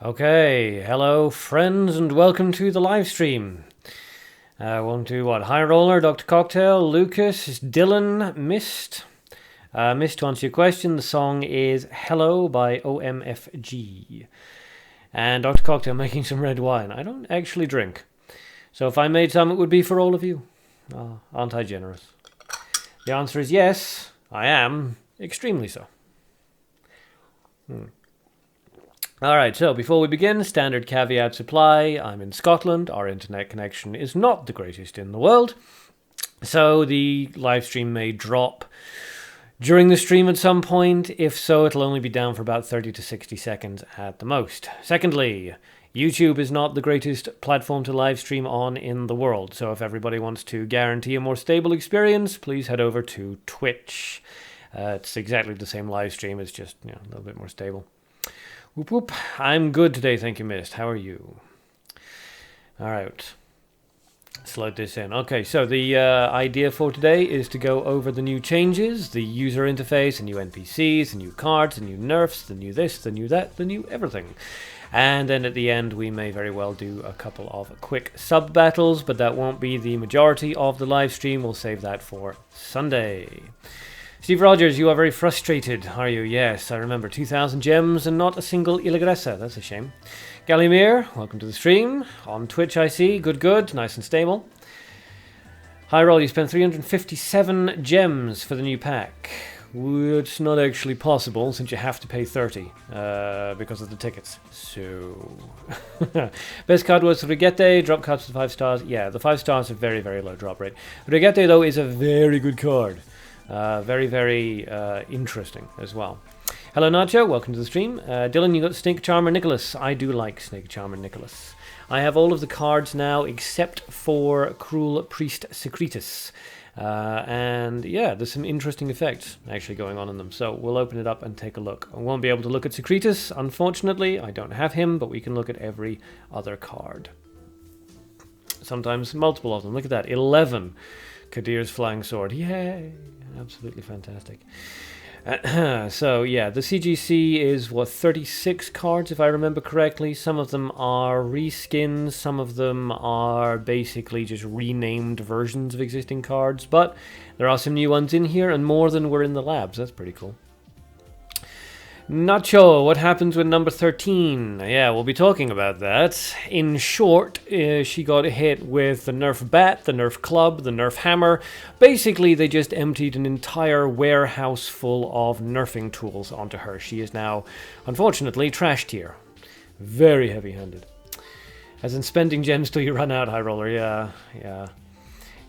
Okay, hello friends and welcome to the live stream. Welcome to what? High Roller, Dr. Cocktail, Lucas, Dylan, Mist. Mist, to answer your question, the song is Hello by OMFG. And Dr. Cocktail making some red wine. I don't actually drink. So if I made some, it would be for all of you. Aren't I generous? The answer is yes, I am. Extremely so. Alright, so before we begin, standard caveat supply. I'm in Scotland. Our internet connection is not the greatest in the world. So the live stream may drop during the stream at some point. If so, it'll only be down for about 30 to 60 seconds at the most. Secondly, YouTube is not the greatest platform to live stream on in the world. So if everybody wants to guarantee a more stable experience, please head over to Twitch. It's exactly the same live stream. It's just a little bit more stable. Whoop whoop. I'm good today, thank you, Mist. How are you? Alright. Let's load this in. Okay, so the idea for today is to go over the new changes, the user interface, the new NPCs, the new cards, the new nerfs, the new this, the new that, the new everything. And then at the end we may very well do a couple of quick sub-battles, but that won't be the majority of the live stream. We'll save that for Sunday. Steve Rogers, you are very frustrated, are you? Yes, I remember. 2,000 gems and not a single Ilagressa. That's a shame. Gallimir, welcome to the stream. On Twitch, I see. Good. Nice and stable. High Roll, you spent 357 gems for the new pack. It's not actually possible, since you have to pay 30 because of the tickets. So, best card was Rigette. Drop cards with 5 stars. Yeah, the 5 stars are very, very low drop rate. Rigette, though, is a very good card. Very interesting as well. Hello Nacho, welcome to the stream. Dylan, you got Snake Charmer Nicholas. I do like Snake Charmer Nicholas. I have all of the cards now except for Cruel Priest Secretus. And yeah, there's some interesting effects actually going on in them. So we'll open it up and take a look. I won't be able to look at Secretus, unfortunately. I don't have him, but we can look at every other card. Sometimes multiple of them. Look at that, 11. Kadir's Flying Sword. Yay! Absolutely fantastic. So, yeah, the CGC is, 36 cards, if I remember correctly. Some of them are reskins, some of them are basically just renamed versions of existing cards, but there are some new ones in here, and more than were in the labs. That's pretty cool. Nacho, what happens with number 13? Yeah, we'll be talking about that. In short, she got hit with the Nerf Bat, the Nerf Club, the Nerf Hammer. Basically, they just emptied an entire warehouse full of nerfing tools onto her. She is now, unfortunately, trash tier. Very heavy-handed. As in spending gems till you run out, High Roller. Yeah.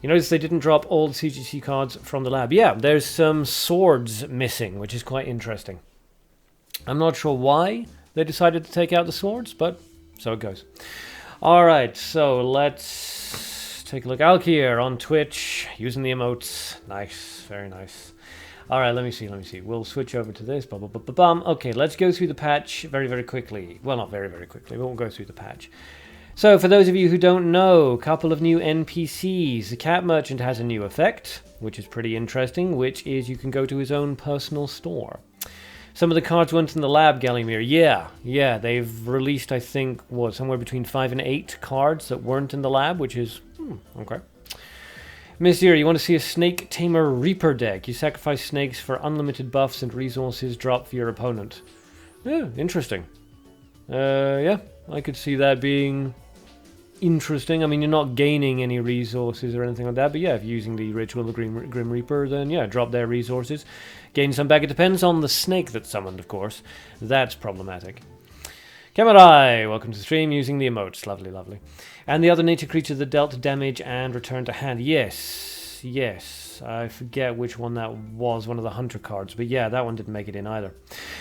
You notice they didn't drop all the CGC cards from the lab. Yeah, there's some swords missing, which is quite interesting. I'm not sure why they decided to take out the swords, but so it goes. Alright, so let's take a look. Alkier on Twitch, using the emotes. Nice, very nice. Alright, let me see. We'll switch over to this. Okay, let's go through the patch very quickly. Well, not very quickly, but we'll go through the patch. So, for those of you who don't know, a couple of new NPCs. The Cat Merchant has a new effect, which is pretty interesting, which is you can go to his own personal store. Some of the cards went in the lab, Gallimir. Yeah, they've released, I think, somewhere between 5 and 8 cards that weren't in the lab, which is, okay. Monsieur, you want to see a Snake Tamer Reaper deck. You sacrifice snakes for unlimited buffs and resources drop for your opponent. Yeah, interesting. Yeah, I could see that being interesting. I mean, you're not gaining any resources or anything like that, but yeah, if you're using the Ritual of the Grim Reaper, then yeah, drop their resources. Gain some back. It depends on the snake that's summoned, of course. That's problematic. Kamarai, welcome to the stream, using the emotes. Lovely. And the other nature creature that dealt damage and returned to hand. Yes. I forget which one that was, one of the hunter cards, but yeah, that one didn't make it in either.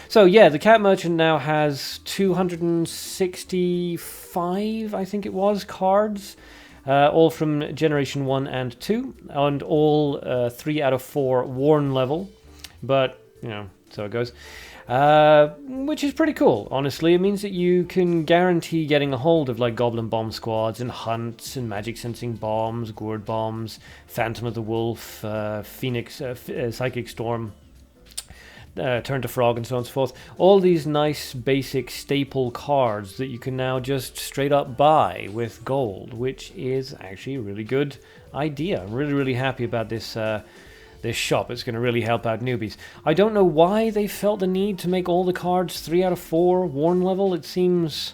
So yeah, the Cat Merchant now has 265, I think it was, cards, all from Generation 1 and 2, and all 3 out of 4 Worn level, but, so it goes. Which is pretty cool, honestly. It means that you can guarantee getting a hold of like Goblin Bomb Squads and Hunts and Magic Sensing Bombs, Gourd Bombs, Phantom of the Wolf, Phoenix, Psychic Storm. Turn to Frog and so on and so forth. All these nice basic staple cards that you can now just straight up buy with gold, which is actually a really good idea. I'm really, really happy about this this shop. It's going to really help out newbies. I don't know why they felt the need to make all the cards 3 out of 4 worn level. It seems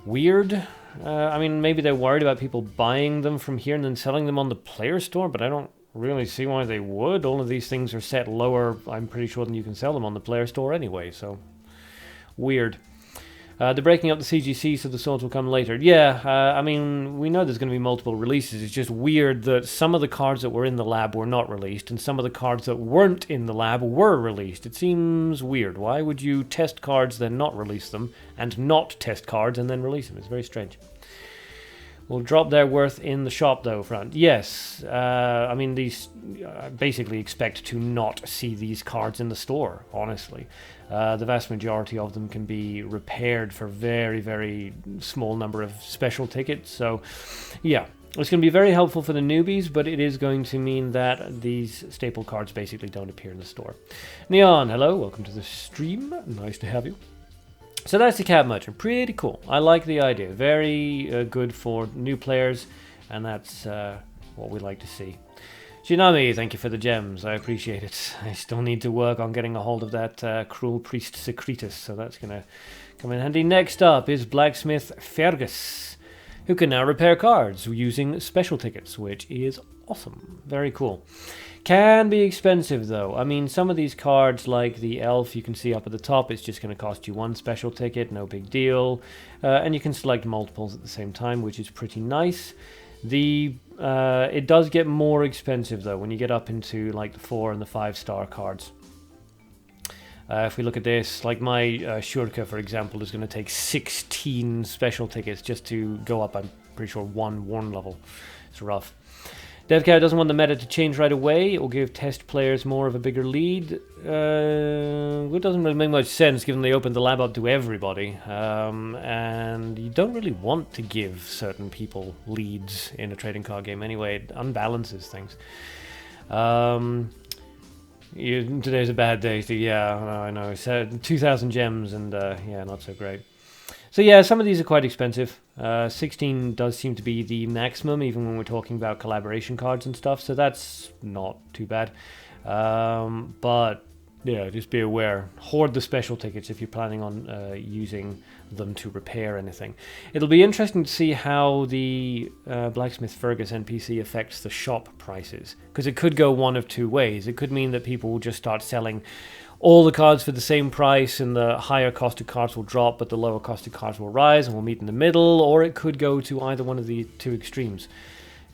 weird. I mean, maybe they're worried about people buying them from here and then selling them on the player store, but I don't really see why they would. All of these things are set lower, I'm pretty sure, than you can sell them on the player store anyway, so weird. They're breaking up the CGC so the swords will come later. Yeah, I mean, we know there's going to be multiple releases. It's just weird that some of the cards that were in the lab were not released, and some of the cards that weren't in the lab were released. It seems weird. Why would you test cards, then not release them, and not test cards, and then release them? It's very strange. We'll drop their worth in the shop, though, front. Yes, I mean, these basically expect to not see these cards in the store, honestly. The vast majority of them can be repaired for very, very small number of special tickets. So, yeah, it's going to be very helpful for the newbies, but it is going to mean that these staple cards basically don't appear in the store. Neon, hello, welcome to the stream. Nice to have you. So that's the Cab Merchant. Pretty cool. I like the idea. Very good for new players, and that's what we like to see. Shinami, thank you for the gems. I appreciate it. I still need to work on getting a hold of that cruel priest Secretus, so that's going to come in handy. Next up is Blacksmith Fergus, who can now repair cards using special tickets, which is awesome. Very cool. Can be expensive, though. I mean, some of these cards, like the Elf, you can see up at the top, it's just going to cost you 1 special ticket, no big deal. And you can select multiples at the same time, which is pretty nice. It does get more expensive, though, when you get up into, like, the 4 and the 5-star cards. If we look at this, like my Shurka, for example, is going to take 16 special tickets just to go up, I'm pretty sure, 1 worn level. It's rough. DevCat doesn't want the meta to change right away. It will give test players more of a bigger lead. It doesn't really make much sense given they opened the lab up to everybody. And you don't really want to give certain people leads in a trading card game anyway. It unbalances things. Today's a bad day, so yeah, I know. It's 2,000 gems and yeah, not so great. So yeah, some of these are quite expensive. 16 does seem to be the maximum, even when we're talking about collaboration cards and stuff, so that's not too bad. But yeah, just be aware. Hoard the special tickets if you're planning on using them to repair anything. It'll be interesting to see how the Blacksmith Fergus NPC affects the shop prices, because it could go one of two ways. It could mean that people will just start selling all the cards for the same price, and the higher costed cards will drop, but the lower costed cards will rise, and we'll meet in the middle, or it could go to either one of the two extremes.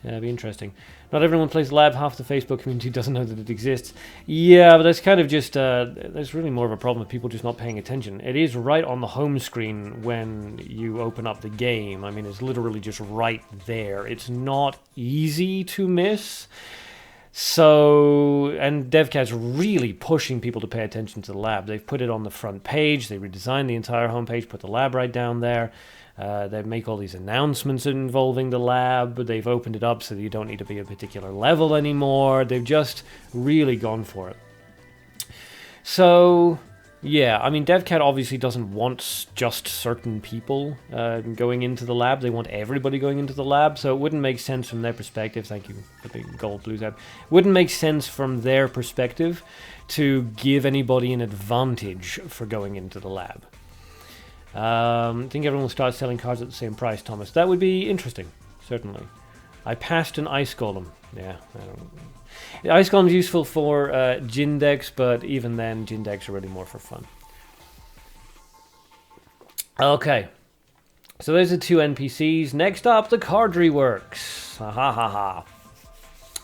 It'll be interesting. Not everyone plays Lab. Half the Facebook community doesn't know that it exists. Yeah, but that's kind of just, that's really more of a problem with people just not paying attention. It is right on the home screen when you open up the game. I mean, it's literally just right there. It's not easy to miss. So, and DevCat's really pushing people to pay attention to the lab. They've put it on the front page. They redesigned the entire homepage, put the lab right down there. They make all these announcements involving the lab. They've opened it up so that you don't need to be a particular level anymore. They've just really gone for it. So, yeah, I mean, DevCat obviously doesn't want just certain people going into the lab. They want everybody going into the lab, so it wouldn't make sense from their perspective. Thank you for the gold blue tab. Wouldn't make sense from their perspective to give anybody an advantage for going into the lab. I think everyone will start selling cards at the same price, Thomas. That would be interesting, certainly. I passed an Ice Golem. Yeah, I don't. The Ice Golem is useful for Jin decks, but even then, Jin decks are really more for fun. Okay, so those are 2 NPCs. Next up, the card reworks. Ha ha ha ha.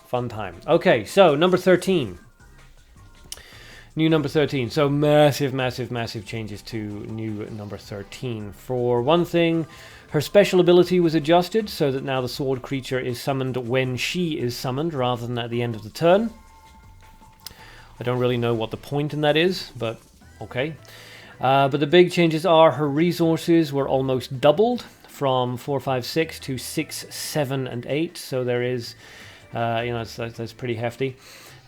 Fun time. Okay, so number 13. New number 13. So massive, massive, massive changes to new number 13. For one thing, her special ability was adjusted so that now the sword creature is summoned when she is summoned rather than at the end of the turn. I don't really know what the point in that is, but okay. But the big changes are her resources were almost doubled from 4, 5, 6 to 6, 7, and 8. So there is, that's pretty hefty.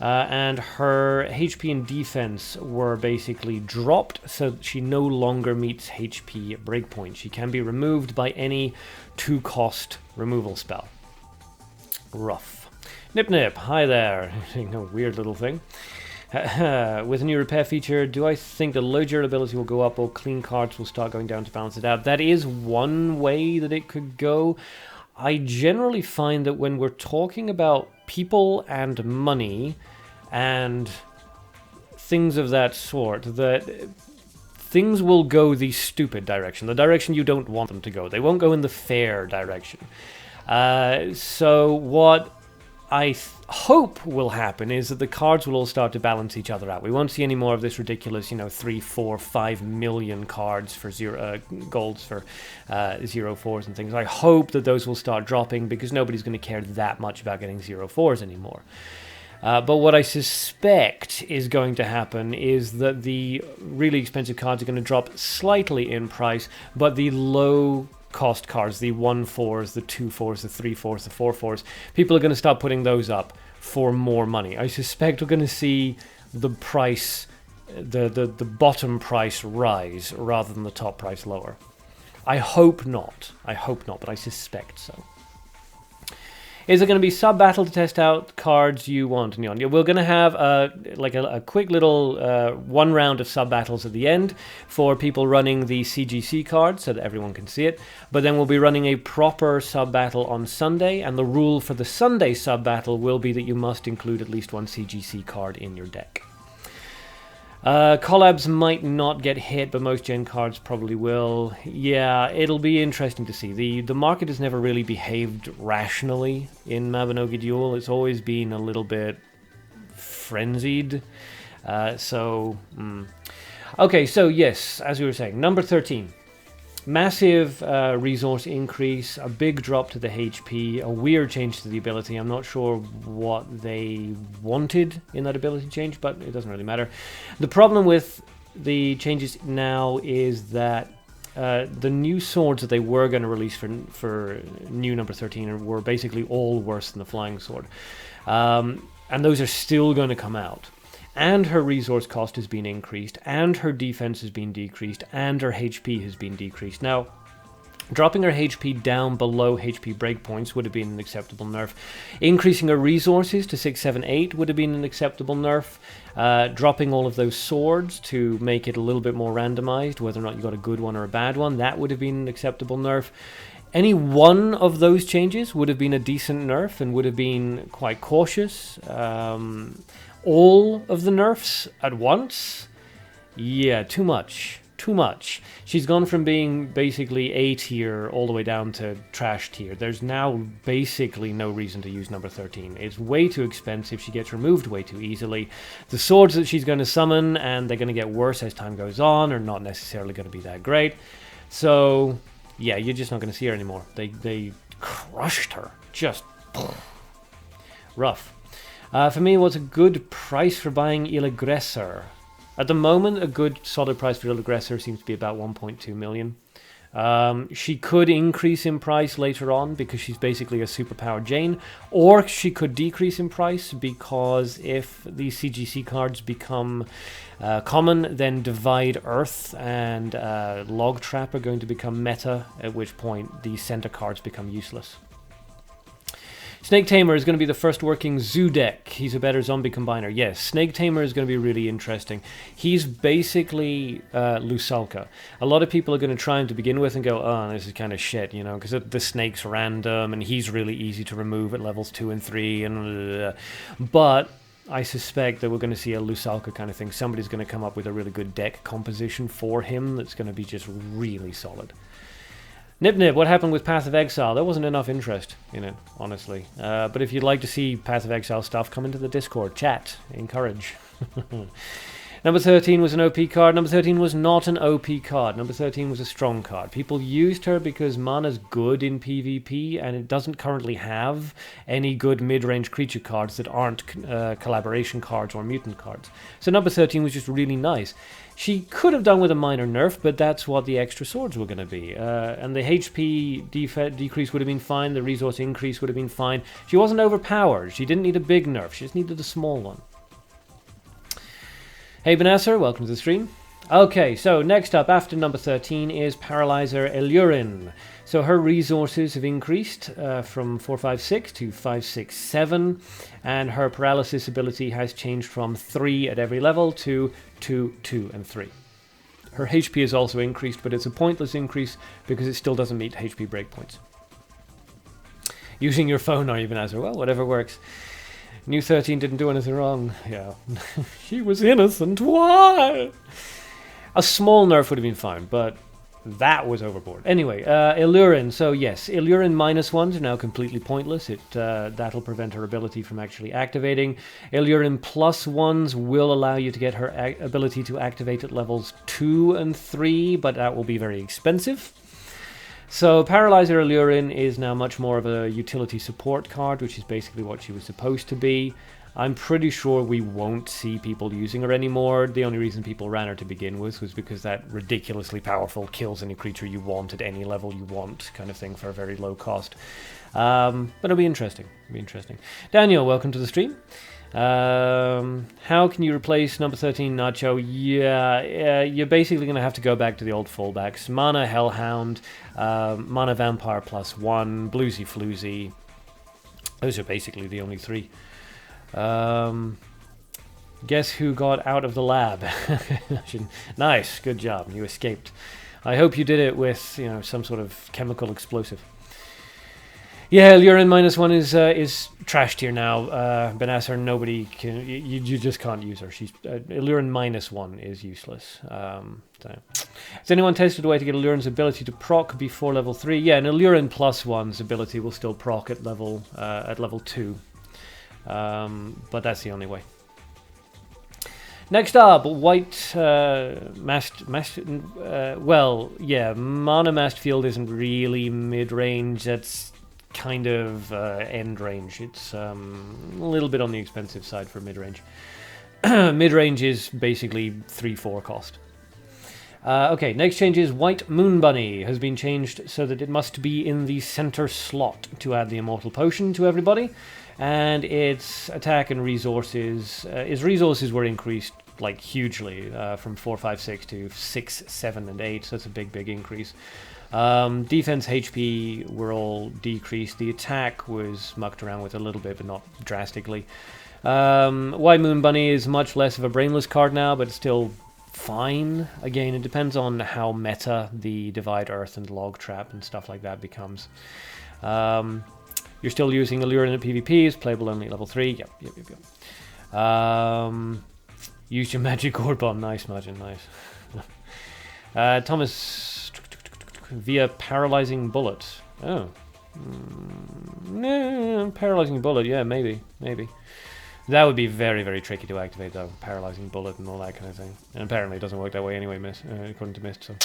and her HP and defense were basically dropped, so that she no longer meets HP breakpoint. She can be removed by any 2-cost removal spell. Rough. Nip Nip, hi there. A weird little thing. With a new repair feature, do I think the low durability will go up or clean cards will start going down to balance it out? That is one way that it could go. I generally find that when we're talking about people and money and things of that sort, that things will go the stupid direction, the direction you don't want them to go. They won't go in the fair direction. So what I hope will happen is that the cards will all start to balance each other out. We won't see any more of this ridiculous, 3, 4, 5 million cards for golds for 0-4s and things. I hope that those will start dropping because nobody's going to care that much about getting 0-4s anymore. But what I suspect is going to happen is that the really expensive cards are going to drop slightly in price, but the low cost cards, the 1-4s, the 2-4s, the 3-4s, the 4-4s, people are going to start putting those up for more money. I suspect we're going to see the price, the bottom price rise rather than the top price lower. I hope not, but I suspect so. Is it going to be sub-battle to test out cards you want, Neon? Yeah, we're going to have a quick little one round of sub-battles at the end for people running the CGC cards so that everyone can see it. But then we'll be running a proper sub-battle on Sunday, and the rule for the Sunday sub-battle will be that you must include at least one CGC card in your deck. Collabs might not get hit, but most gen cards probably will. Yeah, it'll be interesting to see. The market has never really behaved rationally in Mabinogi Duel. It's always been a little bit frenzied. Okay, so yes, as we were saying, number 13. Massive resource increase, a big drop to the HP, a weird change to the ability. I'm not sure what they wanted in that ability change, but it doesn't really matter. The problem with the changes now is that the new swords that they were going to release for new number 13 were basically all worse than the flying sword. And those are still going to come out. And her resource cost has been increased, and her defense has been decreased, and her HP has been decreased. Now, dropping her HP down below HP breakpoints would have been an acceptable nerf. Increasing her resources to 6, 7, 8 would have been an acceptable nerf. Dropping all of those swords to make it a little bit more randomized, whether or not you got a good one or a bad one, that would have been an acceptable nerf. Any one of those changes would have been a decent nerf and would have been quite cautious. All of the nerfs at once? Yeah, too much. Too much. She's gone from being basically A tier all the way down to trash tier. There's now basically no reason to use number 13. It's way too expensive. She gets removed way too easily. The swords that she's going to summon, and they're going to get worse as time goes on, are not necessarily going to be that great. So, yeah, you're just not going to see her anymore. They crushed her. Just rough. For me, what's a good price for buying Il Aggressor? At the moment, a good solid price for Il Aggressor seems to be about 1.2 million. She could increase in price later on because she's basically a superpowered Jane, or she could decrease in price because if these CGC cards become common, then Divide Earth and Log Trap are going to become meta, at which point the center cards become useless. Snake Tamer is going to be the first working zoo deck. He's a better zombie combiner. Yes, Snake Tamer is going to be really interesting. He's basically Lusalka. A lot of people are going to try him to begin with and go, oh, this is kind of shit, because the snake's random and he's really easy to remove at levels 2 and 3. But I suspect that we're going to see a Lusalka kind of thing. Somebody's going to come up with a really good deck composition for him that's going to be just really solid. Nip Nip, what happened with Path of Exile? There wasn't enough interest in it, honestly. But if you'd like to see Path of Exile stuff, come into the Discord, chat, encourage. Number 13 was an OP card. Number 13 was not an OP card. Number 13 was a strong card. People used her because mana's good in PvP, and it doesn't currently have any good mid-range creature cards that aren't collaboration cards or mutant cards. So number 13 was just really nice. She could have done with a minor nerf, but that's what the extra swords were going to be. And the HP decrease would have been fine. The resource increase would have been fine. She wasn't overpowered. She didn't need a big nerf. She just needed a small one. Hey Benasser, welcome to the stream. Okay, so next up, after number 13, is Paralyzer Elurin. So her resources have increased from 456 to 567, and her paralysis ability has changed from 3 at every level to 2, 2, and 3. Her HP is also increased, but it's a pointless increase because it still doesn't meet HP breakpoints. Using your phone, or even as well, whatever works. New 13 didn't do anything wrong. Yeah. She was innocent. Why? A small nerf would have been fine, but that was overboard. Anyway, Elurin. So yes, Elurin -1s are now completely pointless. That'll prevent her ability from actually activating. Elurin +1s will allow you to get her ability to activate at levels 2 and 3, but that will be very expensive. So Paralyzer Elurin is now much more of a utility support card, which is basically what she was supposed to be. I'm pretty sure we won't see people using her anymore. The only reason people ran her to begin with was because that ridiculously powerful kills any creature you want at any level you want kind of thing for a very low cost. But it'll be interesting. Daniel, welcome to the stream. How can you replace number 13 Nacho? Yeah, you're basically going to have to go back to the old fallbacks. Mana Hellhound, Mana Vampire +1, Bluesy Floozy. Those are basically the only 3. Guess who got out of the lab? Nice, good job. You escaped. I hope you did it with, some sort of chemical explosive. Yeah, Elurin -1 is trashed here now. Benasser, nobody can. You just can't use her. Elurin -1 is useless. Has anyone tested a way to get Elurin's ability to proc before level 3? Yeah, and Elurin +1's ability will still proc at level 2. But that's the only way. Next up, White Mana Mast Field isn't really mid-range. That's kind of end range. It's a little bit on the expensive side for mid-range. Mid-range is basically 3-4 cost. Okay, next change is White Moon Bunny has been changed so that it must be in the center slot to add the Immortal Potion to everybody. And its attack and resources, its resources were increased like hugely from 4, 5, 6 to 6, 7, and 8. So that's a big increase. Defense HP were all decreased. The attack was mucked around with a little bit, but not drastically. White Moon Bunny is much less of a brainless card now, but it's still fine. Again, it depends on how meta the Divide Earth and Log Trap and stuff like that becomes. You're still using Elurin at PvP, is playable only at level 3. Yep. Use your Magic Orb Bomb. Nice, Margin, nice. Thomas... via Paralyzing Bullet. Oh. Paralyzing Bullet, yeah, maybe. That would be very tricky to activate, though. Paralyzing Bullet and all that kind of thing. And apparently it doesn't work that way anyway, according to Mist. So.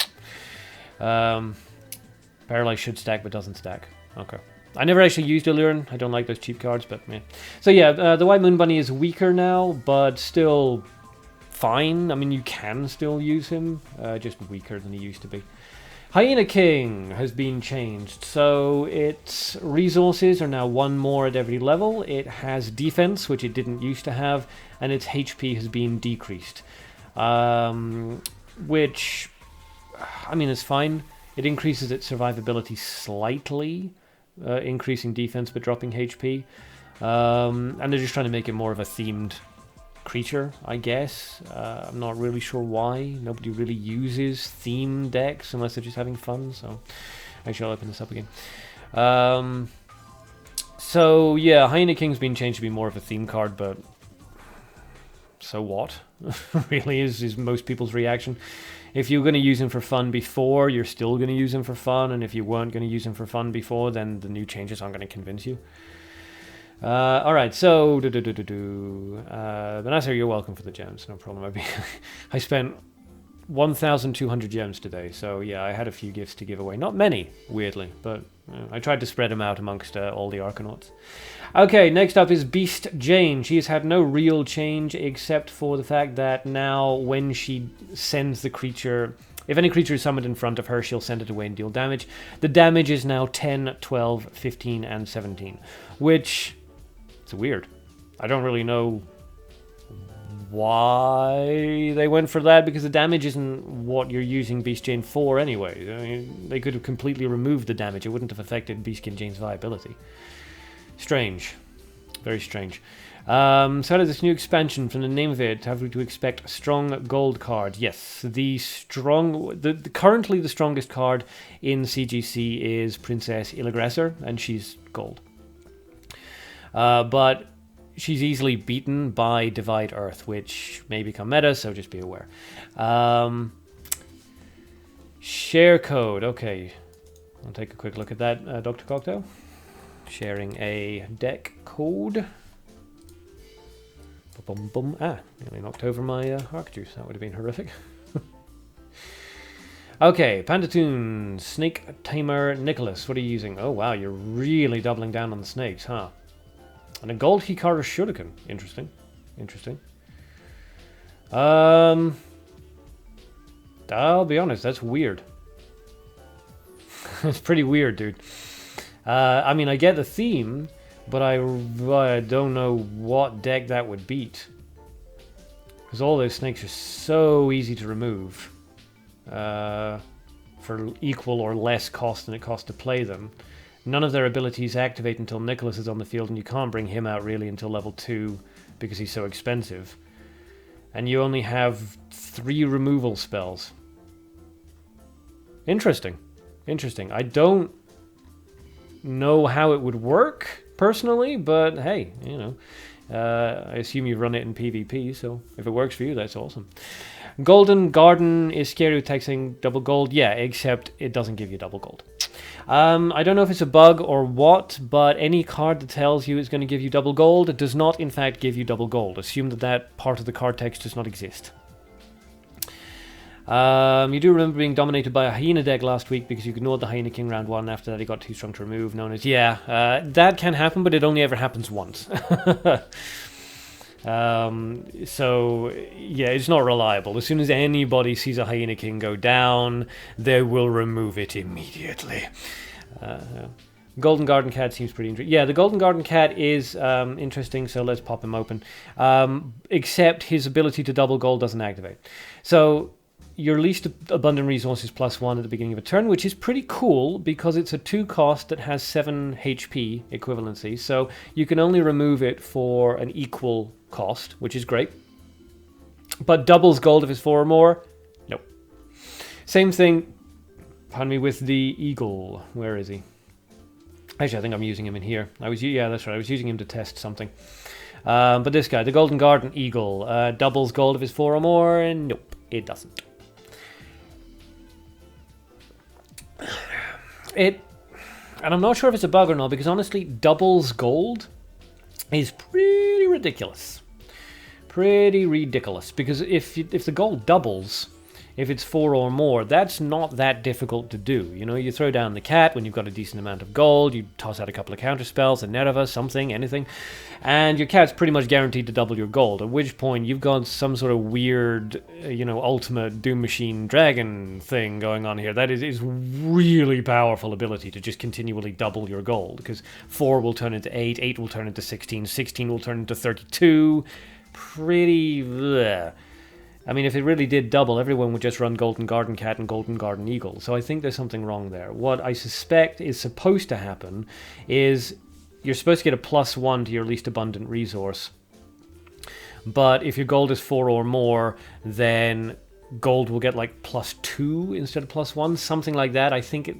Paralyze should stack, but doesn't stack. Okay. I never actually used Elurin. I don't like those cheap cards, but yeah. So yeah, the White Moon Bunny is weaker now, but still fine. I mean, you can still use him, just weaker than he used to be. Hyena King has been changed, so its resources are now 1 more at every level. It has defense, which it didn't used to have, and its HP has been decreased. Which, I mean, is fine. It increases its survivability slightly, increasing defense but dropping HP. And they're just trying to make it more of a themed creature, I guess. I'm not really sure why. Nobody really uses theme decks unless they're just having fun, so actually I'll open this up again. So yeah, Hyena King's been changed to be more of a theme card, but so what? Really is most people's reaction. If you're going to use him for fun before, you're still going to use him for fun, and if you weren't going to use him for fun before, then the new changes aren't going to convince you. Alright, so Vanessa, you're welcome for the gems, no problem. I spent 1,200 gems today, so yeah, I had a few gifts to give away. Not many, weirdly, but I tried to spread them out amongst all the Arcanauts. Okay, next up is Beast Jane. She has had no real change except for the fact that now when she sends the creature... If any creature is summoned in front of her, she'll send it away and deal damage. The damage is now 10, 12, 15, and 17, which... It's weird. I don't really know why they went for that, because the damage isn't what you're using Beast Jane for anyway. I mean, they could have completely removed the damage. It wouldn't have affected Beastkin Jane's viability. Strange. Very strange. So out of this new expansion, from the name of it, have we to expect a strong gold card? Yes. Currently the strongest card in CGC is Princess Illagresser, and she's gold. But she's easily beaten by Divide Earth, which may become meta, so just be aware. Share code. Okay. I'll take a quick look at that, Dr. Cocktail. Sharing a deck code. Boom, boom. Nearly knocked over my Arc Juice. That would have been horrific. Okay, Pandatoon, Snake Tamer Nicholas. What are you using? Oh, wow, you're really doubling down on the snakes, huh? And a gold Hikaru Shuriken. Interesting. Interesting. I'll be honest, that's weird. It's pretty weird, dude. I mean, I get the theme, but I don't know what deck that would beat. Because all those snakes are so easy to remove. For equal or less cost than it costs to play them. None of their abilities activate until Nicholas is on the field, and you can't bring him out really until level 2 because he's so expensive. And you only have 3 removal spells. Interesting. Interesting. I don't know how it would work personally, but hey, you know, I assume you run it in PvP, so if it works for you, that's awesome. Golden Garden is stereotyping double gold. Yeah, except it doesn't give you double gold. I don't know if it's a bug or what, but any card that tells you it's going to give you double gold does not in fact give you double gold. Assume that that part of the card text does not exist. You do remember being dominated by a Hyena deck last week because you ignored the Hyena King round 1. After that, he got too strong to remove, known as... Yeah, that can happen, but it only ever happens once. So, yeah, it's not reliable. As soon as anybody sees a Hyena King go down, they will remove it immediately. Golden Garden Cat seems pretty interesting. Yeah, the Golden Garden Cat is interesting, so let's pop him open. Except his ability to double gold doesn't activate. So... your least abundant resource is +1 at the beginning of a turn, which is pretty cool because it's a 2 cost that has 7 HP equivalency. So you can only remove it for an equal cost, which is great. But doubles gold if it's 4 or more? Nope. Same thing, pardon me, with the Eagle. Where is he? Actually, I think I'm using him in here. Yeah, that's right. I was using him to test something. But this guy, the Golden Garden Eagle, doubles gold if it's 4 or more, and nope, it doesn't. And I'm not sure if it's a bug or not, because honestly, doubles gold is pretty ridiculous. Pretty ridiculous, because if the gold doubles, if it's 4 or more, that's not that difficult to do. You know, you throw down the cat when you've got a decent amount of gold, you toss out a couple of counter spells, a Nerva, something, anything, and your cat's pretty much guaranteed to double your gold, at which point you've got some sort of weird, you know, ultimate Doom Machine Dragon thing going on here. That is really powerful ability to just continually double your gold, because 4 will turn into 8, 8 will turn into 16, 16 will turn into 32. Pretty... bleh. I mean, if it really did double, everyone would just run Golden Garden Cat and Golden Garden Eagle. So I think there's something wrong there. What I suspect is supposed to happen is you're supposed to get a +1 to your least abundant resource. But if your gold is 4 or more, then gold will get like +2 instead of +1, something like that. I think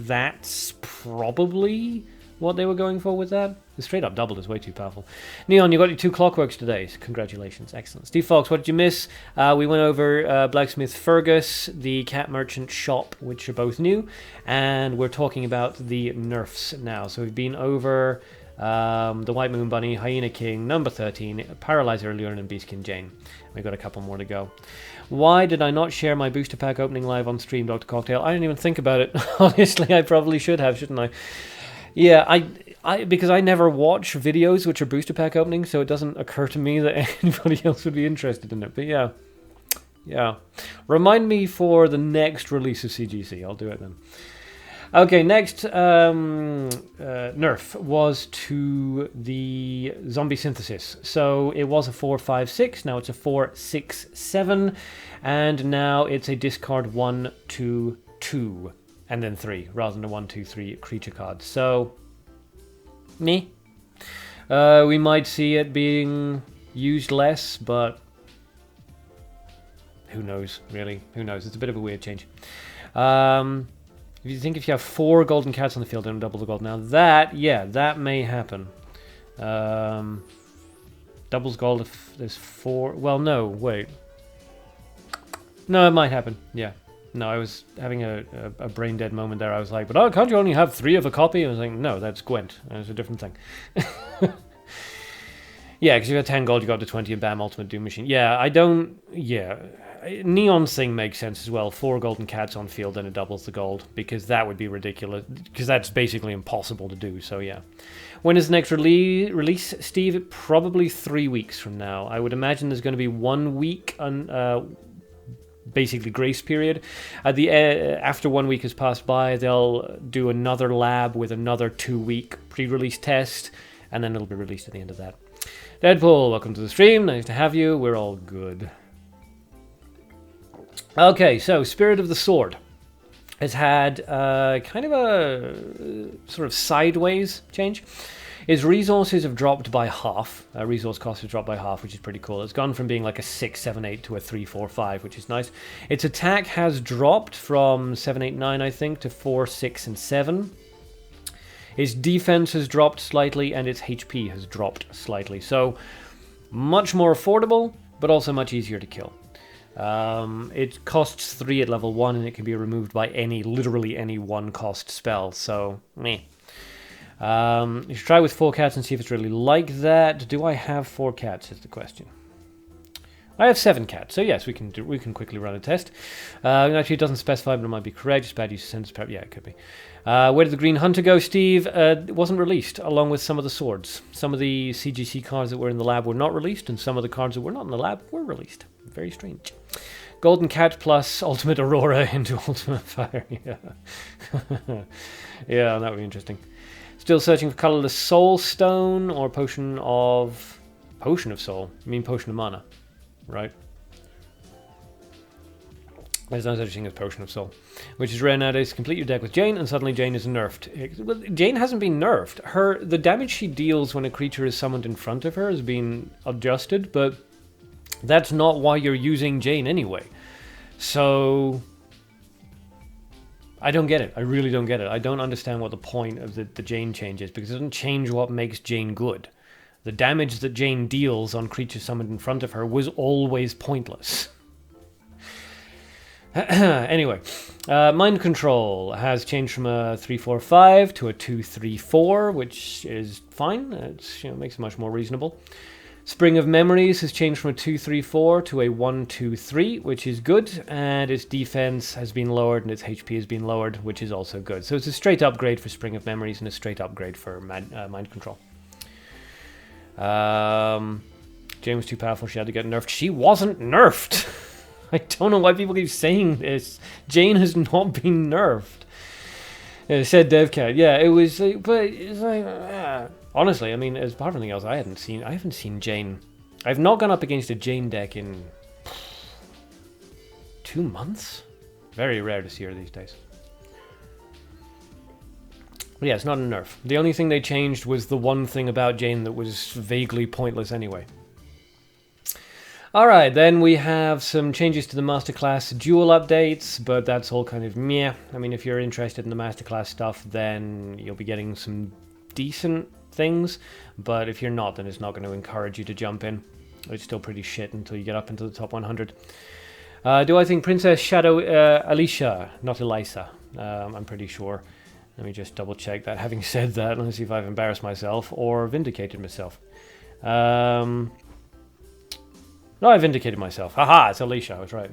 that's probably what they were going for with that. The straight up double is way too powerful. Neon, you got your 2 clockworks today. Congratulations. Excellent. Steve Fox, what did you miss? We went over Blacksmith Fergus, the Cat Merchant Shop, which are both new, and we're talking about the nerfs now. So we've been over the White Moon Bunny, Hyena King, number 13, Paralyzer Allure, and Beastkin Jane. We've got a couple more to go. Why did I not share my booster pack opening live on stream, Dr. Cocktail? I didn't even think about it. Honestly, I probably should have, shouldn't I? Yeah, because I never watch videos which are booster pack openings, so it doesn't occur to me that anybody else would be interested in it. But yeah. Remind me for the next release of CGC. I'll do it then. Okay, next nerf was to the zombie synthesis. So it was a 4-5-6, now it's a 4-6-7, and now it's a discard 1, 2, 2, and then 3, rather than a 1, 2, 3 creature card. So, me. We might see it being used less, but who knows, really? Who knows? It's a bit of a weird change. If you have 4 golden cats on the field and double the gold, now that may happen. Doubles gold if there's 4. Well, no, wait. No, it might happen. Yeah. No, I was having a brain dead moment there. I was like, but oh, can't you only have 3 of a copy? I was like, no, that's Gwent. That's a different thing. Yeah, because you got 10 gold, you got to 20, and bam, Ultimate Doom Machine. Yeah, I don't... Yeah. Neon's thing makes sense as well. 4 golden cats on field and it doubles the gold, because that would be ridiculous, because that's basically impossible to do, so yeah. When is the next release, Steve? Probably 3 weeks from now. I would imagine there's going to be 1 week basically grace period. After 1 week has passed by, they'll do another lab with another 2-week pre-release test, and then it'll be released at the end of that. Deadpool, welcome to the stream. Nice to have you. We're all good. Okay, so Spirit of the Sword has had kind of a sort of sideways change. Its resources have dropped by half. Resource cost has dropped by half, which is pretty cool. It's gone from being like a 6-7-8 to a 3-4-5, which is nice. Its attack has dropped from 7-8-9, I think, to 4-6 and 7. Its defense has dropped slightly, and its HP has dropped slightly. So, much more affordable, but also much easier to kill. It costs 3 at level 1, and it can be removed by literally any 1-cost spell, so, meh. You should try with 4 cats and see if it's really like that. Do I have 4 cats, is the question. I have 7 cats, so yes, we can quickly run a test. Actually, it doesn't specify, but it might be correct. Just bad use of sentence prep. Yeah, it could be. Where did the Green Hunter go, Steve? It wasn't released, along with some of the swords. Some of the CGC cards that were in the lab were not released, and some of the cards that were not in the lab were released. Very strange. Golden Cat plus Ultimate Aurora into Ultimate Fire. Yeah. Yeah, that would be interesting. Still searching for Colorless Soul Stone or Potion of Soul. You mean Potion of Mana, right? There's no such thing as Potion of Soul, which is rare nowadays. Complete your deck with Jane, and suddenly Jane is nerfed. Well, Jane hasn't been nerfed. The damage she deals when a creature is summoned in front of her has been adjusted, but that's not why you're using Jane anyway. So I don't get it. I really don't get it. I don't understand what the point of the Jane change is, because it doesn't change what makes Jane good. The damage that Jane deals on creatures summoned in front of her was always pointless. Anyway, Mind Control has changed from a 3-4-5 to a 2-3-4, which is fine. It makes it much more reasonable. Spring of Memories has changed from a 2-3-4 to a 1-2-3, which is good, and its defense has been lowered and its HP has been lowered, which is also good. So it's a straight upgrade for Spring of Memories and a straight upgrade for Mind Control. Jane was too powerful, she had to get nerfed. She wasn't nerfed! I don't know why people keep saying this. Jane has not been nerfed. It said DevCat. Yeah, it was, but it's like, honestly, I mean, as part of anything else, I haven't seen Jane. I've not gone up against a Jane deck in 2 months. Very rare to see her these days. But yeah, it's not a nerf. The only thing they changed was the one thing about Jane that was vaguely pointless anyway. Alright, then we have some changes to the Masterclass Duel updates, but that's all kind of meh. I mean, if you're interested in the Masterclass stuff, then you'll be getting some decent things, but if you're not, then it's not going to encourage you to jump in. It's still pretty shit until you get up into the top 100. Do I think Princess Shadow Alicia, not Elisa? I'm pretty sure. Let me just double check that. Having said that, let's see if I've embarrassed myself or vindicated myself. No, I vindicated myself. Haha, it's Alicia, I was right.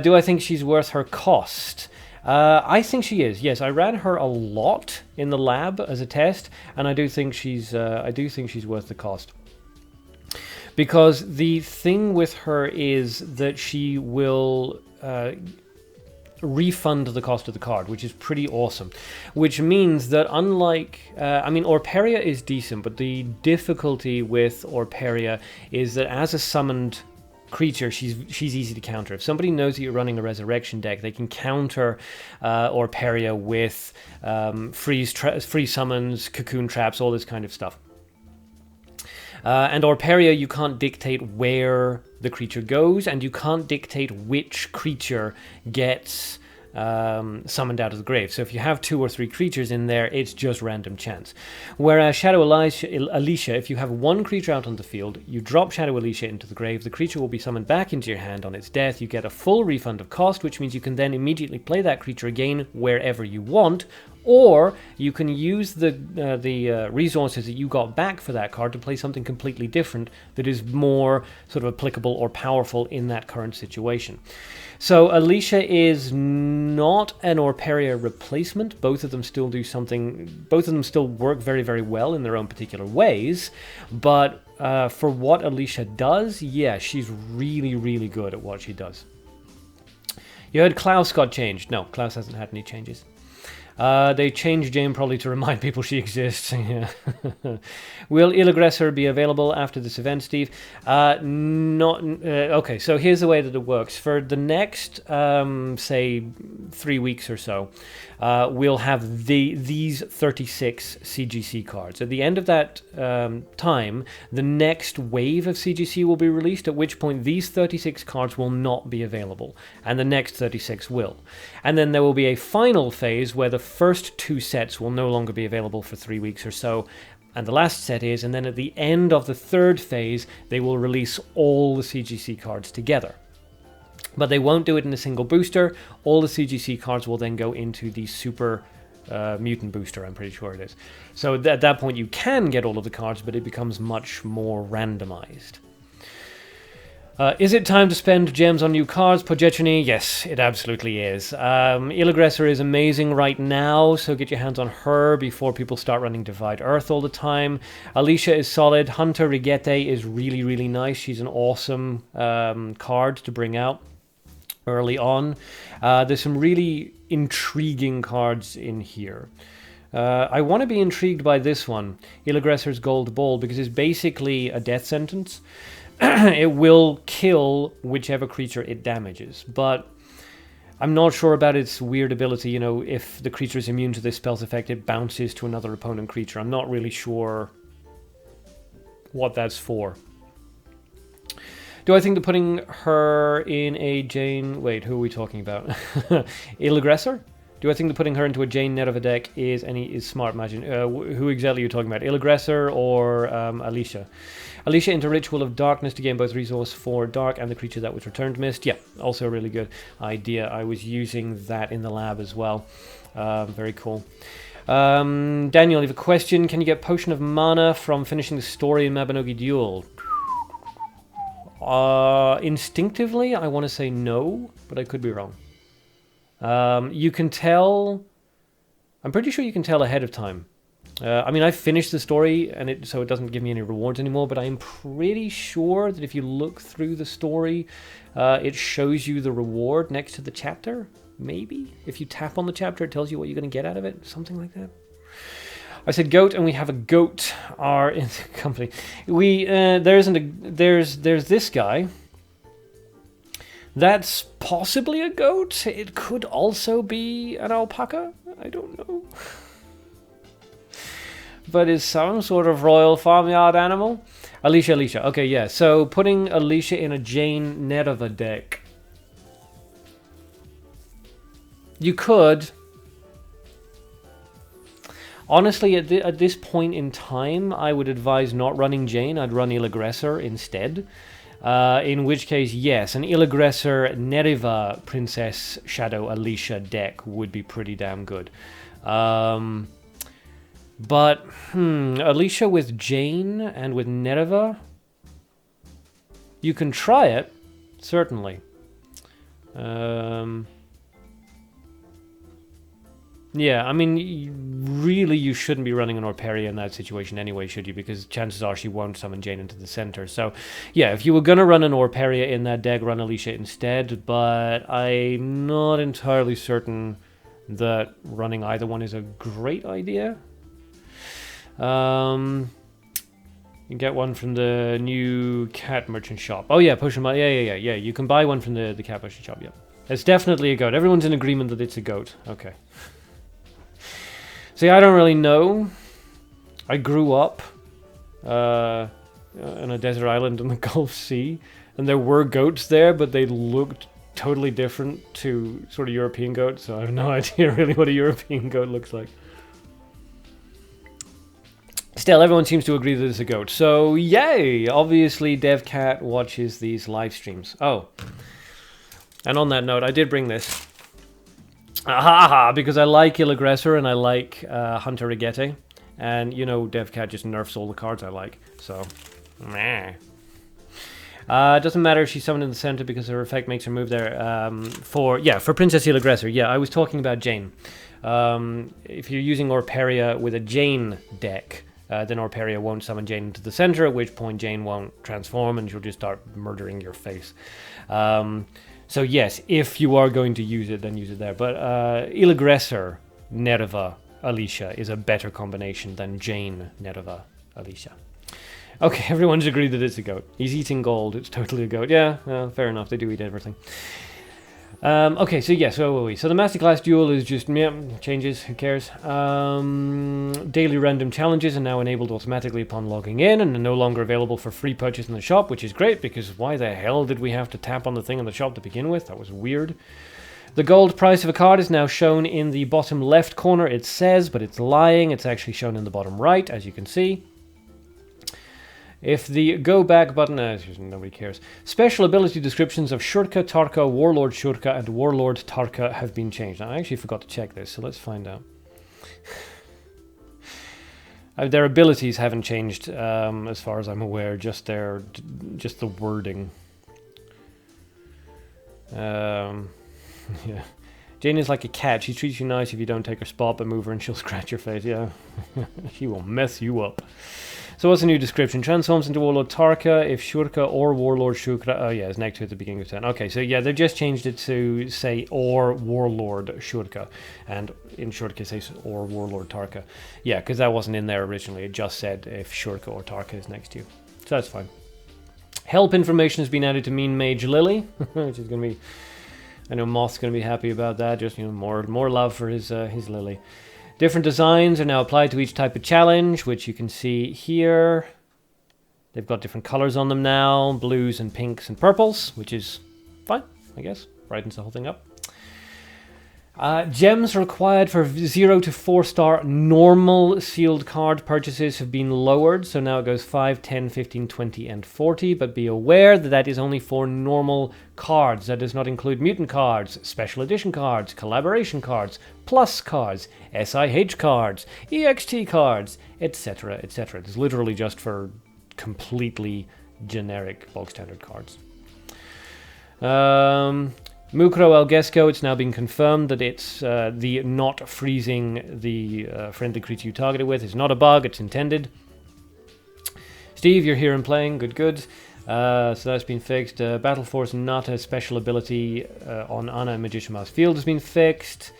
Do I think she's worth her cost? I think she is. Yes, I ran her a lot in the lab as a test, and I do think she's worth the cost. Because the thing with her is that she will refund the cost of the card, which is pretty awesome. Which means that unlike, I mean, Orperia is decent, but the difficulty with Orperia is that as a summoned creature, she's easy to counter. If somebody knows that you're running a resurrection deck, they can counter Orperia with free summons, cocoon traps, all this kind of stuff. And Orperia, you can't dictate where the creature goes, and you can't dictate which creature gets summoned out of the grave. So if you have 2 or 3 creatures in there, it's just random chance. Whereas Shadow Alicia, if you have 1 creature out on the field, you drop Shadow Alicia into the grave, the creature will be summoned back into your hand on its death, you get a full refund of cost, which means you can then immediately play that creature again wherever you want, or you can use the resources that you got back for that card to play something completely different that is more sort of applicable or powerful in that current situation. So Alicia is not an Orperia replacement. Both of them still do something. Both of them still work very, very well in their own particular ways. But for what Alicia does, yeah, she's really, really good at what she does. You heard Klaus got changed. No, Klaus hasn't had any changes. They changed Jane probably to remind people she exists. Will Illaggressor be available after this event, Steve? Okay, so here's the way that it works. For the next, say, 3 weeks or so, we'll have these 36 CGC cards. At the end of that time, the next wave of CGC will be released, at which point these 36 cards will not be available, and the next 36 will. And then there will be a final phase where the first 2 sets will no longer be available for 3 weeks or so, and the last set is, and then at the end of the 3rd phase, they will release all the CGC cards together. But they won't do it in a single booster. All the CGC cards will then go into the Super Mutant booster, I'm pretty sure it is. So at that point you can get all of the cards, but it becomes much more randomized. Is it time to spend gems on new cards? Podjetchny? Yes, it absolutely is. Illaggressor is amazing right now, so get your hands on her before people start running Divide Earth all the time. Alicia is solid. Hunter Rigete is really, really nice. She's an awesome card to bring out early on. There's some really intriguing cards in here. I want to be intrigued by this one, Illagressor's Gold Ball, because it's basically a death sentence. It will kill whichever creature it damages, but I'm not sure about its weird ability. You know, if the creature is immune to this spell's effect, it bounces to another opponent creature. I'm not really sure what that's for. Do I think that putting her in a Jane... Wait, who are we talking about? Illaggressor? Do I think that putting her into a Jane Nerva deck is smart? Imagine. Who exactly are you talking about? Illaggressor or Alicia? Alicia into Ritual of Darkness to gain both resource for Dark and the creature that was returned missed. Yeah, also a really good idea. I was using that in the lab as well. Very cool. Daniel, you have a question. Can you get Potion of Mana from finishing the story in Mabinogi Duel? Instinctively, I want to say no, but I could be wrong. You can tell... I'm pretty sure you can tell ahead of time. I mean, I've finished the story, and so it doesn't give me any rewards anymore, but I'm pretty sure that if you look through the story, it shows you the reward next to the chapter, maybe? If you tap on the chapter, it tells you what you're going to get out of it, something like that. I said goat, and we have a goat are in the company. There's this guy. That's possibly a goat. It could also be an alpaca. I don't know. But is some sort of royal farmyard animal. Alicia. Okay, yeah. So putting Alicia in a Jane Nerva deck. You could. Honestly, at this point in time, I would advise not running Jane. I'd run Illaggressor instead. In which case, yes, an Illaggressor Nerva Princess Shadow Alicia deck would be pretty damn good. But, Alicia with Jane and with Nerva? You can try it, certainly. Yeah, I mean, really, you shouldn't be running an Orperia in that situation anyway, should you? Because chances are she won't summon Jane into the center. So, yeah, if you were going to run an Orperia in that deck, run Alicia instead. But I'm not entirely certain that running either one is a great idea. You get one from the new cat merchant shop. Oh, yeah, push them out. Yeah. You can buy one from the cat merchant shop, yeah. It's definitely a goat. Everyone's in agreement that it's a goat. Okay. See, I don't really know. I grew up on a desert island in the Gulf Sea, and there were goats there, but they looked totally different to sort of European goats, so I have no idea really what a European goat looks like. Still, everyone seems to agree that it's a goat, so yay! Obviously, DevCat watches these live streams. Oh, and on that note, I did bring this. Because I like Illaggressor and I like Hunter Regete. And, you know, DevCat just nerfs all the cards I like. So, meh. It doesn't matter if she's summoned in the center because her effect makes her move there. For Princess Illaggressor. Yeah, I was talking about Jane. If you're using Orperia with a Jane deck, then Orperia won't summon Jane into the center, at which point Jane won't transform and she'll just start murdering your face. So yes, if you are going to use it, then use it there. But Illaggressor, Nerva, Alicia is a better combination than Jane, Nerva, Alicia. Okay, everyone's agreed that it's a goat. He's eating gold, it's totally a goat. Yeah, fair enough, they do eat everything. Okay, so yes, where were we? So the Masterclass Duel is just, changes, who cares? Daily random challenges are now enabled automatically upon logging in and are no longer available for free purchase in the shop, which is great because why the hell did we have to tap on the thing in the shop to begin with? That was weird. The gold price of a card is now shown in the bottom left corner, it says, but it's lying. It's actually shown in the bottom right, as you can see. If the go back button, nobody cares. Special ability descriptions of Shurka, Tarka, Warlord Shurka, and Warlord Tarka have been changed. Now, I actually forgot to check this, so let's find out. Their abilities haven't changed, as far as I'm aware. Just the wording. Yeah. Jane is like a cat. She treats you nice if you don't take her spot, but move her and she'll scratch your face. Yeah, she will mess you up. So what's the new description? Transforms into Warlord Tarka if Shurka or Warlord Shurka... Oh yeah, it's next to it at the beginning of the turn. Okay, so yeah, they've just changed it to say or Warlord Shurka. And in Shurka it says or Warlord Tarka. Yeah, because that wasn't in there originally. It just said if Shurka or Tarka is next to you. So that's fine. Help information has been added to Mean Mage Lily, which is going to be... I know Moth's going to be happy about that. Just, you know, more love for his Lily. Different designs are now applied to each type of challenge, which you can see here. They've got different colors on them now, blues and pinks and purples, which is fine, I guess. Brightens the whole thing up. Gems required for 0 to 4 star normal sealed card purchases have been lowered, so now it goes 5, 10, 15, 20, and 40, but be aware that that is only for normal cards. That does not include mutant cards, special edition cards, collaboration cards, plus cards, SIH cards, EXT cards, etc., etc. It's literally just for completely generic bulk standard cards. Mukro Elgesco, it's now been confirmed that it's the not freezing the friendly creature you targeted with. It's not a bug, it's intended. Steve, you're here and playing, good. So that's been fixed. Battle Force Nata special ability on Ana and Magician Mouse Field has been fixed.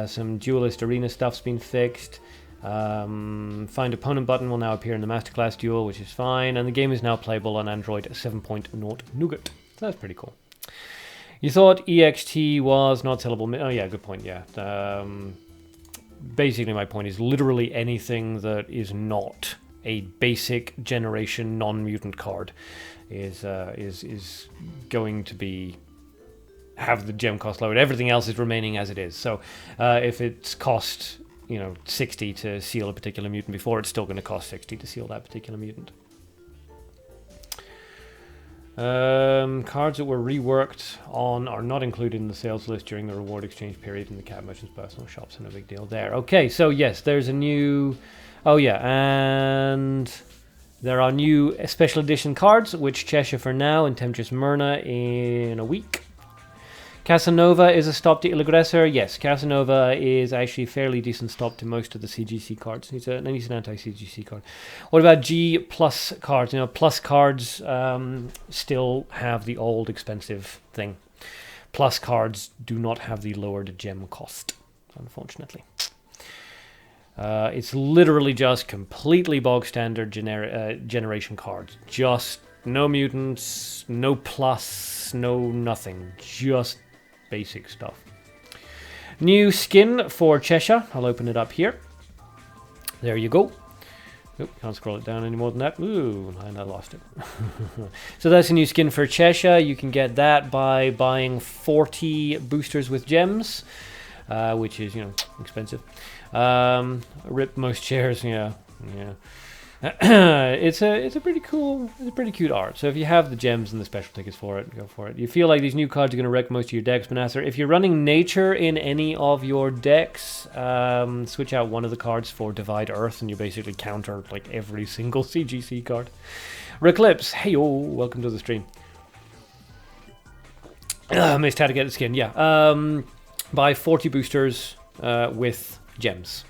Some Duelist Arena stuff's been fixed. Find Opponent button will now appear in the Masterclass Duel, which is fine. And the game is now playable on Android 7.0 Nougat. So that's pretty cool. You thought EXT was not sellable. Oh yeah, good point, yeah. Basically my point is literally anything that is not a basic generation non-mutant card is going to have the gem cost lowered. Everything else is remaining as it is. So if it's cost 60 to seal a particular mutant before, it's still going to cost 60 to seal that particular mutant. Cards that were reworked on are not included in the sales list during the reward exchange period in the Cat Merchant's personal shops. No big deal there. Okay, so yes, there's a new... Oh yeah, and there are new special edition cards, which Cheshire for now and Temptress Myrna in a week. Casanova is a stop to Il Aggressor. Yes, Casanova is actually a fairly decent stop to most of the CGC cards. He's an anti-CGC card. What about G plus cards? You know, plus cards still have the old expensive thing. Plus cards do not have the lowered gem cost, unfortunately. It's literally just completely bog standard generation cards. Just no mutants, no plus, no nothing. Just basic stuff. New skin for Cheshire. I'll open it up here. There you go. Oop, can't scroll it down any more than that. Ooh, and I lost it. So that's a new skin for Cheshire. You can get that by buying 40 boosters with gems, which is, you know, expensive. Rip most chairs, yeah. It's a pretty cool, it's a pretty cute art. So if you have the gems and the special tickets for it, go for it. You feel like these new cards are going to wreck most of your decks, Manasser. If you're running Nature in any of your decks, switch out one of the cards for Divide Earth, and you basically counter like every single CGC card. Reclipse, hey, oh, welcome to the stream. Missed how to get the skin, yeah. Buy 40 boosters with gems.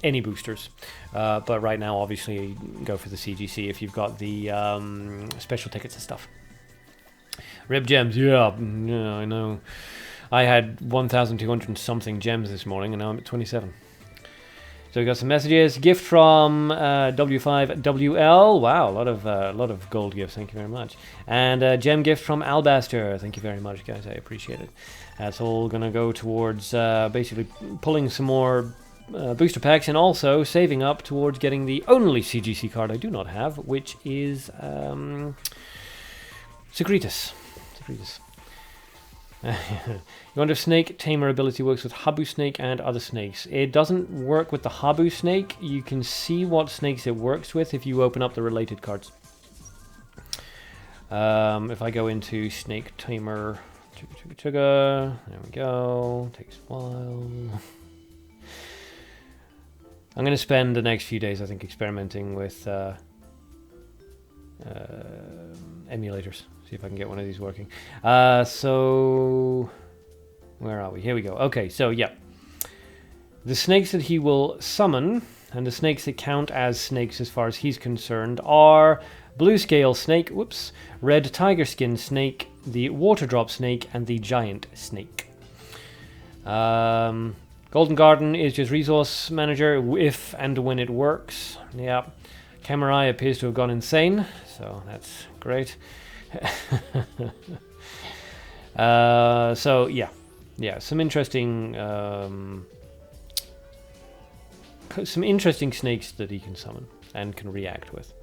Any boosters. But right now, obviously, go for the CGC if you've got the special tickets and stuff. Rib gems, yeah, I know. I had 1,200 and something gems this morning, and now I'm at 27. So we got some messages. Gift from W5WL. Wow, a lot of gold gifts. Thank you very much. And gem gift from Albaster. Thank you very much, guys. I appreciate it. That's all gonna go towards basically pulling some more booster packs, and also saving up towards getting the only CGC card I do not have, which is Secretus. You wonder if Snake Tamer ability works with Habu Snake and other snakes. It doesn't work with the Habu Snake. You can see what snakes it works with if you open up the related cards. If I go into Snake Tamer, there we go, takes a while. I'm going to spend the next few days, I think, experimenting with emulators. See if I can get one of these working. So, where are we? Here we go. Okay, so yeah. The snakes that he will summon, and the snakes that count as snakes as far as he's concerned, are Blue Scale Snake, whoops, Red Tiger Skin Snake, the Water Drop Snake, and the Giant Snake. Golden Garden is just Resource Manager if and when it works. Yeah. Camerai appears to have gone insane, so that's great. So yeah, some interesting snakes that he can summon and can react with.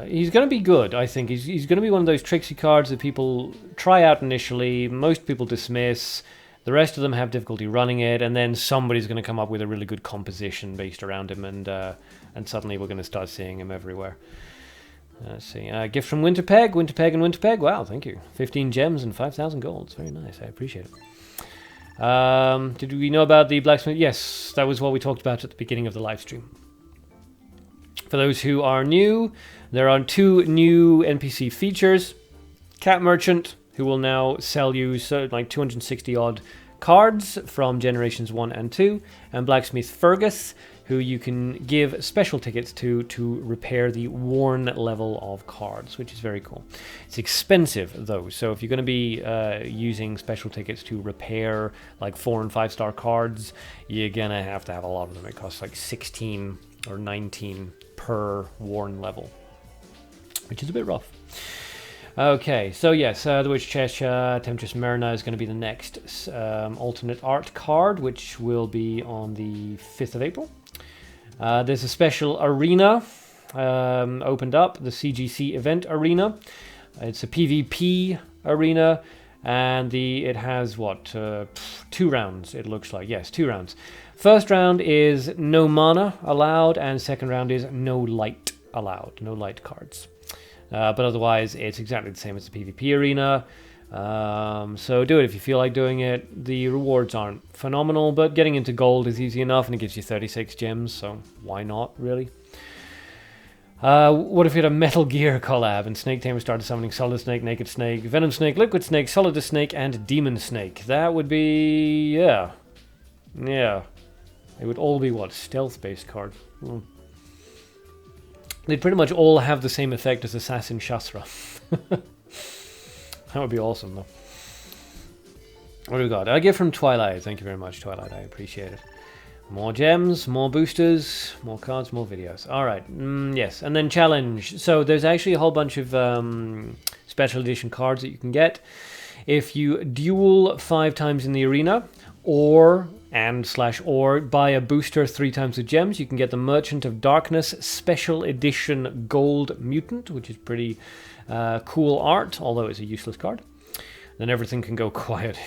He's going to be good, I think. He's going to be one of those tricksy cards that people try out initially, most people dismiss, the rest of them have difficulty running it, and then somebody's going to come up with a really good composition based around him, and suddenly we're going to start seeing him everywhere. Let's see. Gift from Winterpeg. Wow, thank you. 15 gems and 5,000 golds. Very nice. I appreciate it. Did we know about the blacksmith? Yes, that was what we talked about at the beginning of the live stream. For those who are new, there are 2 new NPC features. Cat Merchant, who will now sell you like 260 odd cards from Generations 1 and 2, and Blacksmith Fergus, who you can give special tickets to repair the worn level of cards, which is very cool. It's expensive though, so if you're going to be using special tickets to repair like 4 and 5 star cards, you're going to have a lot of them. It costs like 16 or 19 per worn level, which is a bit rough. Okay, so yes, the Witch Cheshire, Temptress Myrna is going to be the next alternate art card, which will be on the 5th of April. There's a special arena opened up, the CGC event arena. It's a PvP arena, and it has, 2 rounds, it looks like. Yes, 2 rounds. First round is no mana allowed, and second round is no light allowed, no light cards. But otherwise, it's exactly the same as the PvP arena. So do it if you feel like doing it. The rewards aren't phenomenal, but getting into gold is easy enough, and it gives you 36 gems, so why not, really? What if we had a Metal Gear collab and Snake Tamer started summoning Solid Snake, Naked Snake, Venom Snake, Liquid Snake, Solidus Snake, and Demon Snake? That would be... yeah. Yeah. It would all be, what, stealth-based cards? They'd pretty much all have the same effect as Assassin Shastra. That would be awesome, though. What do we got? I get from Twilight. Thank you very much, Twilight. I appreciate it. More gems, more boosters, more cards, more videos. Alright, yes. And then challenge. So there's actually a whole bunch of special edition cards that you can get. If you duel 5 times in the arena, or buy a booster 3 times with gems, you can get the Merchant of Darkness Special Edition Gold Mutant, which is pretty cool art, although it's a useless card. Then everything can go quiet.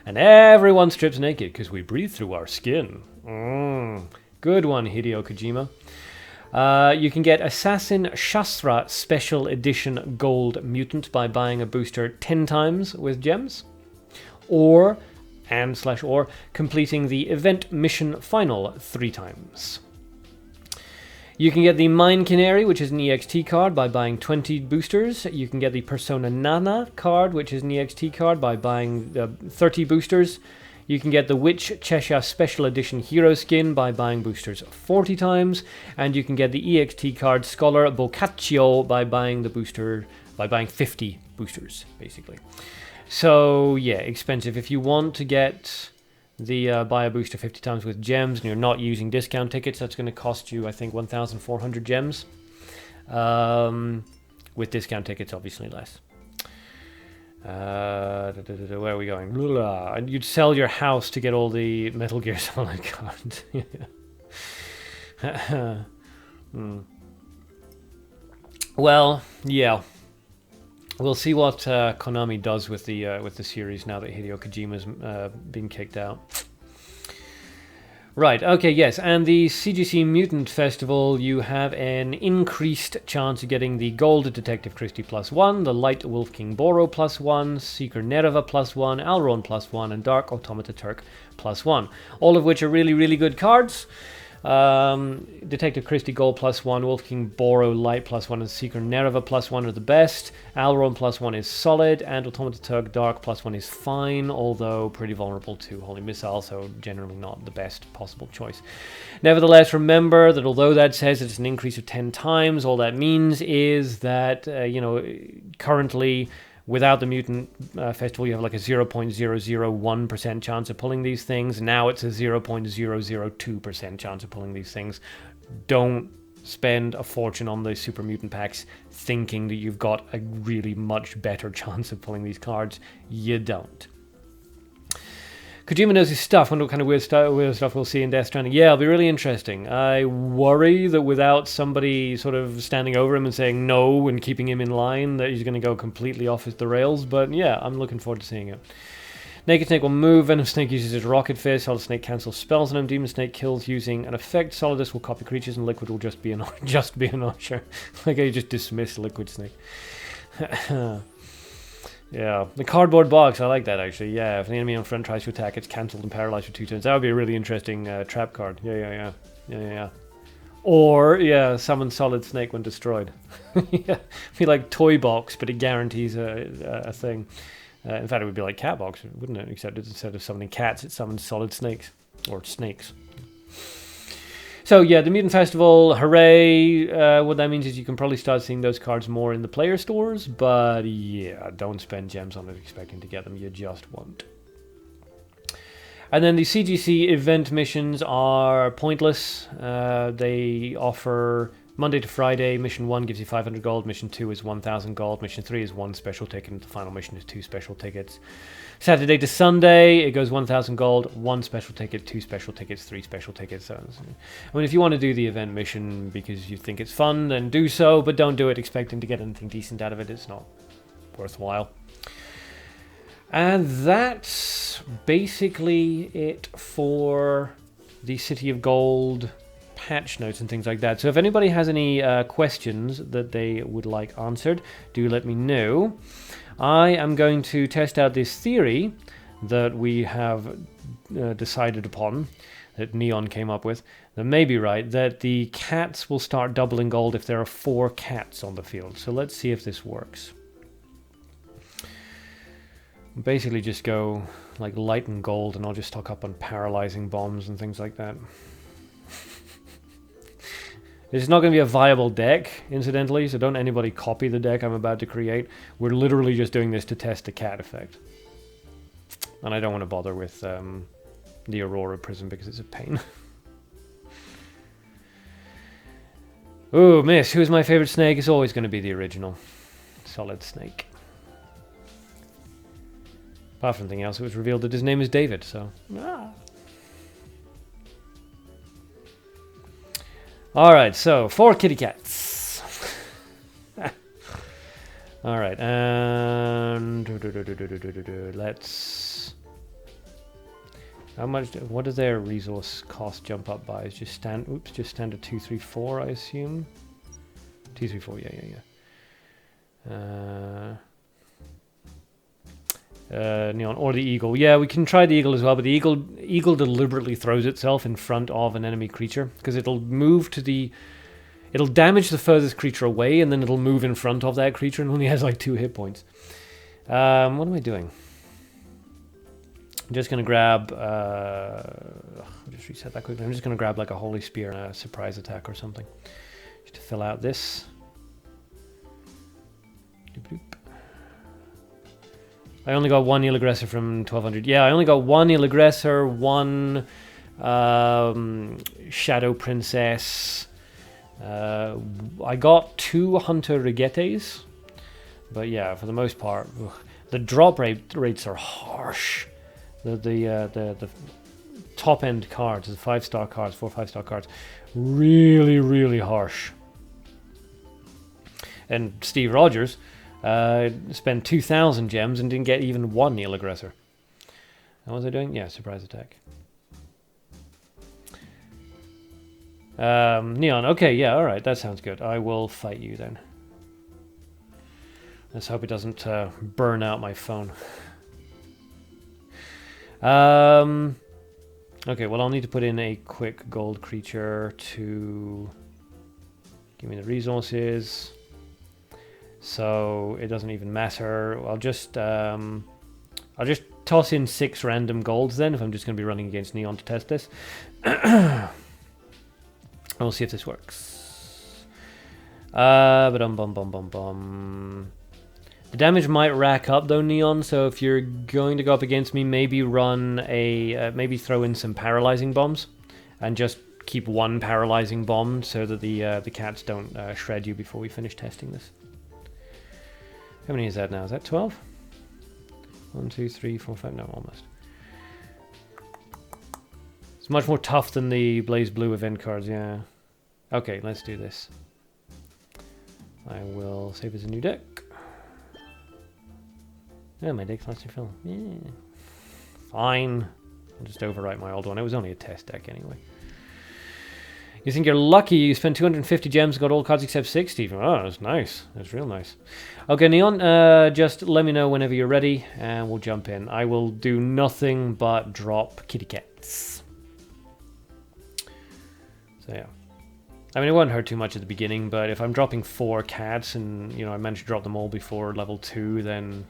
And everyone strips naked because we breathe through our skin. Good one, Hideo Kojima. You can get Assassin Shastra Special Edition Gold Mutant by buying a booster 10 times with gems. Or completing the event mission final 3 times. You can get the Mine Canary, which is an EXT card, by buying 20 boosters. You can get the Persona Nana card, which is an EXT card, by buying 30 boosters. You can get the Witch Cheshire Special Edition Hero Skin by buying boosters 40 times. And you can get the EXT card Scholar Boccaccio by buying 50 boosters, basically. So, yeah, expensive. If you want to get the buy a booster 50 times with gems and you're not using discount tickets, that's going to cost you, I think, 1,400 gems. With discount tickets, obviously less. Where are we going? And you'd sell your house to get all the Metal Gear Solid cards. Well, yeah. We'll see what Konami does with the series now that Hideo Kojima's been kicked out. Right, okay, yes, and the CGC Mutant Festival, you have an increased chance of getting the Gold Detective Christie +1, the Light Wolf King Boro +1, Seeker Nereva +1, Alron +1, and Dark Automata Turk +1. All of which are really, really good cards. Detective Christie Gold +1, Wolf King Boro Light +1, and Seeker Nereva +1 are the best. Alron +1 is solid, and Automata Turk Dark +1 is fine, although pretty vulnerable to Holy Missile, so generally not the best possible choice. Nevertheless, remember that although that says it's an increase of 10 times, all that means is that, currently, without the Mutant Festival, you have like a 0.001% chance of pulling these things. Now it's a 0.002% chance of pulling these things. Don't spend a fortune on the Super Mutant packs thinking that you've got a really much better chance of pulling these cards. You don't. Kojima knows his stuff. I wonder what kind of weird stuff we'll see in Death Stranding. Yeah, it'll be really interesting. I worry that without somebody sort of standing over him and saying no and keeping him in line, that he's going to go completely off the rails. But yeah, I'm looking forward to seeing it. Naked Snake will move. Venom Snake uses his Rocket Fist. Solid Snake cancels spells on him. Demon Snake kills using an effect. Solidus will copy creatures, and Liquid will just be an usher. Like I just dismiss Liquid Snake. Yeah, the cardboard box, I like that actually. Yeah, if an enemy on front tries to attack, it's cancelled and paralyzed for 2 turns. That would be a really interesting trap card. Yeah. Or, yeah, summon Solid Snake when destroyed. Yeah, be like Toy Box, but it guarantees a thing. In fact, it would be like Cat Box, wouldn't it? Except instead of summoning cats, it summons solid snakes. Or snakes. So yeah, the Mutant Festival, hooray. What that means is you can probably start seeing those cards more in the player stores, but yeah, don't spend gems on it expecting to get them, you just won't. And then the CGC event missions are pointless. They offer Monday to Friday. Mission 1 gives you 500 gold, mission 2 is 1,000 gold, mission 3 is 1 special ticket, and the final mission is 2 special tickets. Saturday to Sunday, it goes 1,000 gold, 1 special ticket, 2 special tickets, 3 special tickets. So, I mean, if you want to do the event mission because you think it's fun, then do so, but don't do it expecting to get anything decent out of it. It's not worthwhile. And that's basically it for the City of Gold patch notes and things like that. So if anybody has any questions that they would like answered, do let me know. I am going to test out this theory that we have decided upon, that Neon came up with, that may be right, that the cats will start doubling gold if there are 4 cats on the field. So let's see if this works. Basically just go like light and gold, and I'll just stock up on paralyzing bombs and things like that. This is not going to be a viable deck, incidentally, so don't anybody copy the deck I'm about to create. We're literally just doing this to test the cat effect. And I don't want to bother with the Aurora Prism because it's a pain. Ooh, miss. Who's my favorite snake? It's always going to be the original. Solid Snake. Apart from anything else, it was revealed that his name is David, so... Alright, so 4 kitty cats. Alright, and... let's... How much... What does their resource cost jump up by? It's just stand... Oops, just standard 2, 3, 4, I assume? 2, 3, 4, yeah. Neon, or the eagle. Yeah, we can try the eagle as well, but the eagle deliberately throws itself in front of an enemy creature, because it'll move to the... It'll damage the furthest creature away, and then it'll move in front of that creature, and only has like 2 hit points. What am I doing? I'm just going to grab... I'll just reset that quickly. I'm just going to grab like a Holy Spear and a surprise attack or something. Just to fill out this. Doop doop. I only got 1 Eel Aggressor from 1200. Yeah, I only got 1 Eel Aggressor, 1 Shadow Princess. I got 2 Hunter Rigetes. But yeah, for the most part, the drop rates are harsh. The top end cards, the 5-star cards, 4 5-star cards, really, really harsh. And Steve Rogers spent 2,000 gems and didn't get even 1 Eel Aggressor. What was I doing? Yeah, surprise attack. Neon, okay, yeah, alright, that sounds good. I will fight you then. Let's hope it doesn't burn out my phone. Okay, well, I'll need to put in a quick gold creature to give me the resources. So it doesn't even matter. I'll just toss in 6 random golds then, if I'm just going to be running against Neon to test this. And we'll see if this works. The damage might rack up though, Neon. So if you're going to go up against me, maybe run a maybe throw in some paralyzing bombs, and just keep 1 paralyzing bomb so that the cats don't shred you before we finish testing this. How many is that now? Is that 12? 1, 2, 3, 4, 5. No, almost. It's much more tough than the Blaze Blue event cards, yeah. Okay, let's do this. I will save as a new deck. Yeah, my deck's actually full. Yeah. Fine. I'll just overwrite my old one. It was only a test deck anyway. You think you're lucky you spent 250 gems and got all cards except 60. Oh, that's nice. That's real nice. Okay, Neon, just let me know whenever you're ready and we'll jump in. I will do nothing but drop kitty cats. So yeah. I mean, it won't hurt too much at the beginning, but if I'm dropping 4 cats and, you know, I manage to drop them all before level 2, then...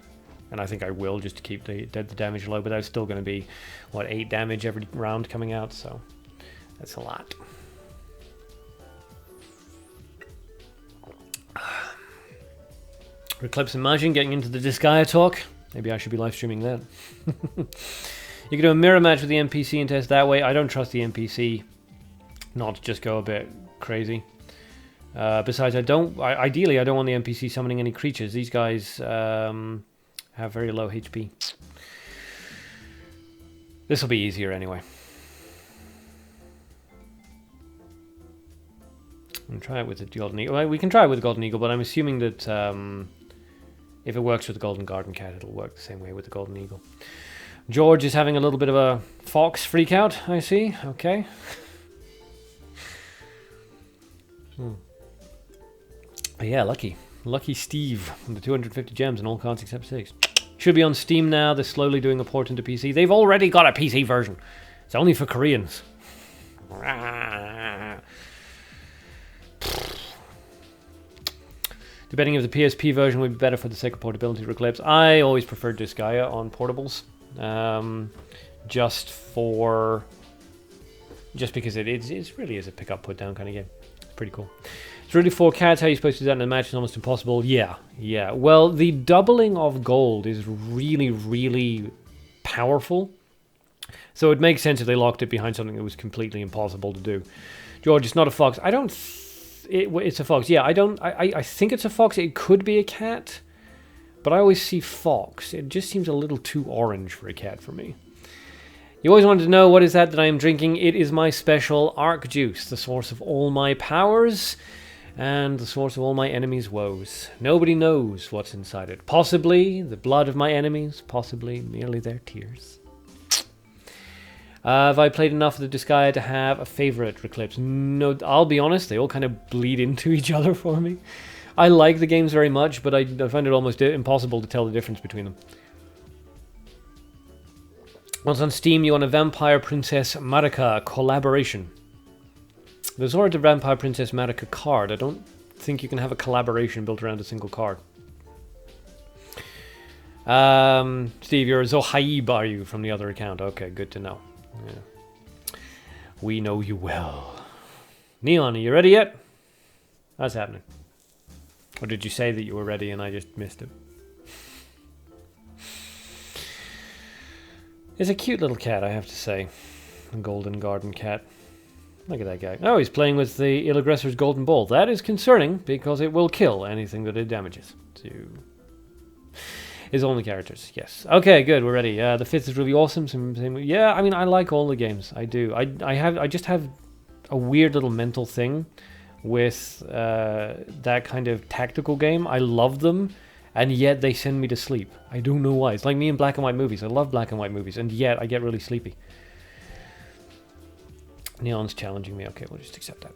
And I think I will, just to keep the damage low, but that's still going to be, what, 8 damage every round coming out, so... That's a lot. Eclipse Imagine getting into the Disgaea talk. Maybe I should be live streaming that. You can do a mirror match with the NPC and test that way. I don't trust the NPC not to just go a bit crazy. Besides, ideally I don't want the NPC summoning any creatures. These guys have very low HP. This will be easier anyway. And try it with the Golden Eagle. Well, we can try it with the Golden Eagle, but I'm assuming that if it works with the Golden Garden Cat, it'll work the same way with the Golden Eagle. George is having a little bit of a fox freak out, I see. Okay. But yeah, lucky. Lucky Steve with the 250 gems and all cards except 6. Should be on Steam now. They're slowly doing a port into PC. They've already got a PC version. It's only for Koreans. Depending if the PSP version would be better for the sake of portability for clips. I always preferred Disgaea on portables. Just because it really is a pick up put down kind of game. It's pretty cool. It's really 4 cats. How are you supposed to do that in a match? It's almost impossible. Yeah. Well, the doubling of gold is really, really powerful. So it makes sense if they locked it behind something that was completely impossible to do. George, it's not a fox. It's a fox. Yeah, I think it's a fox. It could be a cat. But I always see fox. It just seems a little too orange for a cat for me. You always wanted to know, what is that I am drinking? It is my special Arc Juice, the source of all my powers and the source of all my enemies' woes. Nobody knows what's inside it. Possibly the blood of my enemies, possibly merely their tears. Have I played enough of the Disgaea to have a favorite Reclipse? No, I'll be honest, they all kind of bleed into each other for me. I like the games very much, but I find it almost impossible to tell the difference between them. Once on Steam, you want a Vampire Princess Marika collaboration. There's already a Vampire Princess Marika card. I don't think you can have a collaboration built around a single card. Steve, you're a Zohaib, are you, from the other account? Okay, good to know. Yeah. We know you well. Neon, are you ready yet? What's happening? Or did you say that you were ready and I just missed it? It's a cute little cat, I have to say. A golden garden cat. Look at that guy. Oh, he's playing with the ill aggressor's golden ball. That is concerning, because it will kill anything that it damages. His only characters, yes. Okay, good, we're ready. The 5th is really awesome. Yeah, I mean, I like all the games. I do. I just have a weird little mental thing with that kind of tactical game. I love them. And yet they send me to sleep. I don't know why. It's like me in black and white movies. I love black and white movies, and yet I get really sleepy. Neon's challenging me. Okay, we'll just accept that.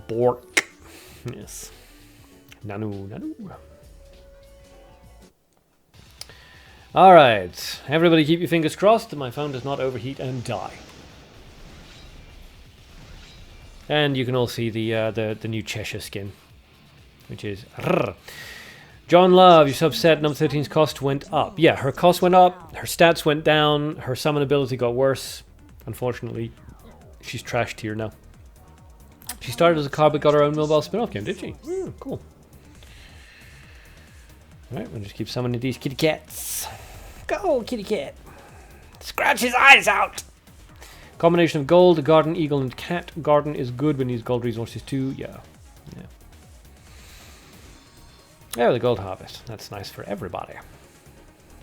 Bork. Yes. Nanu. Alright. Everybody keep your fingers crossed that my phone does not overheat and die. And you can all see the new Cheshire skin, which is... John Love, you're so upset number 13's cost went up. Yeah, her cost went up, her stats went down, her summon ability got worse. Unfortunately, she's trash tier now. She started as a card but got her own mobile spin-off game, did she? Cool. Alright, we'll just keep summoning these kitty cats. Go, kitty cat. Scratch his eyes out! Combination of gold, garden, eagle, and cat. Garden is good when you use gold resources too. Yeah. Yeah, the gold harvest. That's nice for everybody.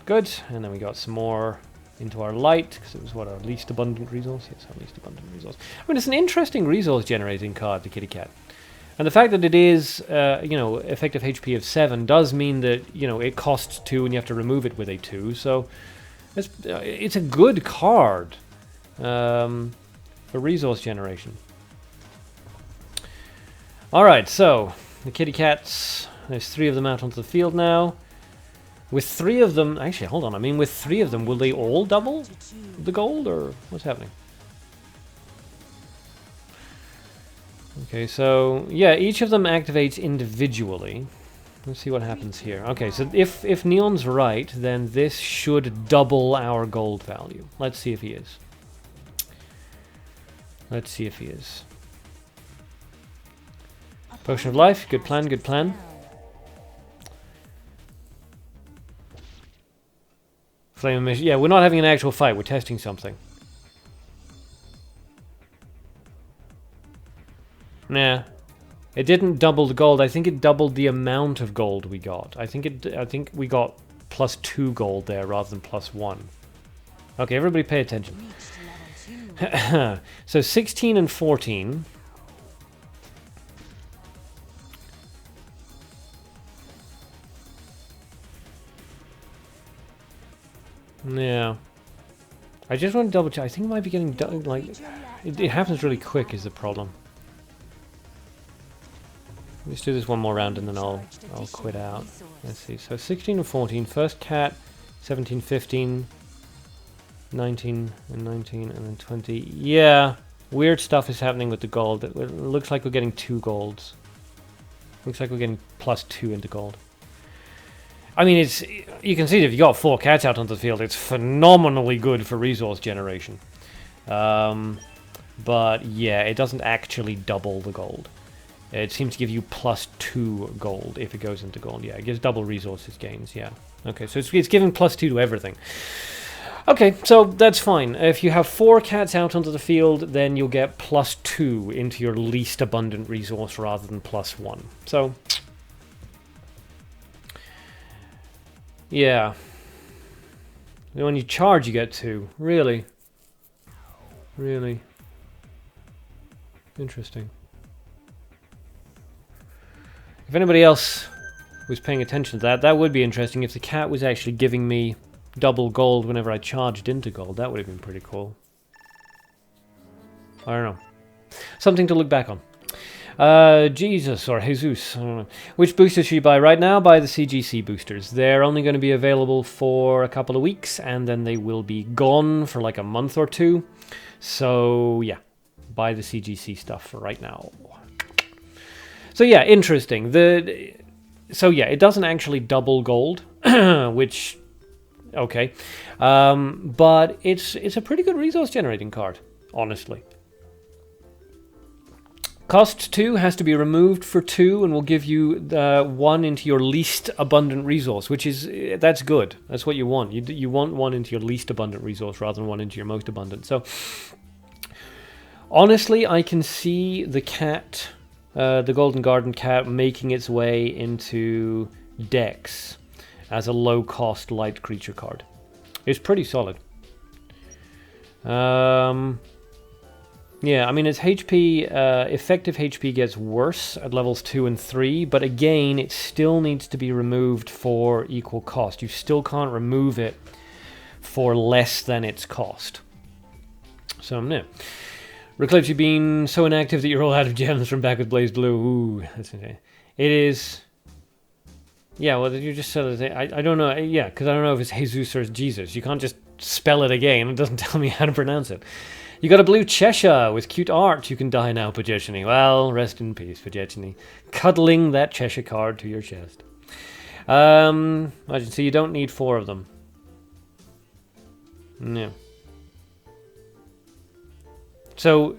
Good. And then we got some more into our light, because it was, what, our least abundant resource? Yes, our least abundant resource. I mean, it's an interesting resource generating card, the kitty cat. And the fact that it is, effective HP of 7 does mean that, it costs 2 and you have to remove it with a 2. So it's a good card for resource generation. Alright, so the kitty cats... There's 3 of them out onto the field now. With 3 of them... Actually, hold on. I mean, with 3 of them, will they all double the gold, or what's happening? Okay, so... Yeah, each of them activates individually. Let's see what happens here. Okay, so if Neon's right, then this should double our gold value. Let's see if he is. Let's see if he is. Potion of Life. Good plan, good plan. Flame emission. Yeah, we're not having an actual fight. We're testing something. Nah. It didn't double the gold. I think it doubled the amount of gold we got. I think we got plus 2 gold there rather than plus 1. Okay, everybody pay attention. So 16 and 14. Yeah. I just want to double check. I think it might be getting like it happens really quick is the problem. Let's do this one more round and then I'll quit out. Let's see. So 16 and 14, first cat, 17, 15, 19 and 19 and then 20. Yeah, weird stuff is happening with the gold. It looks like we're getting 2 golds. Looks like we're getting +2 into gold. I mean, you can see that if you got 4 cats out onto the field, it's phenomenally good for resource generation. But yeah, it doesn't actually double the gold. It seems to give you +2 gold if it goes into gold. Yeah, it gives double resources gains, yeah. Okay, so it's giving +2 to everything. Okay, so that's fine. If you have 4 cats out onto the field, then you'll get +2 into your least abundant resource rather than +1. So, yeah. When you charge, you get 2. Really? Really? Interesting. If anybody else was paying attention to that, that would be interesting. If the cat was actually giving me double gold whenever I charged into gold, that would have been pretty cool. I don't know. Something to look back on. Jesus or Jesus, I don't know. Which boosters should you buy right now? Buy the CGC boosters. They're only going to be available for a couple of weeks, and then they will be gone for like a month or 2. So yeah, buy the CGC stuff for right now. So yeah, interesting. So yeah, it doesn't actually double gold, which, okay, but it's a pretty good resource generating card, honestly. Cost 2 has to be removed for 2 and will give you 1 into your least abundant resource, which is, that's good. That's what you want. You want 1 into your least abundant resource rather than 1 into your most abundant. So, honestly, I can see the cat, the Golden Garden cat, making its way into decks as a low-cost light creature card. It's pretty solid. Yeah, I mean, its HP, effective HP gets worse at levels 2 and 3, but again, it still needs to be removed for equal cost. You still can't remove it for less than its cost. So, yeah. Reclipse, you've been so inactive that you're all out of gems from back with Blaze Blue. Ooh, that's okay. It is... Yeah, well, you just said it. I don't know. Yeah, because I don't know if it's Jesus or Jesus. You can't just spell it again. It doesn't tell me how to pronounce it. You got a blue Cheshire with cute art. You can die now, Pajechini. Well, rest in peace, Pajechini. Cuddling that Cheshire card to your chest. So you don't need 4 of them. No. So,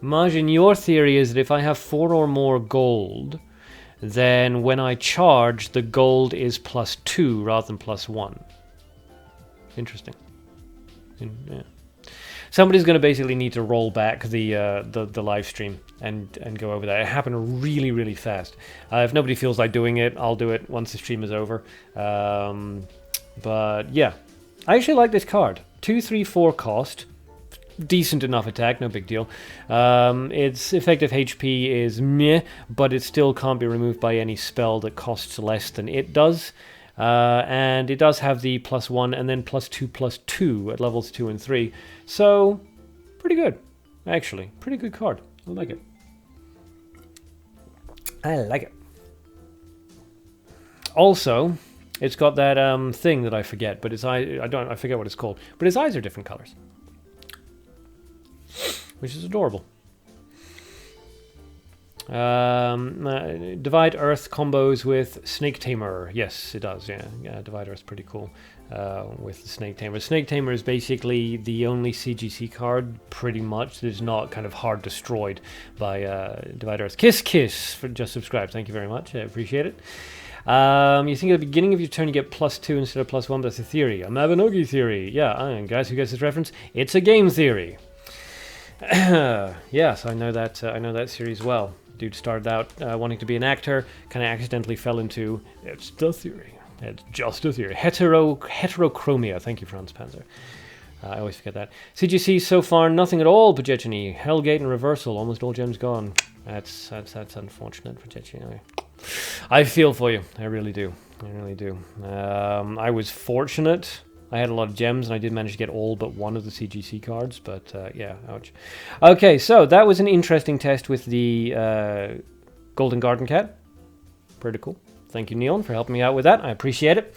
Majin, your theory is that if I have 4 or more gold, then when I charge, the gold is +2 rather than +1. Interesting. Yeah. Somebody's going to basically need to roll back the live stream and go over that. It happened really, really fast. If nobody feels like doing it, I'll do it once the stream is over. But yeah, I actually like this card. 2, 3, 4 cost. Decent enough attack, no big deal. Its effective HP is meh, but it still can't be removed by any spell that costs less than it does. And it does have the +1 and then +2/+2 at levels 2 and 3. So, pretty good, actually. Pretty good card. I like it. I like it. Also, it's got that thing that I forget, but its eye, I forget what it's called. But its eyes are different colors, which is adorable. Divide Earth combos with Snake Tamer. Yes, it does. Yeah, Divide Earth's pretty cool with the Snake Tamer. Snake Tamer is basically the only CGC card, pretty much, that is not kind of hard destroyed by Divide Earth. Kiss for just subscribe. Thank you very much. I appreciate it. You think at the beginning of your turn you get +2 instead of +1. That's a theory, a Mabinogi theory. Yeah, and guys who gets this reference, it's a game theory. Yes, I know that. I know that series well. Dude started out wanting to be an actor, kind of accidentally fell into, it's the theory. It's just a theory. Heterochromia. Thank you, Franz Panzer. I always forget that. CGC so far, nothing at all, Pajechini. Hellgate and Reversal, almost all gems gone. That's unfortunate, Pajechini. I feel for you. I really do. I really do. I was fortunate. I had a lot of gems, and I did manage to get all but one of the CGC cards, but yeah, ouch. Okay, so that was an interesting test with the Golden Garden Cat. Pretty cool. Thank you, Neon, for helping me out with that. I appreciate it.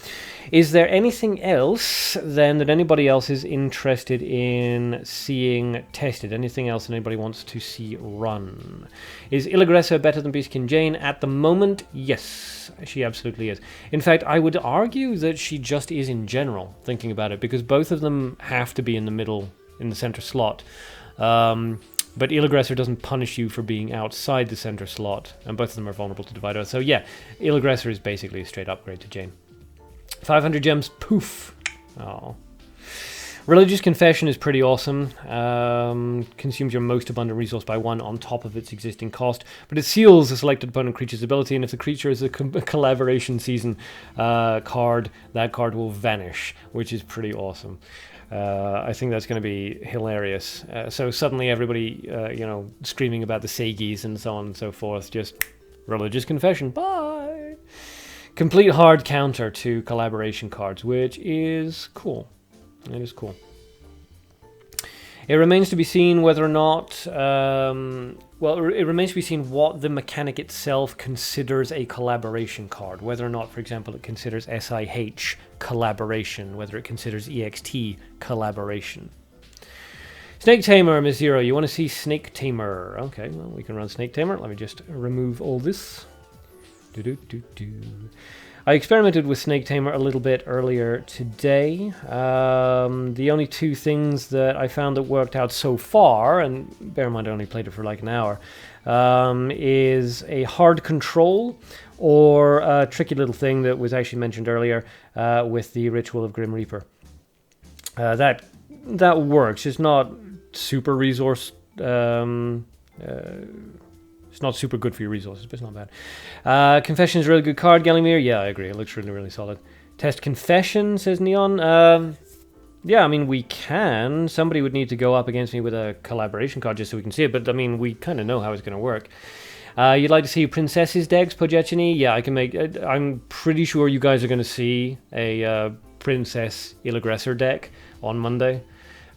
Is there anything else then that anybody else is interested in seeing tested? Anything else that anybody wants to see run? Is Illugressa better than Beastkin Jane at the moment? Yes, she absolutely is. In fact, I would argue that she just is in general, thinking about it, because both of them have to be in the middle, in the center slot. But Illugressor doesn't punish you for being outside the center slot, and both of them are vulnerable to Divider. So yeah, Illugressor is basically a straight upgrade to Jane. 500 gems, poof. Oh. Religious Confession is pretty awesome. Consumes your most abundant resource by 1 on top of its existing cost, but it seals a selected opponent creature's ability, and if the creature is a collaboration season card, that card will vanish, which is pretty awesome. I think that's going to be hilarious. So suddenly everybody, screaming about the Seigis and so on and so forth, just Religious Confession, bye! Complete hard counter to collaboration cards, which is cool. It is cool. It remains to be seen whether or not... it remains to be seen what the mechanic itself considers a collaboration card. Whether or not, for example, it considers SIH collaboration. Whether it considers EXT collaboration. Snake Tamer, Miss Zero. You want to see Snake Tamer? Okay, well, we can run Snake Tamer. Let me just remove all this. I experimented with Snake Tamer a little bit earlier today. The only two things that I found that worked out so far, and bear in mind I only played it for like an hour, is a hard control or a tricky little thing that was actually mentioned earlier with the Ritual of Grim Reaper. That works. It's not super resource... It's not super good for your resources, but it's not bad. Confession is a really good card, Gallimir. Yeah, I agree. It looks really, really solid. Test Confession, says Neon. Yeah, I mean, we can. Somebody would need to go up against me with a collaboration card just so we can see it, but I mean, we kind of know how it's going to work. You'd like to see Princess's decks, Pojechini? Yeah, I can make... I'm pretty sure you guys are going to see a Princess Illugressor deck on Monday,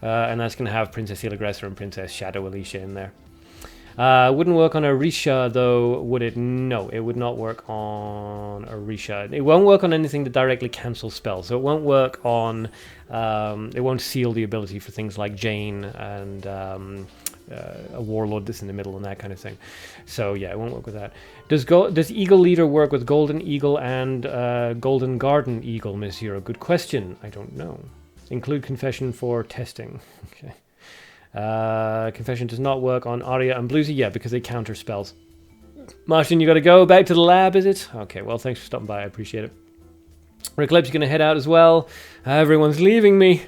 and that's going to have Princess Illugressor and Princess Shadow Alicia in there. Wouldn't work on Orisha, though, would it? No, it would not work on Orisha. It won't work on anything that directly cancels spells. So it won't work on... it won't seal the ability for things like Jane and a Warlord that's in the middle and that kind of thing. So yeah, it won't work with that. Does Eagle Leader work with Golden Eagle and Golden Garden Eagle, Miss Zero? Good question. I don't know. Include Confession for testing. Okay. Confession does not work on Arya and Bluesy. Yeah, because they counter spells. Martian, you got to go back to the lab, is it? Okay, well, thanks for stopping by. I appreciate it. Reclip's going to head out as well. Everyone's leaving me.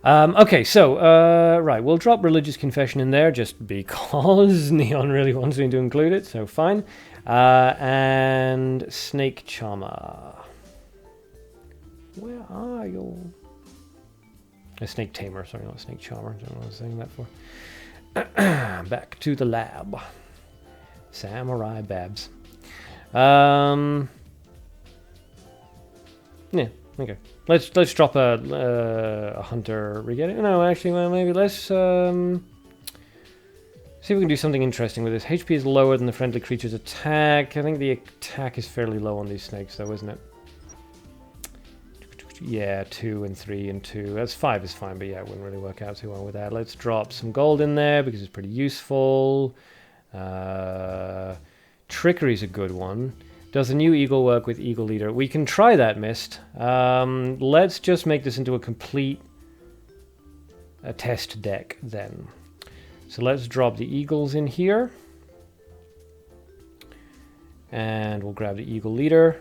Okay, so, right, we'll drop Religious Confession in there just because Neon really wants me to include it, so fine. And Snake Charmer. Where are you? A Snake Tamer, sorry, not a Snake Charmer. I don't know what I was saying that for. Back to the lab. Samurai Babs. Yeah, okay. Let's drop a Hunter Regalia. No, actually, well, maybe let's see if we can do something interesting with this. HP is lower than the friendly creature's attack. I think the attack is fairly low on these snakes, though, isn't it? Yeah, 2 and 3 and 2. That's 5 is fine, but yeah, it wouldn't really work out too well with that. Let's drop some gold in there because it's pretty useful. Trickery's a good one. Does the new Eagle work with Eagle Leader? We can try that, Mist. Let's just make this into a complete test deck then. So let's drop the Eagles in here. And we'll grab the Eagle Leader.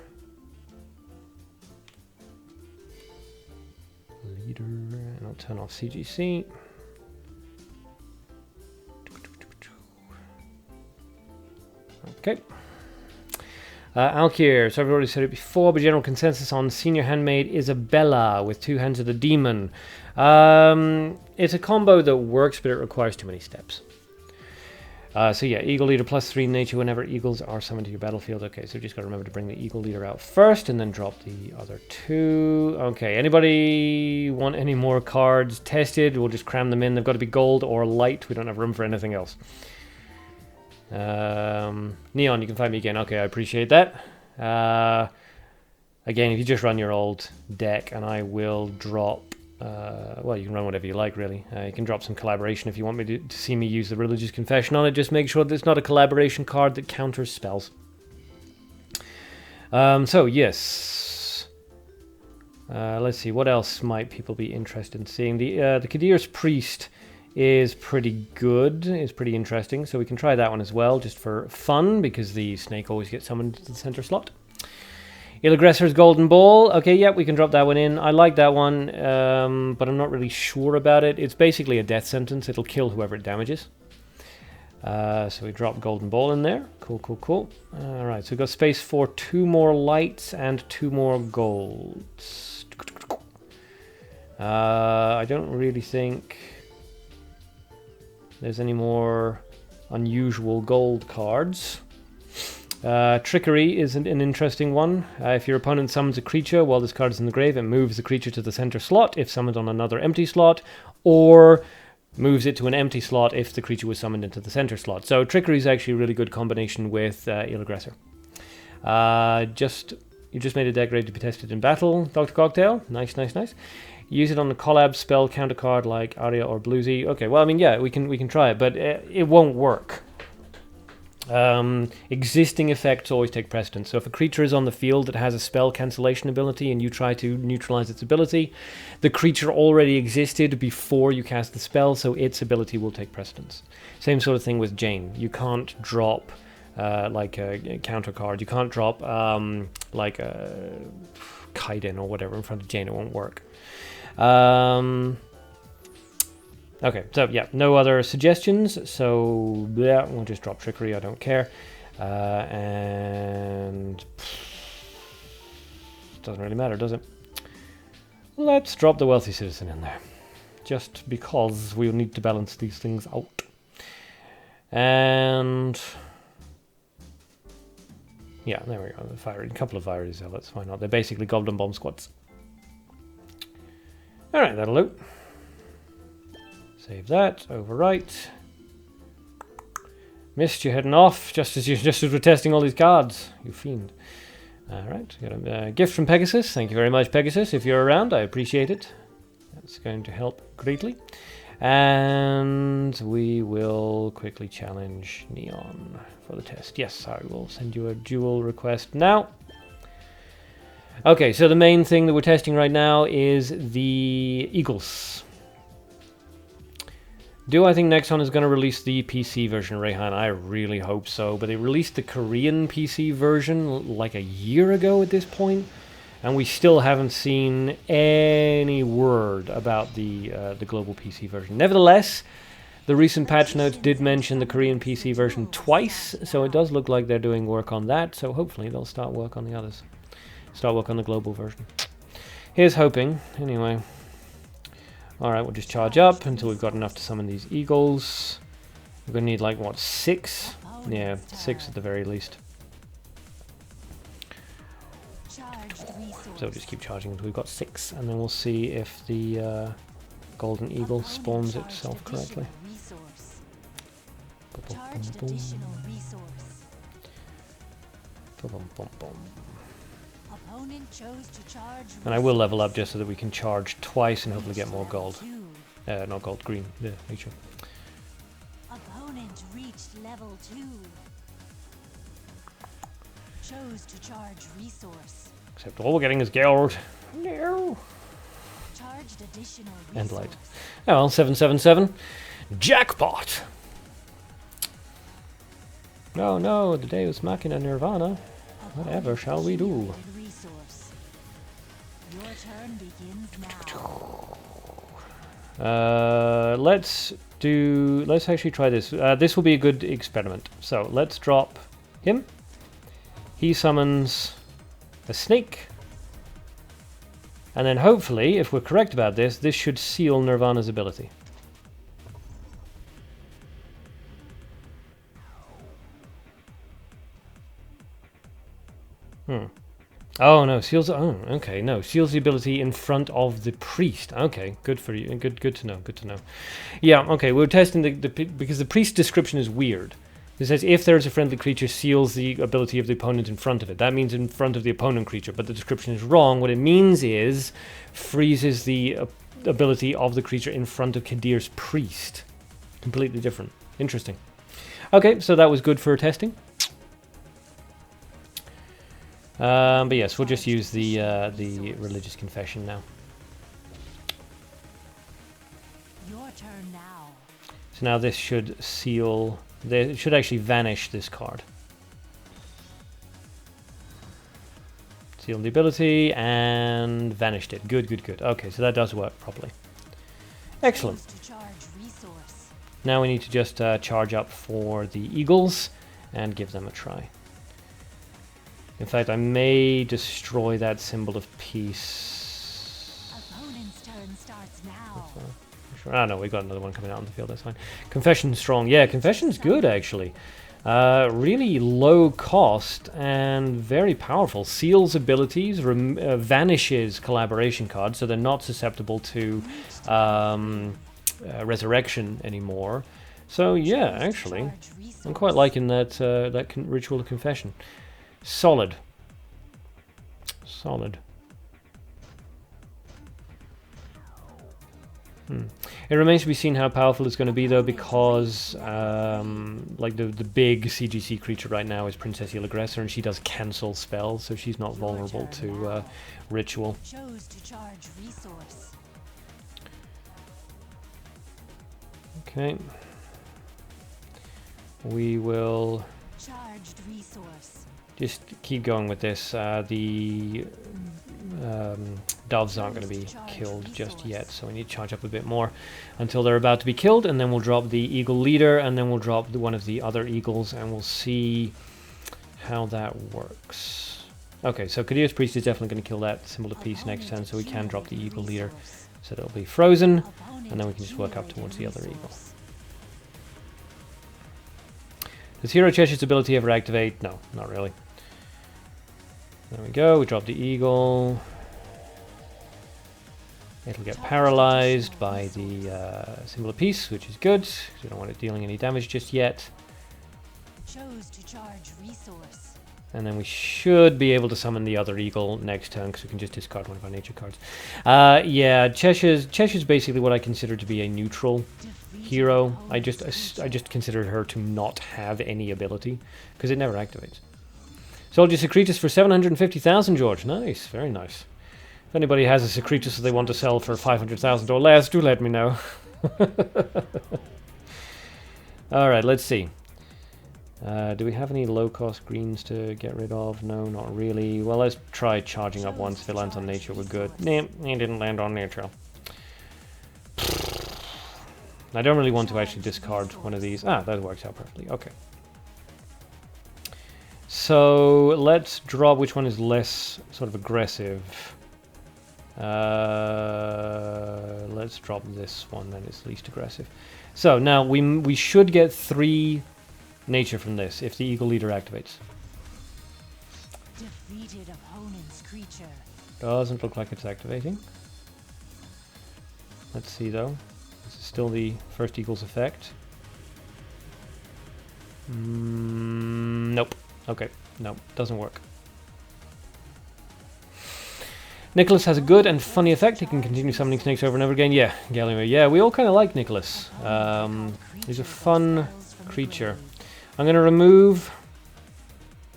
And I'll turn off CGC. Okay. Alkir, so I've already said it before, but general consensus on Senior Handmaid Isabella with 2 Hands of the Demon. It's a combo that works, but it requires too many steps. So yeah, Eagle Leader +3 nature whenever eagles are summoned to your battlefield. Okay, so just got to remember to bring the Eagle Leader out first and then drop the other 2. Okay, anybody want any more cards tested? We'll just cram them in. They've got to be gold or light. We don't have room for anything else. Neon, you can find me again. Okay, I appreciate that. Again, if you just run your old deck, and I will drop... well, you can run whatever you like, really. You can drop some collaboration if you want me to see me use the Religious Confession on it. Just make sure that it's not a collaboration card that counters spells. So, yes. Let's see, what else might people be interested in seeing? The Kadir's Priest is pretty good. It's pretty interesting, so we can try that one as well, just for fun, because the snake always gets summoned to the center slot. Illagressor's Golden Ball. Okay, yeah, we can drop that one in. I like that one, but I'm not really sure about it. It's basically a death sentence. It'll kill whoever it damages. So we drop Golden Ball in there. Cool, cool, cool. Alright, so we've got space for 2 more lights and 2 more golds. I don't really think there's any more unusual gold cards. Trickery is an interesting one. If your opponent summons a creature while this card is in the grave, it moves the creature to the center slot if summoned on another empty slot, or moves it to an empty slot if the creature was summoned into the center slot. So Trickery is actually a really good combination with Illaggressor. You just made a deck ready to be tested in battle, Dr. Cocktail. Nice, nice, nice. Use it on the collab spell counter card like Aria or Bluesy. Okay, well, I mean, yeah, we can try it, but it won't work. Existing effects always take precedence. So if a creature is on the field that has a spell cancellation ability and you try to neutralize its ability, the creature already existed before you cast the spell, so its ability will take precedence. Same sort of thing with Jane. You can't drop like a counter card. You can't drop like a Kaiden or whatever in front of Jane. It won't work. Okay, so yeah, no other suggestions, so yeah, we'll just drop Trickery, I don't care. And doesn't really matter, does it? Let's drop the Wealthy Citizen in there, just because we'll need to balance these things out. And yeah, there we go, a couple of Fiery Zealots, why not? They're basically Goblin Bomb squads. Alright, that'll do. Save that, overwrite. Missed you heading off just as we're testing all these cards, you fiend. Alright, got a gift from Pegasus. Thank you very much, Pegasus. If you're around, I appreciate it. That's going to help greatly. And we will quickly challenge Neon for the test. Yes, I will send you a duel request now. Okay, so the main thing that we're testing right now is the Eagles. Do I think Nexon is going to release the PC version, Rayhan? I really hope so, but they released the Korean PC version like a year ago at this point, and we still haven't seen any word about the global PC version. Nevertheless, the recent patch notes did mention the Korean PC version twice, so it does look like they're doing work on that, so hopefully they'll start work on the others. Start work on the global version. Here's hoping, anyway. Alright, we'll just charge up until we've got enough to summon these eagles. We're going to need, like, what, 6? Yeah, 6 at the very least. So we'll just keep charging until we've got 6, and then we'll see if the golden eagle spawns itself correctly. And I will level up just so that we can charge twice and hopefully get more gold. Not gold, green. Yeah, nature. Opponent reached level 2. Chose to charge resource. Except all we're getting is gold. No. Charged additional resource. And light. Oh well, 777. Jackpot! Oh no, the Deus Machina Nirvana. Whatever shall we do? Your turn begins now. Let's actually try this. This will be a good experiment. So let's drop him. He summons a snake. And then hopefully, if we're correct about this, this should seal Nirvana's ability. Oh no, seals. Oh, okay. No, seals the ability in front of the priest. Okay, good for you. Good to know. Good to know. Yeah. Okay, we're testing the because the priest description is weird. It says if there is a friendly creature, seals the ability of the opponent in front of it. That means in front of the opponent creature, but the description is wrong. What it means is freezes the ability of the creature in front of Kadir's priest. Completely different. Interesting. Okay, so that was good for testing. But yes, we'll just use the religious confession now. Your turn now. So now this should seal. It should actually vanish this card. Seal the ability and vanished it. Good, good, good. Okay, so that does work properly. Excellent. Now we need to just charge up for the eagles and give them a try. In fact, I may destroy that symbol of peace. Opponent's turn starts now. Sure. Ah, no, we've got another one coming out on the field. That's fine. Confession strong. Yeah, confession's good actually. Really low cost and very powerful. Seals abilities, vanishes collaboration cards, so they're not susceptible to resurrection anymore. So yeah, actually, I'm quite liking that ritual of confession. Solid. Solid. It remains to be seen how powerful it's going to be, though, because like the big CGC creature right now is Princessial Aggressor, and she does cancel spells, so she's not vulnerable to ritual. Okay. We will just keep going with this. The doves aren't going to be killed just yet, so we need to charge up a bit more until they're about to be killed, and then we'll drop the eagle leader, and then we'll drop one of the other eagles, and we'll see how that works. Okay, so Kadir's priest is definitely going to kill that symbol of peace next turn, so we can drop the eagle leader, so it'll be frozen, and then we can just work up towards the other eagle. Does Hero Cheshire's ability ever activate? No, not really. There we go, we drop the eagle. It'll get paralyzed by the symbol of peace, which is good, because we don't want it dealing any damage just yet. And then we should be able to summon the other eagle next turn, because we can just discard one of our nature cards. Yeah, Cheshire's basically what I consider to be a neutral hero. I just considered her to not have any ability, because it never activates. Sold your Secretus for 750,000, George. Nice, very nice. If anybody has a Secretus that they want to sell for 500,000 or less, do let me know. Alright, let's see. Do we have any low-cost greens to get rid of? No, not really. Well, let's try charging up once. If it lands on nature, we're good. Nah, it didn't land on nature. I don't really want to actually discard one of these. Ah, that works out perfectly. Okay. So let's drop which one is less sort of aggressive. Let's drop this one, then it's least aggressive. So now we should get 3 nature from this if the eagle leader activates. Defeated opponent's creature. Doesn't look like it's activating. Let's see though. This is still the first eagle's effect. Nope. Okay, no, doesn't work. Nicholas has a good and funny effect. He can continue summoning snakes over and over again. Yeah, Gallimir. Yeah, we all kind of like Nicholas. He's a fun creature. I'm going to remove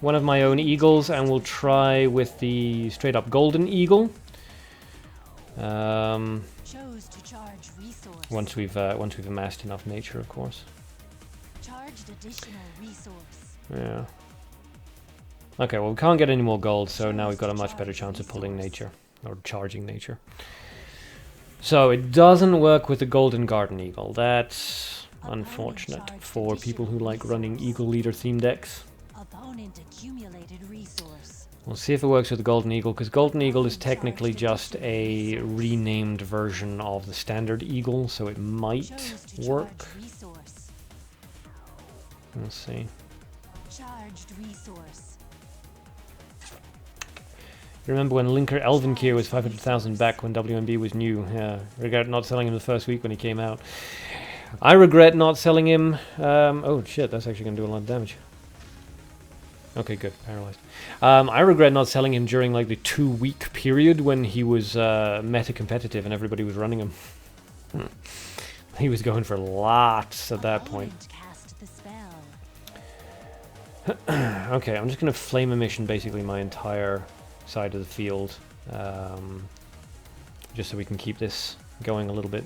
one of my own eagles, and we'll try with the straight up golden eagle. Once we've amassed enough nature, of course. Charged additional resource. Yeah. Okay, well we can't get any more gold, so now we've got a much better chance of pulling nature, or charging nature. So it doesn't work with the golden garden eagle. That's unfortunate for people who like running eagle leader theme decks. Opponent accumulated resource. We'll see if it works with the golden eagle, because golden eagle is technically just a renamed version of the standard eagle, so it might work. We'll see. Charged resource. Remember when Linker Elvenkier was 500,000 back when WMB was new? Yeah, regret not selling him the first week when he came out. I regret not selling him. Oh shit, that's actually going to do a lot of damage. Okay, good. Paralyzed. I regret not selling him during like the 2-week period when he was meta competitive and everybody was running him. He was going for lots at that point. Cast the spell. Okay, I'm just going to flame emission basically my entire side of the field. Just so we can keep this going a little bit.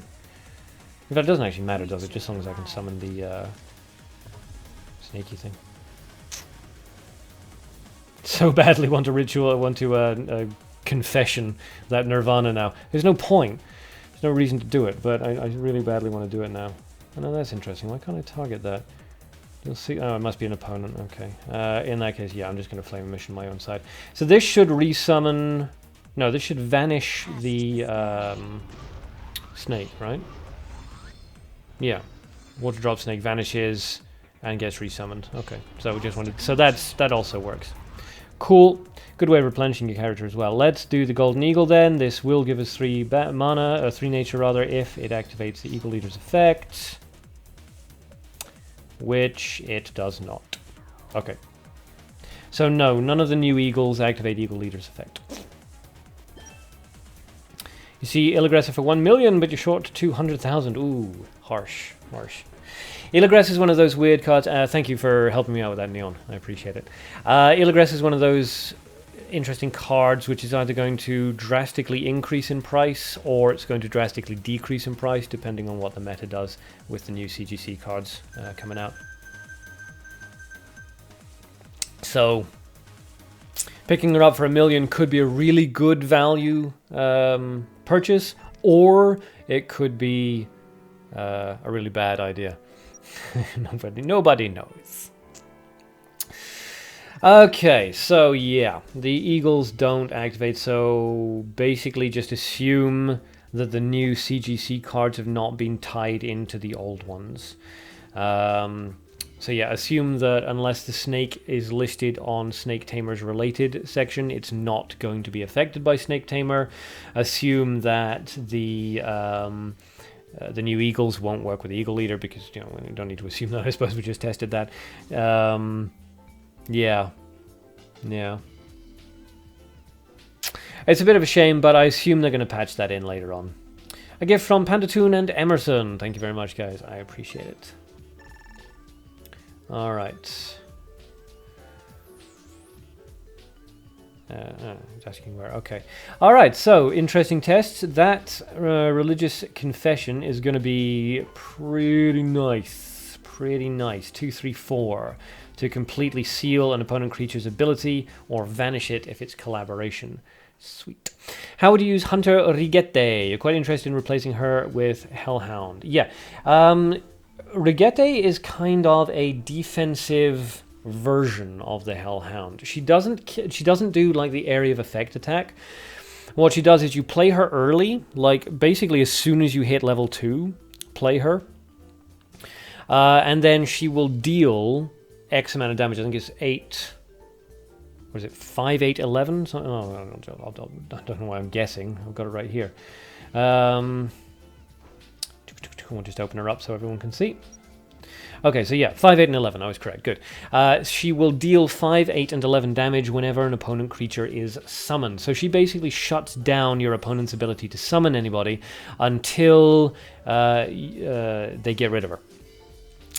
In fact, it doesn't actually matter, does it? Just as long as I can summon the snaky thing. So badly want a ritual, I want to a confession that Nirvana now. There's no point. There's no reason to do it, but I really badly want to do it now. Oh no, that's interesting. Why can't I target that? You'll see. Oh, it must be an opponent. Okay. In that case, yeah, I'm just going to flame mission my own side. So this should resummon. No, this should vanish the snake, right? Yeah. Water drop snake vanishes and gets resummoned. Okay. So we just wanted. So that also works. Cool. Good way of replenishing your character as well. Let's do the Golden Eagle then. This will give us 3 mana, or 3 nature rather, if it activates the Eagle Leader's effect. Which it does not. Okay. So no, none of the new Eagles activate Eagle Leader's effect. You see ill-aggressive for 1 million, but you're short 200,000. Ooh, harsh, harsh. Ill-Aggress is one of those weird cards. Thank you for helping me out with that, Neon. I appreciate it. Ill-Aggress is one of those interesting cards which is either going to drastically increase in price or it's going to drastically decrease in price depending on what the meta does with the new CGC cards coming out. So picking her up for 1 million could be a really good value purchase, or it could be a really bad idea. Nobody knows. Okay, so yeah, the Eagles don't activate, so basically just assume that the new CGC cards have not been tied into the old ones. So yeah, assume that unless the snake is listed on Snake Tamer's related section, it's not going to be affected by Snake Tamer. Assume that the new Eagles won't work with the Eagle Leader because, you know, we don't need to assume that. I suppose we just tested that. Yeah. It's a bit of a shame, but I assume they're going to patch that in later on. A gift from Pandatoon and Emerson. Thank you very much, guys. I appreciate it. All right. It's asking where. Okay. All right. So interesting tests. That religious confession is going to be pretty nice. Pretty nice. 2, 3, 4 to completely seal an opponent creature's ability or vanish it if it's collaboration. Sweet. How would you use Hunter Rigette? You're quite interested in replacing her with Hellhound. Yeah. Rigette is kind of a defensive version of the Hellhound. She doesn't do like the area of effect attack. What she does is you play her early, like basically as soon as you hit level 2, play her. And then she will deal X amount of damage. I think it's 8. What is it? 5, 8, 11? So, I don't know why I'm guessing. I've got it right here. We'll just open her up so everyone can see. Okay, so yeah, 5, 8, and 11. I was correct. Good. She will deal 5, 8, and 11 damage whenever an opponent creature is summoned. So she basically shuts down your opponent's ability to summon anybody until they get rid of her.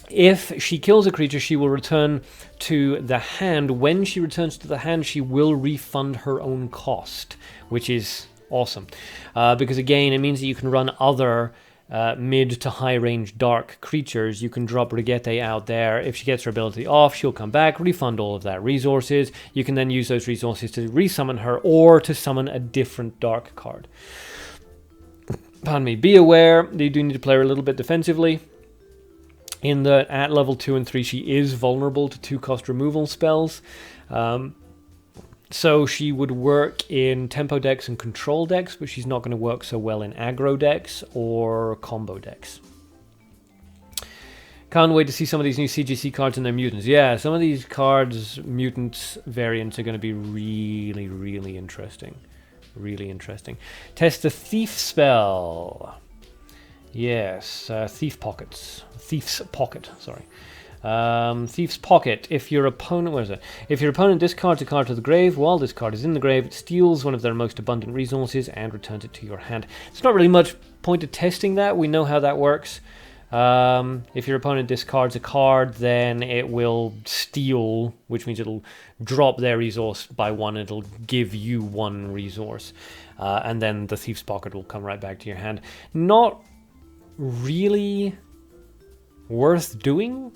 If she kills a creature, she will return to the hand. When she returns to the hand, she will refund her own cost, which is awesome. Because again, it means that you can run other mid to high range dark creatures. You can drop Rigette out there. If she gets her ability off, she'll come back, refund all of that resources. You can then use those resources to resummon her or to summon a different dark card. Pardon me. Be aware that you do need to play her a little bit defensively. In that at level 2 and 3 she is vulnerable to 2-cost removal spells. So she would work in tempo decks and control decks, but she's not going to work so well in aggro decks or combo decks. Can't wait to see some of these new CGC cards and their mutants. Yeah, some of these cards, mutants variants, are going to be really, really interesting. Really interesting. Test the Thief spell. Yes, Thief Pockets. Thief's Pocket, sorry. Thief's Pocket. If your opponent, where is it? If your opponent discards a card to the grave, while this card is in the grave, it steals one of their most abundant resources and returns it to your hand. It's not really much point of testing that. We know how that works. If your opponent discards a card, then it will steal, which means it'll drop their resource by 1. It'll give you 1 resource. And then the Thief's Pocket will come right back to your hand. Not really worth doing,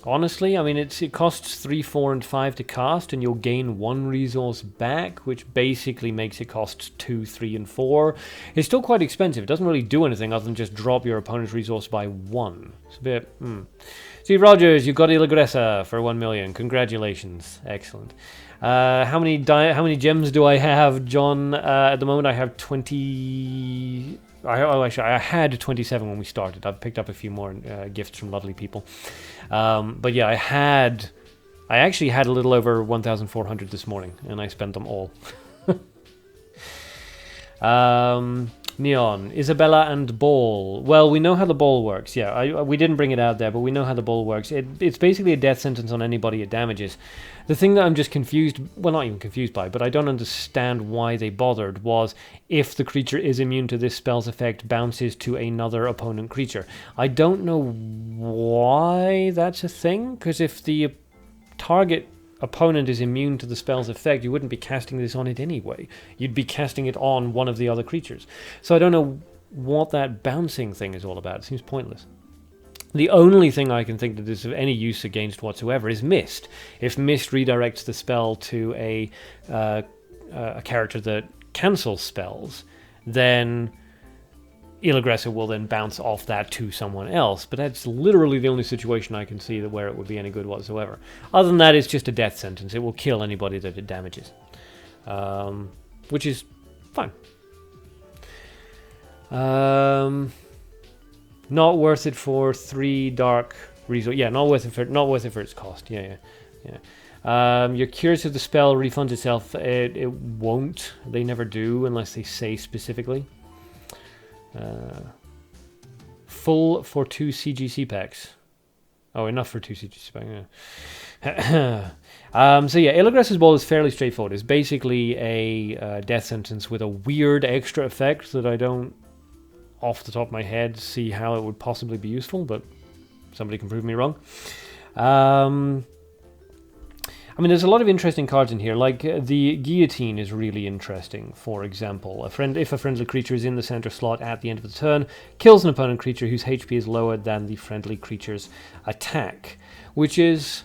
honestly. I mean, it costs 3, 4, and 5 to cast, and you'll gain 1 resource back, which basically makes it cost 2, 3, and 4. It's still quite expensive. It doesn't really do anything other than just drop your opponent's resource by 1. It's a bit... Steve Rogers, you got Ilagressa for 1 million. Congratulations. Excellent. How many gems do I have, John? At the moment, I have 20... Actually, I had 27 when we started. I've picked up a few more gifts from lovely people. But yeah, I actually had a little over 1,400 this morning, and I spent them all. Neon, Isabella and Ball. Well, we know how the ball works. Yeah, we didn't bring it out there, but we know how the ball works. It's basically a death sentence on anybody it damages. The thing that I'm just confused, well, not even confused by, but I don't understand why they bothered, was if the creature is immune to this spell's effect, bounces to another opponent creature. I don't know why that's a thing, because if the target opponent is immune to the spell's effect, you wouldn't be casting this on it anyway. You'd be casting it on one of the other creatures. So I don't know what that bouncing thing is all about. It seems pointless. The only thing I can think that is of any use against whatsoever is Mist. If Mist redirects the spell to a character that cancels spells, then Ilagressa will then bounce off that to someone else. But that's literally the only situation I can see that where it would be any good whatsoever. Other than that, it's just a death sentence. It will kill anybody that it damages, which is fine. Not worth it for 3 dark resource. Yeah, not worth it for its cost. Yeah. You're curious if the spell refunds itself. It won't. They never do unless they say specifically. Full for 2 CGC packs. Oh, enough for 2 CGC packs. Yeah. So yeah, Ilagressa's Ball is fairly straightforward. It's basically a death sentence with a weird extra effect that I don't, off the top of my head, see how it would possibly be useful, but somebody can prove me wrong. I mean, there's a lot of interesting cards in here, like the Guillotine is really interesting, for example. If a friendly creature is in the center slot at the end of the turn, kills an opponent creature whose HP is lower than the friendly creature's attack, which is,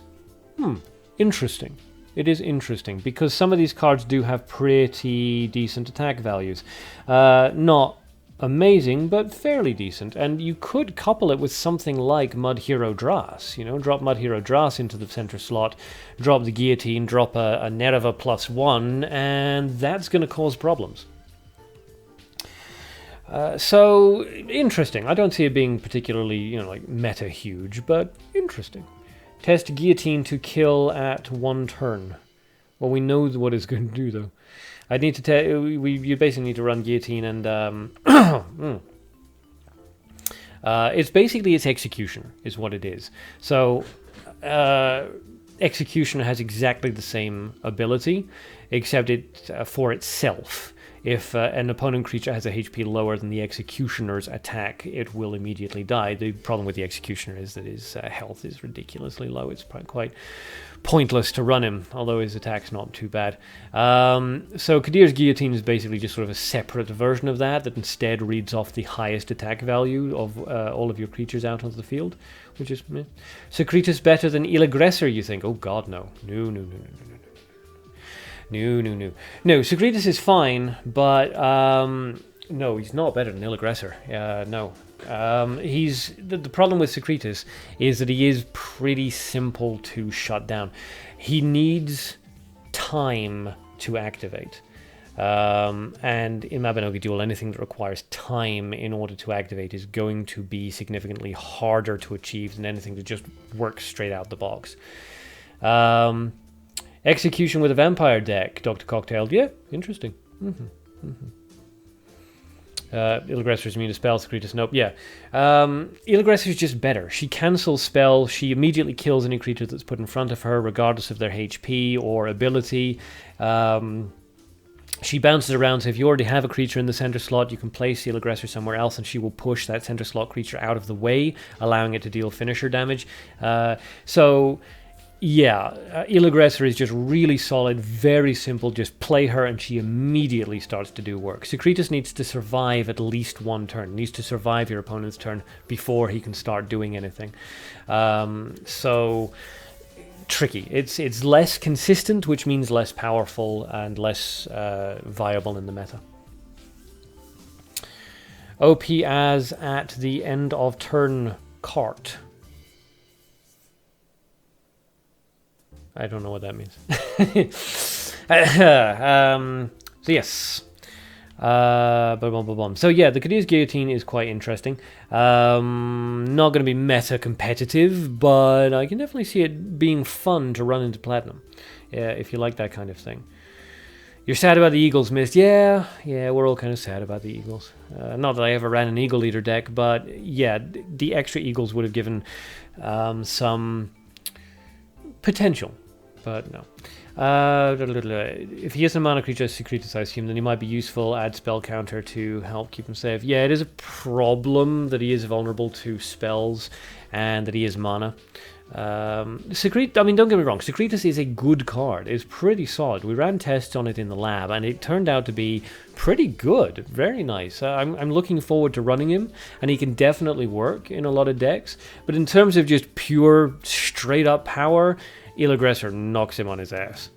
interesting. It is interesting, because some of these cards do have pretty decent attack values. Not amazing, but fairly decent, and you could couple it with something like Mud Hero Dras. Drop Mud Hero Dras into the center slot, drop the Guillotine, drop a Nereva +1, and that's going to cause problems. So, interesting. I don't see it being particularly, like meta huge, but interesting. Test Guillotine to kill at 1 turn. Well, we know what it's going to do, though. I need to tell you basically need to run Guillotine and it's basically its Executioner is what it is. So Executioner has exactly the same ability, except it for itself. If an opponent creature has a HP lower than the Executioner's attack, it will immediately die. The problem with the Executioner is that his health is ridiculously low. It's quite pointless to run him, although his attack's not too bad. So Kadir's Guillotine is basically just sort of a separate version of that instead reads off the highest attack value of all of your creatures out onto the field, which is... Secretus better than Ilagressa, you think? Oh god, no. No, Secretus is fine, but no, he's not better than Ilagressa. No. He's the problem with Secretus is that he is pretty simple to shut down. He needs time to activate. And in Mabinogi Duel, anything that requires time in order to activate is going to be significantly harder to achieve than anything that just works straight out the box. Execution with a vampire deck, Dr. Cocktail. Yeah, interesting. Ill Aggressor is immune to spells. Secretus, nope. Yeah. Ill Aggressor is just better. She cancels spells. She immediately kills any creature that's put in front of her, regardless of their HP or ability. She bounces around, so if you already have a creature in the center slot, you can place the Ill Aggressor somewhere else, and she will push that center slot creature out of the way, allowing it to deal finisher damage. Yeah, Ill Aggressor is just really solid, very simple. Just play her and she immediately starts to do work. Secretus needs to survive at least one turn. Needs to survive your opponent's turn before he can start doing anything. So tricky. It's less consistent, which means less powerful and less viable in the meta. OP as at the end of turn cart. I don't know what that means. So yes. So yeah, the Kadew's Guillotine is quite interesting. Not going to be meta competitive, but I can definitely see it being fun to run into Platinum. If you like that kind of thing. You're sad about the Eagles missed. Yeah, we're all kind of sad about the Eagles. Not that I ever ran an Eagle Leader deck, but yeah, the extra Eagles would have given some potential. But no. If he is a mana creature, Secretus, I assume, then he might be useful. Add spell counter to help keep him safe. Yeah, it is a problem that he is vulnerable to spells and that he is mana. I mean, don't get me wrong, Secretus is a good card. It's pretty solid. We ran tests on it in the lab, and it turned out to be pretty good. Very nice. I'm looking forward to running him, and he can definitely work in a lot of decks. But in terms of just pure, straight-up power, Ill Aggressor knocks him on his ass.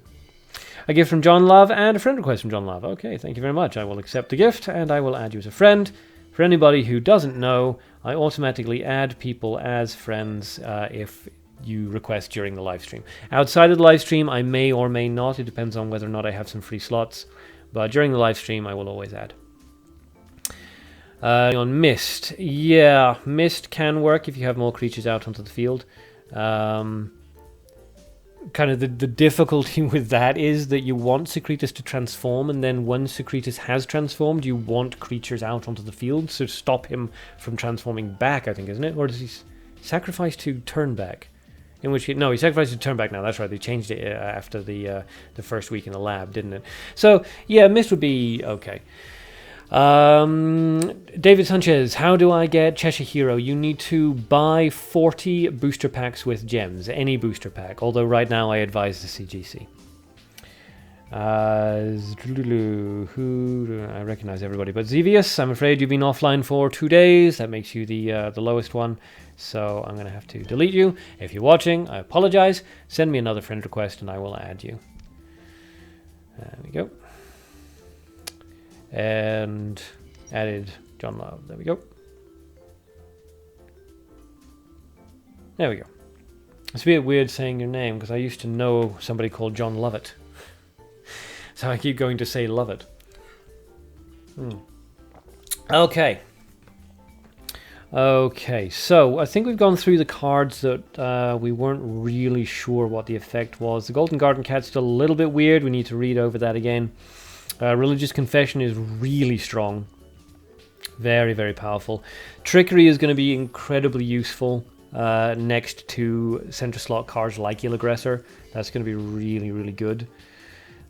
A gift from John Love and a friend request from John Love. Okay, thank you very much. I will accept the gift, and I will add you as a friend. For anybody who doesn't know, I automatically add people as friends if you request during the live stream. Outside of the live stream, I may or may not. It depends on whether or not I have some free slots. But during the live stream, I will always add. On Mist. Yeah, Mist can work if you have more creatures out onto the field. Kind of the difficulty with that is that you want Secretus to transform, and then when Secretus has transformed, you want creatures out onto the field, so stop him from transforming back, I think, isn't it? Or does he sacrifice to turn back? In which no, he sacrificed to turn back now. That's right. They changed it after the first week in the lab, didn't it? So yeah, Mist would be okay. David Sanchez, how do I get Cheshire Hero? You need to buy 40 booster packs with gems, any booster pack. Although right now I advise the CGC. Who I recognize everybody, but Xevious, I'm afraid you've been offline for 2 days. That makes you the lowest one. So I'm going to have to delete you. If you're watching, I apologize. Send me another friend request and I will add you. There we go. And added John Love. There we go. There we go. It's a bit weird saying your name because I used to know somebody called John Lovett. So I keep going to say Lovett. Okay. Okay, so I think we've gone through the cards that we weren't really sure what the effect was. The Golden Garden Cat's still a little bit weird. We need to read over that again. Religious Confession is really strong. Very, very powerful. Trickery is going to be incredibly useful next to center slot cards like Ill Aggressor. That's going to be really, really good.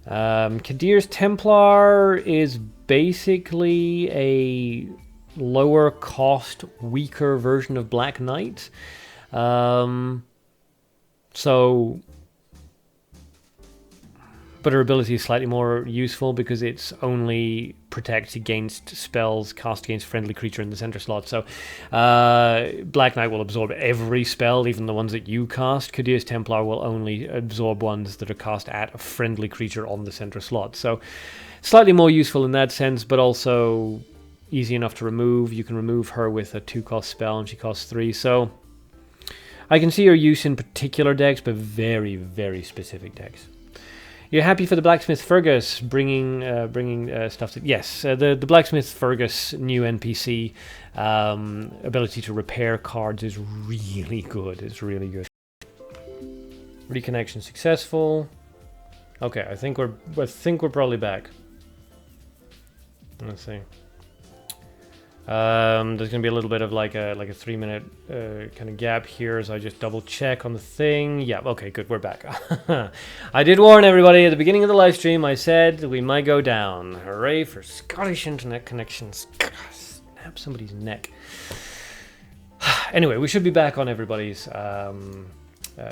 Kadir's Templar is basically a lower cost, weaker version of Black Knight. But her ability is slightly more useful because it's only protects against spells cast against friendly creature in the center slot. So Black Knight will absorb every spell, even the ones that you cast. Kadir's Templar will only absorb ones that are cast at a friendly creature on the center slot. So slightly more useful in that sense, but also easy enough to remove. You can remove her with a 2-cost spell and she costs 3. So I can see her use in particular decks, but very, very specific decks. You're happy for the Blacksmith Fergus bringing stuff to... Yes, the Blacksmith Fergus new NPC ability to repair cards is really good. It's really good. Reconnection successful. Okay, I think we're probably back. Let's see. There's going to be a little bit of like a 3-minute kind of gap here as I just double check on the thing. Yeah, okay, good, we're back. I did warn everybody at the beginning of the live stream. I said that we might go down. Hooray for Scottish internet connections. Snap somebody's neck. Anyway, we should be back on everybody's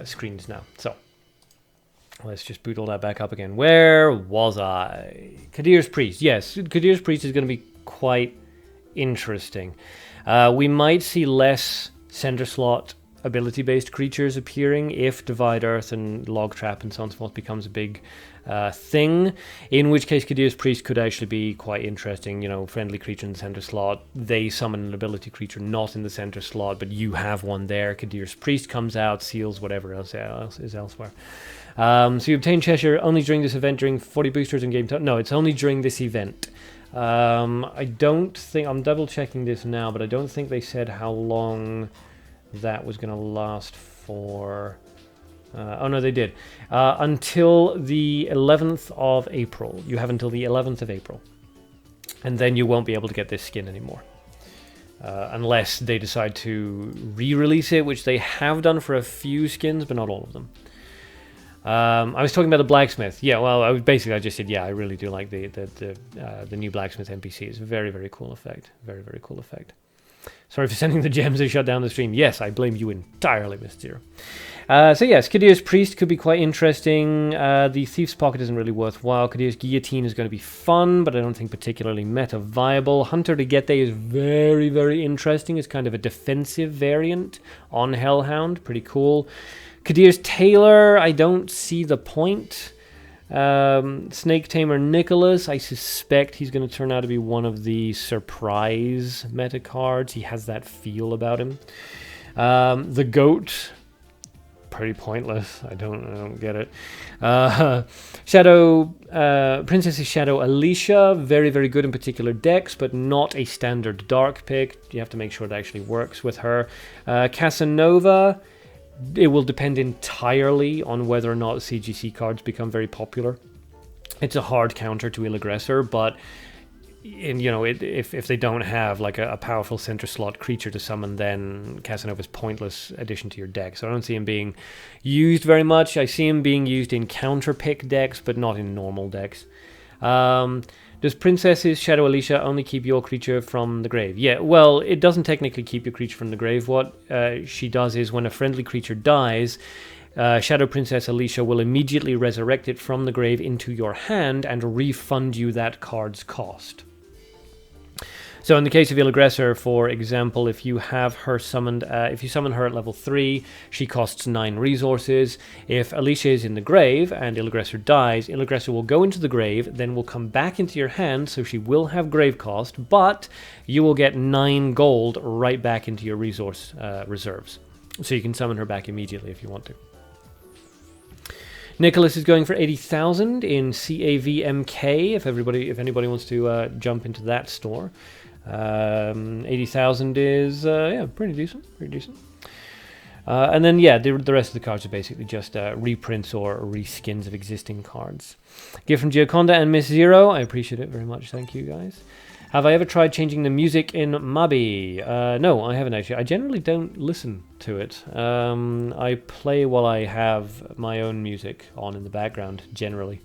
screens now. So let's just boot all that back up again. Where was I? Kadir's Priest. Yes, Kadir's Priest is going to be quite interesting. We might see less center slot ability-based creatures appearing if Divide Earth and Log Trap and so on and so forth becomes a big thing, in which case Kadir's Priest could actually be quite interesting. You know, friendly creature in the center slot, they summon an ability creature not in the center slot, but you have one there. Kadir's Priest comes out, seals whatever else is elsewhere. So you obtain Cheshire only during this event during 40 boosters in game time. No, it's only during this event. I don't think, I'm double checking this now, but I don't think they said how long that was going to last for. Oh no, they did. Until the 11th of April. You have until the 11th of April. And then you won't be able to get this skin anymore. Unless they decide to re-release it, which they have done for a few skins, but not all of them. I was talking about the blacksmith. Yeah, well, I just said, yeah, I really do like the new blacksmith NPC. It's a very, very cool effect. Very, very cool effect. Sorry for sending the gems. They shut down the stream. Yes, I blame you entirely, Mr. Zero. So yes, Kadir's Priest could be quite interesting. The Thief's Pocket isn't really worthwhile. Kadir's Guillotine is going to be fun, but I don't think particularly meta viable. Hunter de Gete is very, very interesting. It's kind of a defensive variant on Hellhound. Pretty cool. Kadir's Tailor, I don't see the point. Snake Tamer Nicholas, I suspect he's going to turn out to be one of the surprise meta cards. He has that feel about him. The Goat, pretty pointless. I don't get it. Princess's Shadow Alicia, very, very good in particular decks, but not a standard dark pick. You have to make sure it actually works with her. Casanova, it will depend entirely on whether or not CGC cards become very popular. It's a hard counter to Ill Aggressor, but if they don't have like a powerful center slot creature to summon, then Casanova's pointless addition to your deck. So I don't see him being used very much. I see him being used in counter pick decks, but not in normal decks. Does Princess's Shadow Alicia only keep your creature from the grave? Yeah, well, it doesn't technically keep your creature from the grave. What she does is when a friendly creature dies, Shadow Princess Alicia will immediately resurrect it from the grave into your hand and refund you that card's cost. So in the case of Ill Aggressor, for example, if you have her summoned, if you summon her at level 3, she costs 9 resources. If Alicia is in the grave and Ill Aggressor dies, Ill Aggressor will go into the grave, then will come back into your hand, so she will have grave cost, but you will get 9 gold right back into your resource reserves. So you can summon her back immediately if you want to. Nicholas is going for 80,000 in CAVMK, if anybody wants to jump into that store. 80,000 is pretty decent. And then the rest of the cards are basically just reprints or reskins of existing cards. Gift from Gioconda and Miss Zero, I appreciate it very much. Thank you guys. Have I ever tried changing the music in Mabi? No, I haven't actually. I generally don't listen to it. I play while I have my own music on in the background, generally.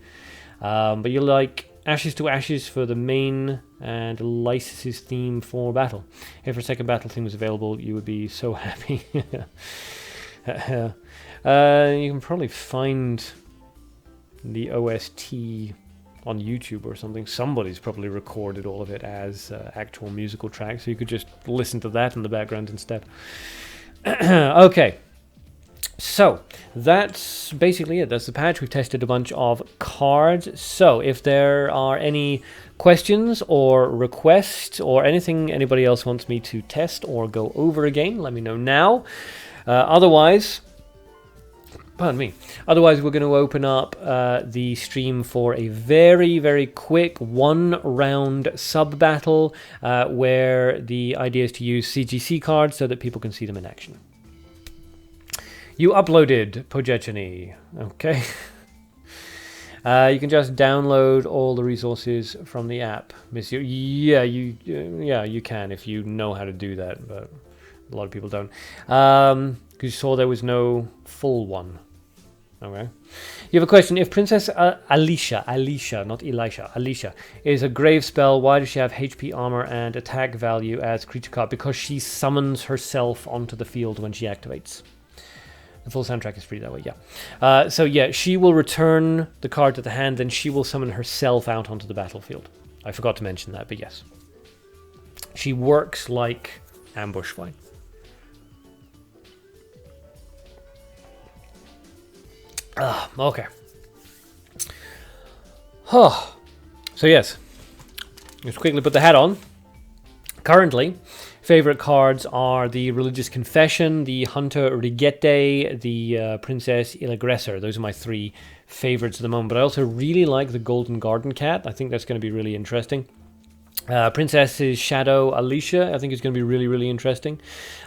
But you like Ashes to Ashes for the main and Lysis' theme for battle. If a second battle theme was available, you would be so happy. You can probably find the OST on YouTube or something. Somebody's probably recorded all of it as actual musical tracks, so you could just listen to that in the background instead. Okay. So, that's basically it. That's the patch. We've tested a bunch of cards. So, if there are any questions or requests or anything anybody else wants me to test or go over again, let me know now. Otherwise, we're going to open up the stream for a very, very quick one-round sub-battle where the idea is to use CGC cards so that people can see them in action. You uploaded Pojechny. Okay. You can just download all the resources from the app. Monsieur, yeah, you can if you know how to do that, but a lot of people don't. Because you saw there was no full one. Okay. You have a question. If Princess Alicia, not Elisha, Alicia, is a grave spell, why does she have HP, armor, and attack value as creature card? Because she summons herself onto the field when she activates. The full soundtrack is free that way, yeah. So yeah, she will return the card to the hand, then she will summon herself out onto the battlefield. I forgot to mention that, but yes. She works like ambush fight. Okay. Oh. So yes, let's quickly put the hat on. Currently, favorite cards are the Religious Confession, the Hunter Rigette, the Princess Illaggressor. Those are my 3 favorites at the moment. But I also really like the Golden Garden Cat. I think that's going to be really interesting. Princess's Shadow Alicia, I think is going to be really, really interesting.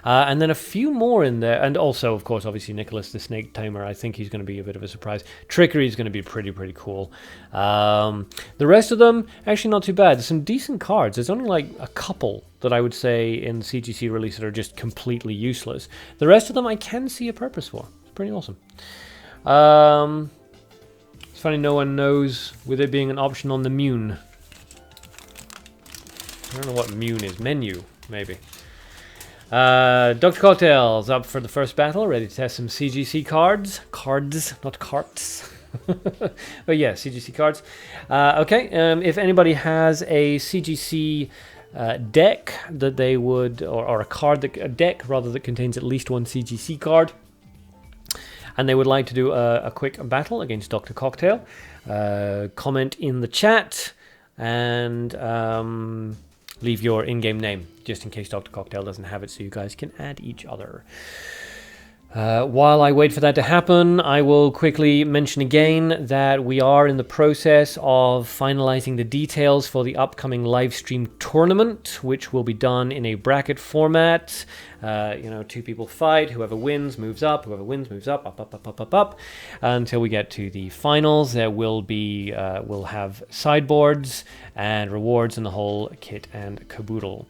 And then a few more in there. And also, of course, obviously, Nicholas the Snake Tamer. I think he's going to be a bit of a surprise. Trickery is going to be pretty, pretty cool. The rest of them, actually not too bad. There's some decent cards. There's only like a couple that I would say in the CGC release that are just completely useless. The rest of them I can see a purpose for. It's pretty awesome. It's funny no one knows with it being an option on the Mune. I don't know what Mune is. Menu, maybe. Dr. Cocktail's up for the first battle, ready to test some CGC cards. Cards, not carts. But yeah, CGC cards. Okay, if anybody has a CGC deck that they would, or a deck rather, that contains at least one CGC card, and they would like to do a quick battle against Dr. Cocktail, comment in the chat and leave your in-game name, just in case Dr. Cocktail doesn't have it, so you guys can add each other. While I wait for that to happen, I will quickly mention again that we are in the process of finalizing the details for the upcoming live stream tournament, which will be done in a bracket format. 2 people fight, whoever wins moves up, whoever wins moves up, until we get to the finals. There will be, we'll have sideboards and rewards and the whole kit and caboodle.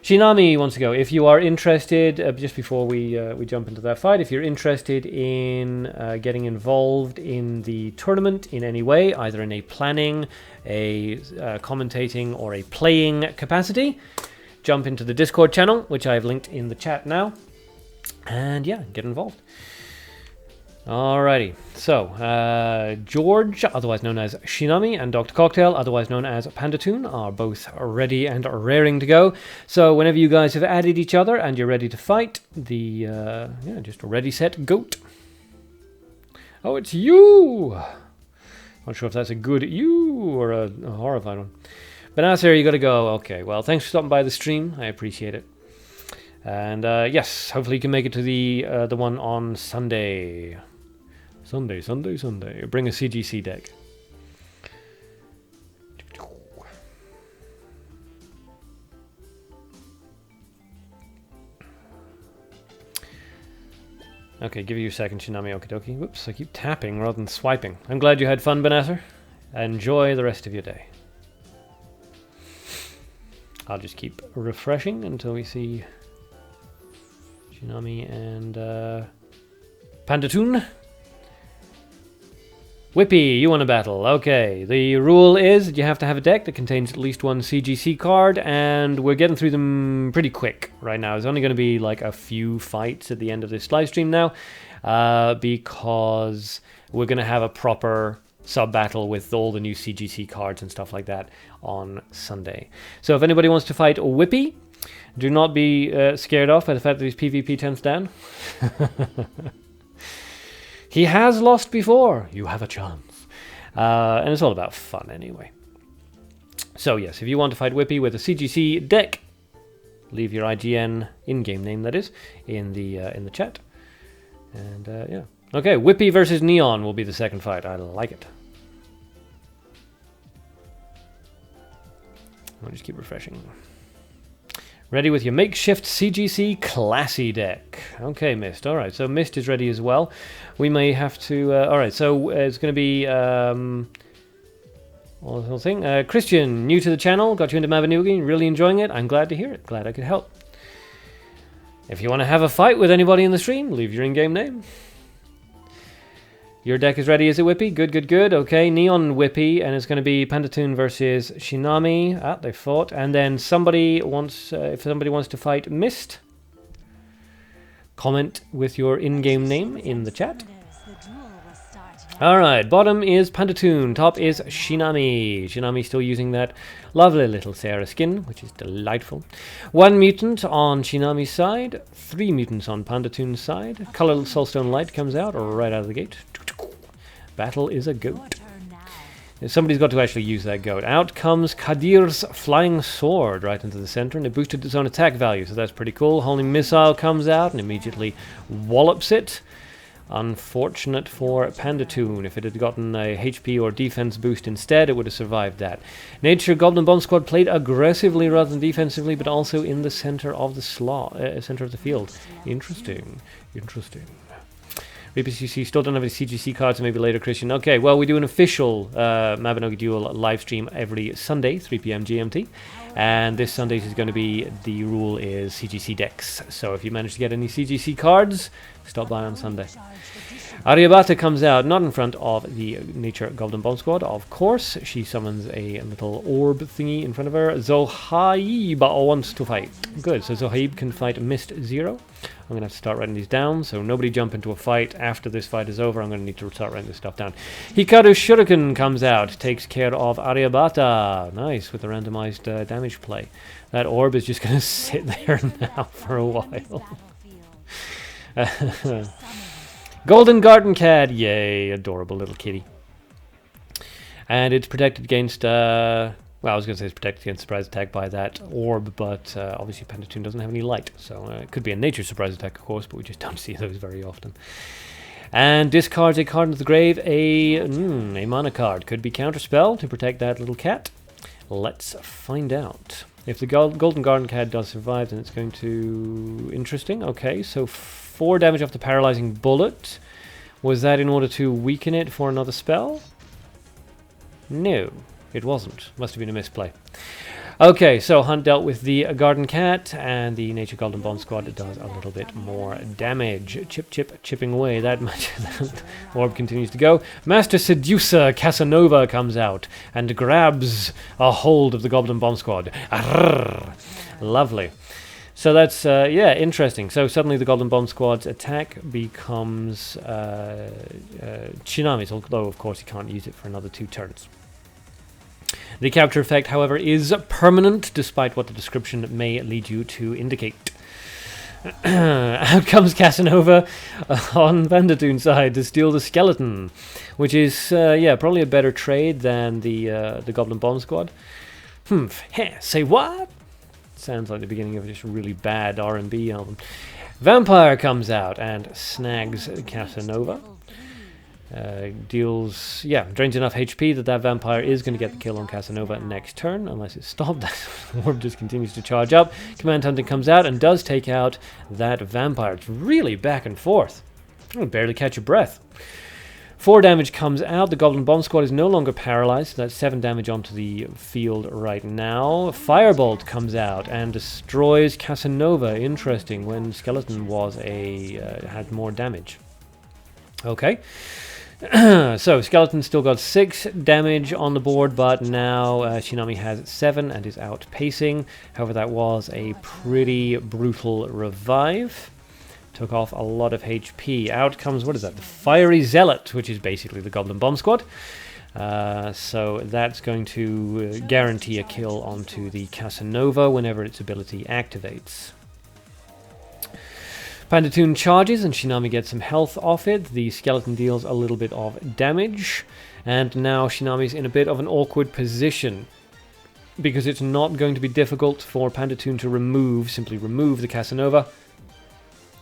Shinami wants to go. If you are interested, just before we jump into that fight, if you're interested in getting involved in the tournament in any way, either in a planning, a commentating, or a playing capacity, jump into the Discord channel, which I've linked in the chat now, and yeah, get involved. Alrighty, so George, otherwise known as Shinami, and Dr. Cocktail, otherwise known as Pandatoon, are both ready and raring to go. So whenever you guys have added each other and you're ready to fight, just ready, set, goat. Oh, it's you! Not sure if that's a good you or a horrified one. But now, sir, you gotta go. Okay, well, thanks for stopping by the stream. I appreciate it. And yes, hopefully you can make it to the one on Sunday. Sunday. Bring a CGC deck. Okay, give you a second, Shinami. Okie dokie. Whoops, I keep tapping rather than swiping. I'm glad you had fun, Benasser. Enjoy the rest of your day. I'll just keep refreshing until we see Shinami and Pandatoon. Whippy, you want a battle. Okay, the rule is that you have to have a deck that contains at least one CGC card, and we're getting through them pretty quick right now. There's only going to be like a few fights at the end of this live stream now, because we're going to have a proper sub-battle with all the new CGC cards and stuff like that on Sunday. So if anybody wants to fight Whippy, do not be scared off by the fact that his PvP turns down. He has lost before. You have a chance. And it's all about fun anyway. So yes, if you want to fight Whippy with a CGC deck, leave your IGN in-game name, that is, in the chat. And yeah. Okay, Whippy versus Neon will be the second fight. I like it. I'll just keep refreshing. Ready with your makeshift CGC classy deck. Okay, Mist. All right, so Mist is ready as well. We may have to... all right, so it's going to be... well, the whole thing. Christian, new to the channel, got you into Mabinogi, really enjoying it. I'm glad to hear it. Glad I could help. If you want to have a fight with anybody in the stream, leave your in-game name. Your deck is ready, is it, Whippy? Good, good, good. Okay, Neon Whippy, and it's going to be Pandatoon versus Shinami. Ah, they fought. And then somebody wants, if somebody wants to fight Mist, comment with your in-game name in the chat. Alright, bottom is Pandatoon, top is Shinami. Shinami still using that lovely little Sarah skin, which is delightful. 1 mutant on Shinami's side, 3 mutants on Pandatoon's side. Color Soulstone Light comes out right out of the gate. Battle is a goat. Somebody's got to actually use that goat. Out comes Kadir's Flying Sword right into the center, and it boosted its own attack value, so that's pretty cool. Homing Missile comes out and immediately wallops it. Unfortunate for Pandatoon. If it had gotten a HP or defense boost instead, it would have survived that. Nature Goblin Bomb Squad played aggressively rather than defensively, but also in the center of the slot, center of the field. Interesting. Interesting. BPCC still don't have any CGC cards, maybe later, Christian. Okay, well, we do an official Mabinogi Duel live stream every Sunday, 3 p.m. GMT. And this Sunday is going to be, the rule is CGC decks. So if you manage to get any CGC cards, stop by on Sunday. Aryabhata comes out, not in front of the Nature Golden Bomb Squad, of course. She summons a little orb thingy in front of her. Zohaib wants to fight. Good, so Zohaib can fight Mist Zero. I'm going to have to start writing these down, so nobody jump into a fight. After this fight is over, I'm going to need to start writing this stuff down. Hikaru Shuriken comes out, takes care of Aryabhata. Nice, with the randomized damage play. That orb is just going to sit there now for a while. Golden Garden Cat, yay, adorable little kitty. And it's protected against, well, I was going to say it's protected against surprise attack by that orb, but obviously Pandatoon doesn't have any light, so it could be a nature surprise attack, of course, but we just don't see those very often. And discards a card into the grave, a mana card. Could be counterspell to protect that little cat. Let's find out. If the Golden Garden Cat does survive, then it's going to... Interesting, okay, so 4 damage off the paralyzing bullet. Was that in order to weaken it for another spell? No, it wasn't. Must have been a misplay. Okay, so Hunt dealt with the Garden Cat, and the Nature Golden Bomb Squad does a little bit more damage. Chipping away. That much. Orb continues to go. Master Seducer Casanova comes out and grabs a hold of the Goblin Bomb Squad. Arrrr. Lovely. So that's, yeah, interesting. So suddenly the Goblin Bomb Squad's attack becomes Shinami's, although of course he can't use it for another 2 turns. The capture effect, however, is permanent, despite what the description may lead you to indicate. Out comes Casanova on Pandatoon's side to steal the skeleton, which is, yeah, probably a better trade than the Goblin Bomb Squad. Say what? Sounds like the beginning of just a really bad R&B album. Vampire comes out and snags Casanova. Deals, yeah, drains enough HP that vampire is going to get the kill on Casanova next turn, unless it's stopped. That orb just continues to charge up. Command Hunting comes out and does take out that vampire. It's really back and forth. I can barely catch your breath. 4 damage comes out. The Goblin Bomb Squad is no longer paralyzed. So that's 7 damage onto the field right now. Firebolt comes out and destroys Casanova. Interesting, when Skeleton was had more damage. Okay. So Skeleton still got 6 damage on the board, but now Shinami has 7 and is outpacing. However, that was a pretty brutal revive. Took off a lot of HP. Out comes, what is that? The Fiery Zealot, which is basically the Goblin Bomb Squad. So that's going to guarantee a kill onto the Casanova whenever its ability activates. Pandatoon charges and Shinami gets some health off it. The skeleton deals a little bit of damage. And now Shinami's in a bit of an awkward position, because it's not going to be difficult for Pandatoon to simply remove the Casanova,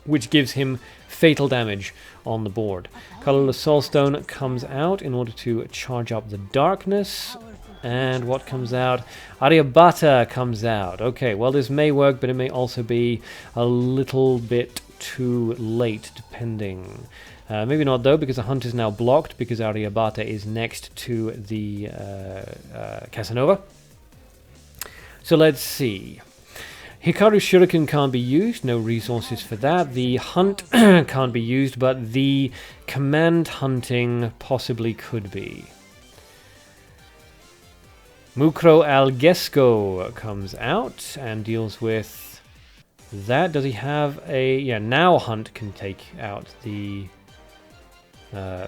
which gives him fatal damage on the board. Colorless Soulstone comes out in order to charge up the darkness. And what comes out? Aryabhata comes out. Okay, well, this may work, but it may also be a little bit too late, depending. Maybe not, though, because the hunt is now blocked, because Aryabhata is next to the Casanova. So let's see. Hikaru Shuriken can't be used, no resources for that. The hunt can't be used, but the command hunting possibly could be. Mukro Algesco comes out and deals with that. Does he have a... Yeah, now Hunt can take out the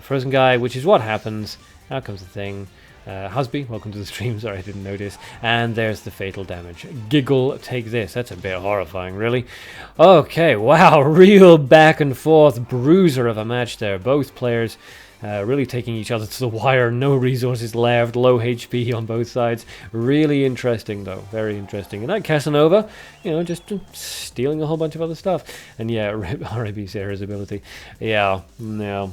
frozen guy, which is what happens. Out comes the thing. Husby, welcome to the stream. Sorry, I didn't notice. And there's the fatal damage. Giggle, take this. That's a bit horrifying, really. Okay, wow, real back and forth bruiser of a match there. Both players really taking each other to the wire. No resources left. Low HP on both sides. Really interesting, though. Very interesting. And that Casanova, you know, just stealing a whole bunch of other stuff. And yeah, R.I.P. Sarah's ability. Yeah, no.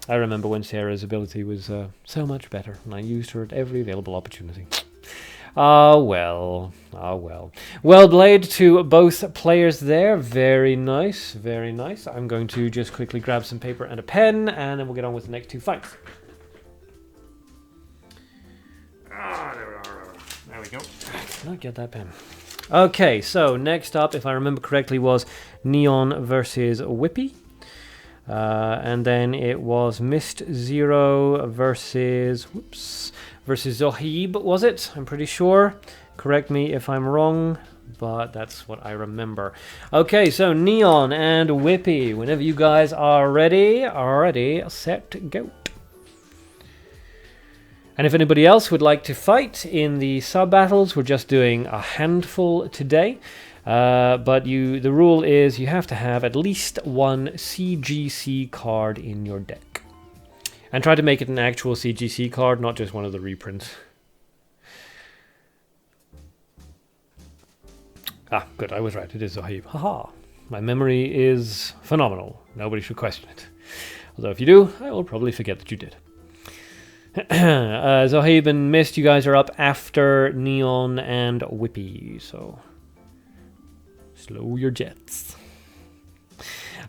I remember when Sarah's ability was so much better, and I used her at every available opportunity. Ah, well. Ah, well. Well played to both players there. Very nice. Very nice. I'm going to just quickly grab some paper and a pen, and then we'll get on with the next two fights. There we go. I cannot get that pen. Okay, so next up, if I remember correctly, was Neon versus Whippy. And then it was Mist Zero versus Zohib, was it? I'm pretty sure. Correct me if I'm wrong, but that's what I remember. Okay, so Neon and Whippy, whenever you guys are ready, set, go. And if anybody else would like to fight in the sub-battles, we're just doing a handful today. But the rule is you have to have at least one CGC card in your deck. And try to make it an actual CGC card, not just one of the reprints. Ah, good, I was right, it is Zohib. Haha, my memory is phenomenal. Nobody should question it. Although if you do, I will probably forget that you did. Zohib and Mist, you guys are up after Neon and Whippy, so... slow your jets.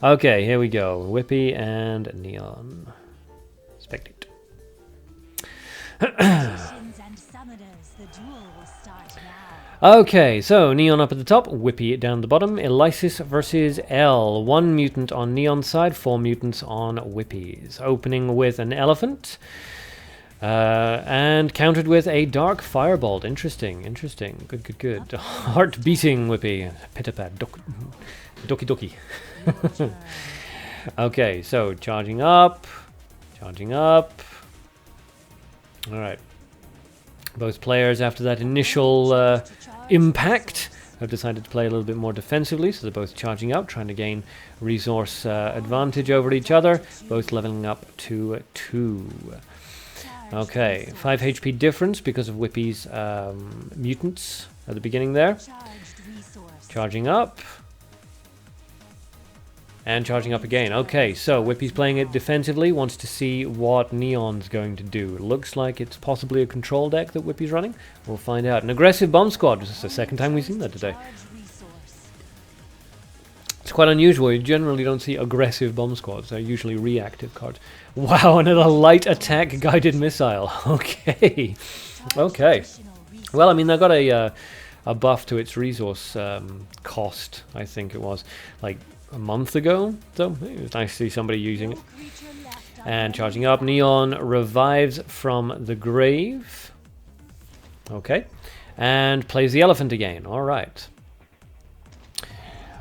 Okay, here we go. Whippy and Neon. Spectate. Okay, so Neon up at the top, Whippy down the bottom. Elysis versus L. 1 mutant on Neon's side, 4 mutants on Whippy's. Opening with an elephant. And countered with a dark firebolt. Interesting, interesting. Good, good, good. Heart beating Whippy. Pitapad. Doki doki. Okay, so charging up. Charging up. Alright. Both players, after that initial impact, have decided to play a little bit more defensively, so they're both charging up, trying to gain resource advantage over each other. Both leveling up to 2. Okay, 5 HP difference because of Whippy's mutants at the beginning there. Charging up. And charging up again. Okay, so Whippy's playing it defensively, wants to see what Neon's going to do. It looks like it's possibly a control deck that Whippy's running. We'll find out. An aggressive bomb squad. This is the second time we've seen that today. It's quite unusual. You generally don't see aggressive bomb squads. They're usually reactive cards. Wow, another light attack guided missile. Okay. Okay. Well, I mean, they've got a buff to its resource cost, I think it was, like a month ago. So it was nice to see somebody using it. And charging up. Neon revives from the grave. Okay. And plays the elephant again. All right.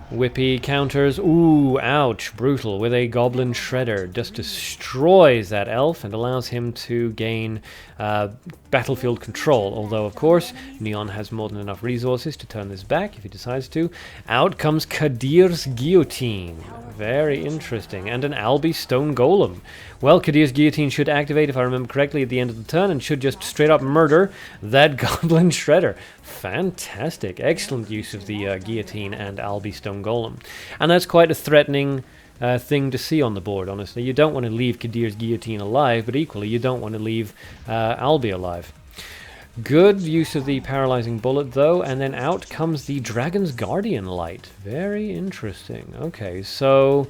Whippy counters, ooh, ouch, brutal, with a Goblin Shredder. Just destroys that elf and allows him to gain battlefield control. Although, of course, Neon has more than enough resources to turn this back if he decides to. Out comes Kadir's Guillotine. Very interesting. And an Albi Stone Golem. Well, Kadir's Guillotine should activate, if I remember correctly, at the end of the turn and should just straight up murder that Goblin Shredder. Fantastic. Excellent use of the Guillotine and Albi Stone Golem. And that's quite a threatening thing to see on the board, honestly. You don't want to leave Kadir's Guillotine alive, but equally you don't want to leave Albi alive. Good use of the paralyzing bullet though, and then out comes the Dragon's Guardian Light. Very interesting. Okay, so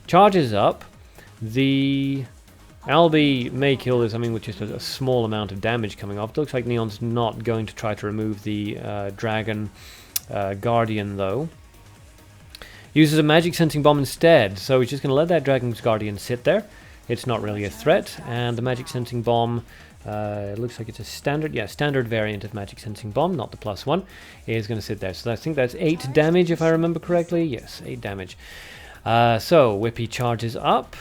charges up. The Albi may kill this, I mean, with just a small amount of damage coming off. It looks like Neon's not going to try to remove the Dragon Guardian though. Uses a magic sensing bomb instead, so he's just going to let that Dragon's Guardian sit there. It's not really a threat, and the magic sensing bomb, it looks like it's a standard variant of magic sensing bomb, not the +1, is going to sit there. So I think that's 8 damage if I remember correctly. Yes, 8 damage. So Whippy charges up,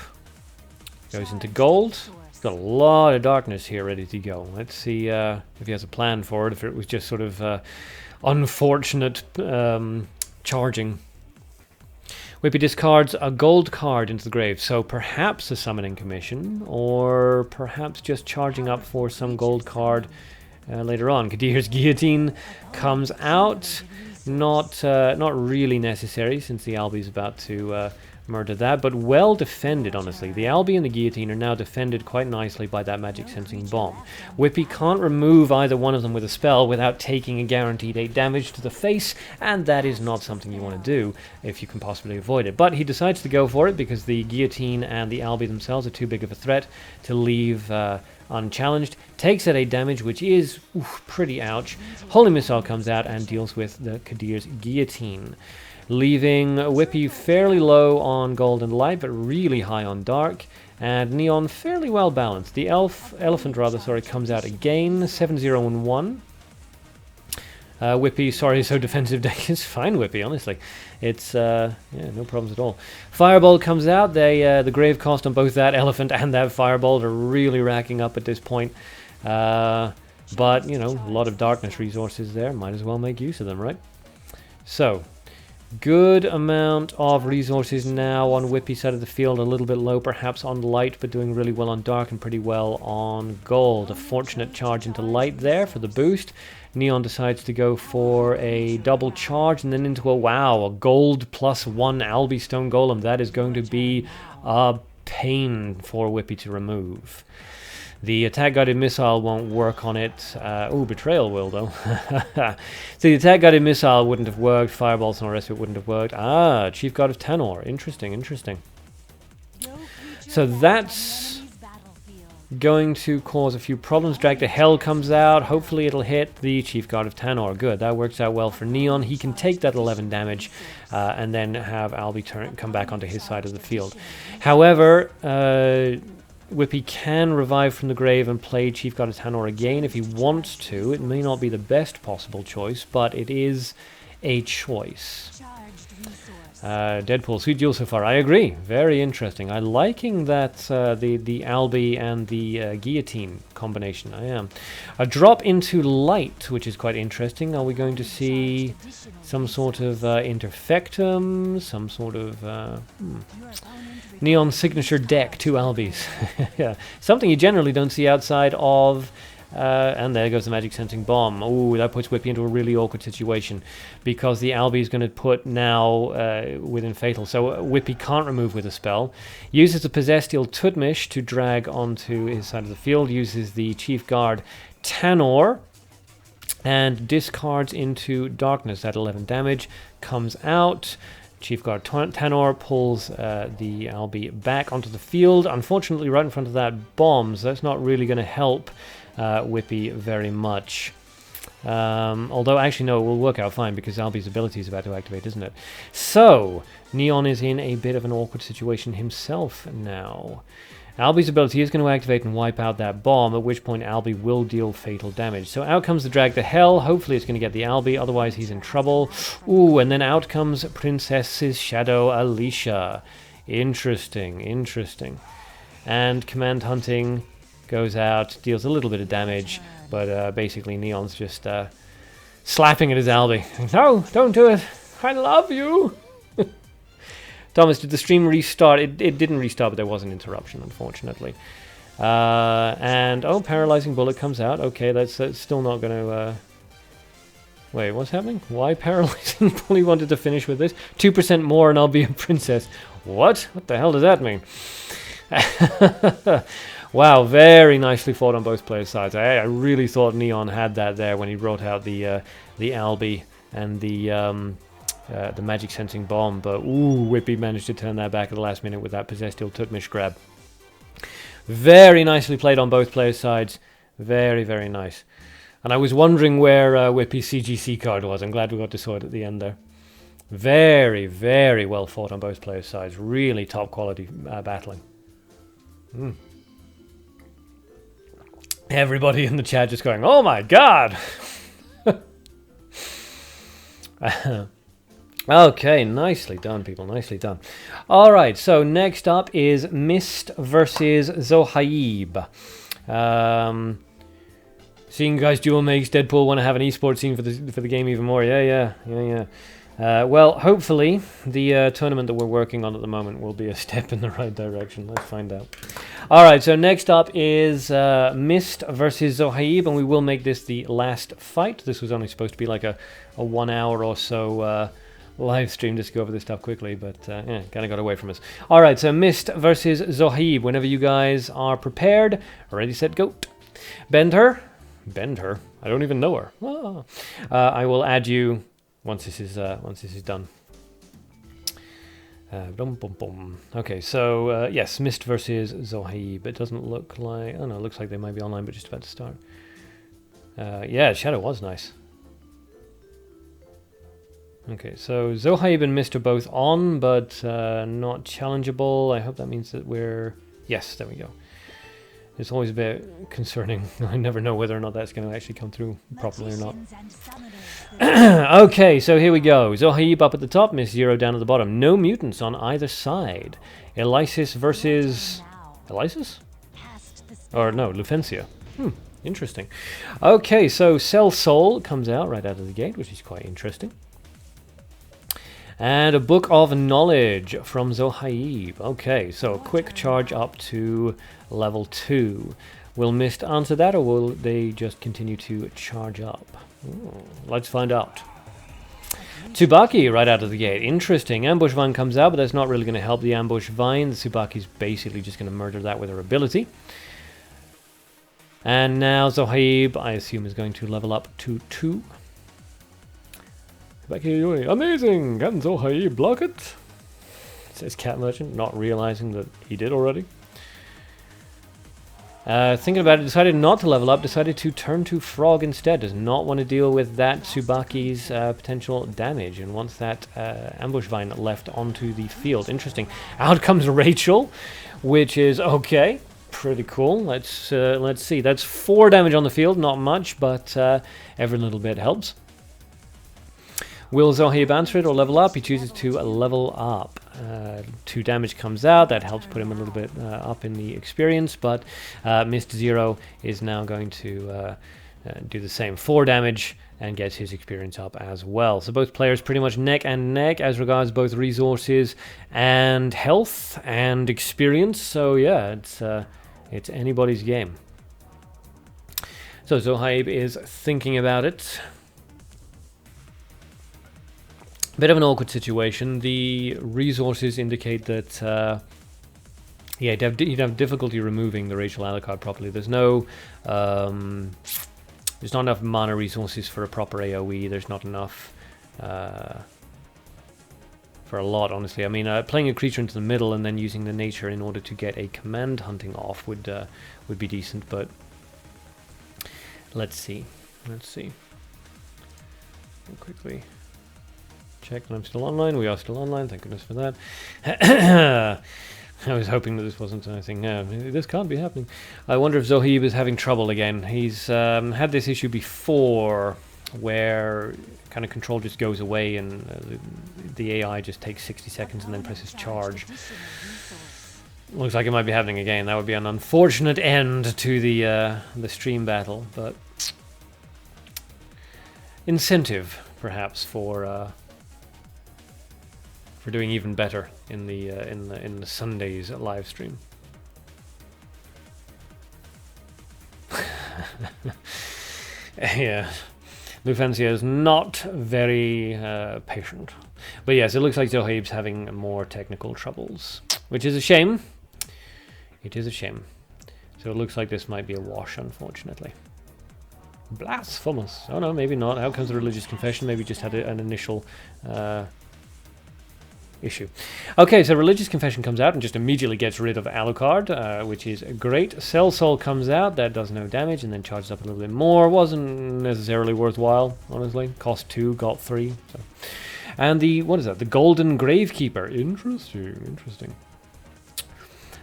goes into gold. He's got a lot of darkness here ready to go. Let's see if he has a plan for it, if it was just sort of unfortunate charging. Whippy discards a gold card into the grave, so perhaps a summoning commission, or perhaps just charging up for some gold card later on. Kadir's Guillotine comes out, not really necessary since the Albi's about to murder that, but well defended, honestly. The Albi and the Guillotine are now defended quite nicely by that magic sensing bomb. Whippy can't remove either one of them with a spell without taking a guaranteed 8 damage to the face, and that is not something you want to do if you can possibly avoid it. But he decides to go for it because the Guillotine and the Albi themselves are too big of a threat to leave unchallenged. Takes that 8 damage, which is pretty ouch. Holy Missile comes out and deals with the Kadir's Guillotine, leaving Whippy fairly low on gold and light, but really high on dark, and Neon fairly well balanced. The elephant comes out again, 7-0 and 1. Whippy, sorry, so defensive deck is fine, Whippy, honestly. It's, yeah, no problems at all. Firebolt comes out. The grave cost on both that elephant and that Firebolt are really racking up at this point. But, you know, a lot of darkness resources there. Might as well make use of them, right? So, good amount of resources now on Whippy's side of the field. A little bit low perhaps on light, but doing really well on dark and pretty well on gold. A fortunate charge into light there for the boost. Neon decides to go for a double charge and then into a gold +1 Albi Stone Golem. That is going to be a pain for Whippy to remove. The attack-guided missile won't work on it. Betrayal will, though. So the attack-guided missile wouldn't have worked. Fireballs and the rest of it wouldn't have worked. Chief God of Tanor. Interesting. So that's going to cause a few problems. Drag to Hell comes out. Hopefully it'll hit the Chief God of Tanor. Good. That works out well for Neon. He can take that 11 damage and then have Albi come back onto his side of the field. However, Whippy can revive from the grave and play Chief God of Tanor again if he wants to. It may not be the best possible choice, but it is a choice. Deadpool, sweet duel so far. I agree. Very interesting. I'm liking that the Albi and the Guillotine combination. I am. A drop into light, which is quite interesting. Are we going to see some sort of Interfectum? Some sort of Neon signature deck, 2 Albis. Yeah. Something you generally don't see outside of... and there goes the magic sensing bomb. Ooh, that puts Whippy into a really awkward situation because the Albi is going to put now within fatal. So Whippy can't remove with a spell. Uses the Possestial Tutmish to drag onto his side of the field. Uses the Chief Guard Tanor and discards into darkness at 11 damage. Comes out. Chief Guard Tanor pulls the Albi back onto the field. Unfortunately, right in front of that bomb, so that's not really going to help Whippy very much. Although, actually, no, it will work out fine because Albi's ability is about to activate, isn't it? So, Neon is in a bit of an awkward situation himself now. Albi's ability is going to activate and wipe out that bomb, at which point Albi will deal fatal damage. So out comes the Drag to Hell. Hopefully it's going to get the Albi, otherwise he's in trouble. Ooh, and then out comes Princess's Shadow Alicia. Interesting. And Command Hunting goes out, deals a little bit of damage, but basically Neon's just slapping at his Albi. No, don't do it. I love you. Thomas, did the stream restart? It didn't restart, but there was an interruption, unfortunately. Paralyzing Bullet comes out. Okay, that's still not going to... Wait, what's happening? Why Paralyzing Bullet wanted to finish with this? 2% more and I'll be a princess. What? What the hell does that mean? Wow, very nicely fought on both players' sides. I really thought Neon had that there when he brought out the Albi and the magic sensing bomb, but ooh, Whippy managed to turn that back at the last minute with that possessed Tutmish grab. Very nicely played on both players' sides. Very, very nice. And I was wondering where Whippy's CGC card was. I'm glad we got to saw it at the end there. Very, very well fought on both players' sides. Really top quality battling. Everybody in the chat just going, oh my god! Okay, nicely done, people. Nicely done. Alright, so next up is Mist versus Zohaib. Seeing guys duel makes Deadpool want to have an esports scene for the game even more. Yeah. Well, hopefully the tournament that we're working on at the moment will be a step in the right direction. Let's find out. Alright, so next up is Mist versus Zohaib, and we will make this the last fight. This was only supposed to be like a 1 hour or so live stream just to go over this stuff quickly, but yeah, kind of got away from us. Alright, so Mist versus Zohaib. Whenever you guys are prepared, ready, set, go. Bend her. I don't even know her. I will add you once this is done. Okay, so yes, Mist versus Zohaib. It doesn't look like... Oh no, it looks like they might be online, but just about to start. Yeah, Shadow was nice. Okay, so Zohaib and Mist are both on, but not challengeable. I hope that means that we're... Yes, there we go. It's always a bit concerning. I never know whether or not that's going to actually come through properly or not. Okay, so here we go. Zohaib up at the top, Miss Zero down at the bottom. No mutants on either side. Elysis versus... Elysis? Or no, Lufencia. Interesting. Okay, so Cell Soul comes out right out of the gate, which is quite interesting. And a Book of Knowledge from Zohaib. Okay, so a quick charge up to level 2. Will Mist answer that, or will they just continue to charge up? Let's find out. Tsubaki right out of the gate. Interesting. Ambush Vine comes out, but that's not really going to help the Ambush Vine. The Tsubaki's basically just going to murder that with her ability. And now Zohaib, I assume, is going to level up to 2. Amazing! Can Zohaib block it? Says Cat Merchant, not realizing that he did already. Thinking about it, decided not to level up, decided to turn to Frog instead. Does not want to deal with that Tsubaki's potential damage and wants that Ambush Vine left onto the field. Interesting. Out comes Rachel, which is okay. Pretty cool. Let's see. That's 4 damage on the field, not much, but every little bit helps. Will Zohaib answer it or level up? He chooses to level up. 2 damage comes out. That helps put him a little bit up in the experience, but Mist Zero is now going to do the same. 4 damage and gets his experience up as well. So both players pretty much neck and neck as regards both resources and health and experience. So yeah, it's anybody's game. So Zohaib is thinking about it. Bit of an awkward situation. The resources indicate that yeah, you'd have difficulty removing the Rachel Alucard properly. There's no there's not enough mana resources for a proper AoE. There's not enough for a lot, honestly. I mean, playing a creature into the middle and then using the nature in order to get a command hunting off would be decent, but let's see. Real quickly. Check that I'm still online. We are still online. Thank goodness for that. I was hoping that this wasn't anything. No, this can't be happening. I wonder if Zohaib is having trouble again. He's had this issue before where kind of control just goes away and the AI just takes 60 seconds and then presses charge. Looks like it might be happening again. That would be an unfortunate end to the stream battle, but incentive perhaps for doing even better in the Sunday's live stream. Yeah, Lufencia is not very patient, but yes, it looks like Zohaib's having more technical troubles, which is a shame. It is a shame. So it looks like this might be a wash, unfortunately. Blasphemous. Oh no, maybe not. Out comes the religious confession. Maybe just had an initial issue. Okay, so religious confession comes out and just immediately gets rid of Alucard, which is great. Cell Soul comes out. That does no damage and then charges up a little bit more. Wasn't necessarily worthwhile, honestly. Cost 2, got 3. So. And the, what is that? The Golden Gravekeeper. Interesting.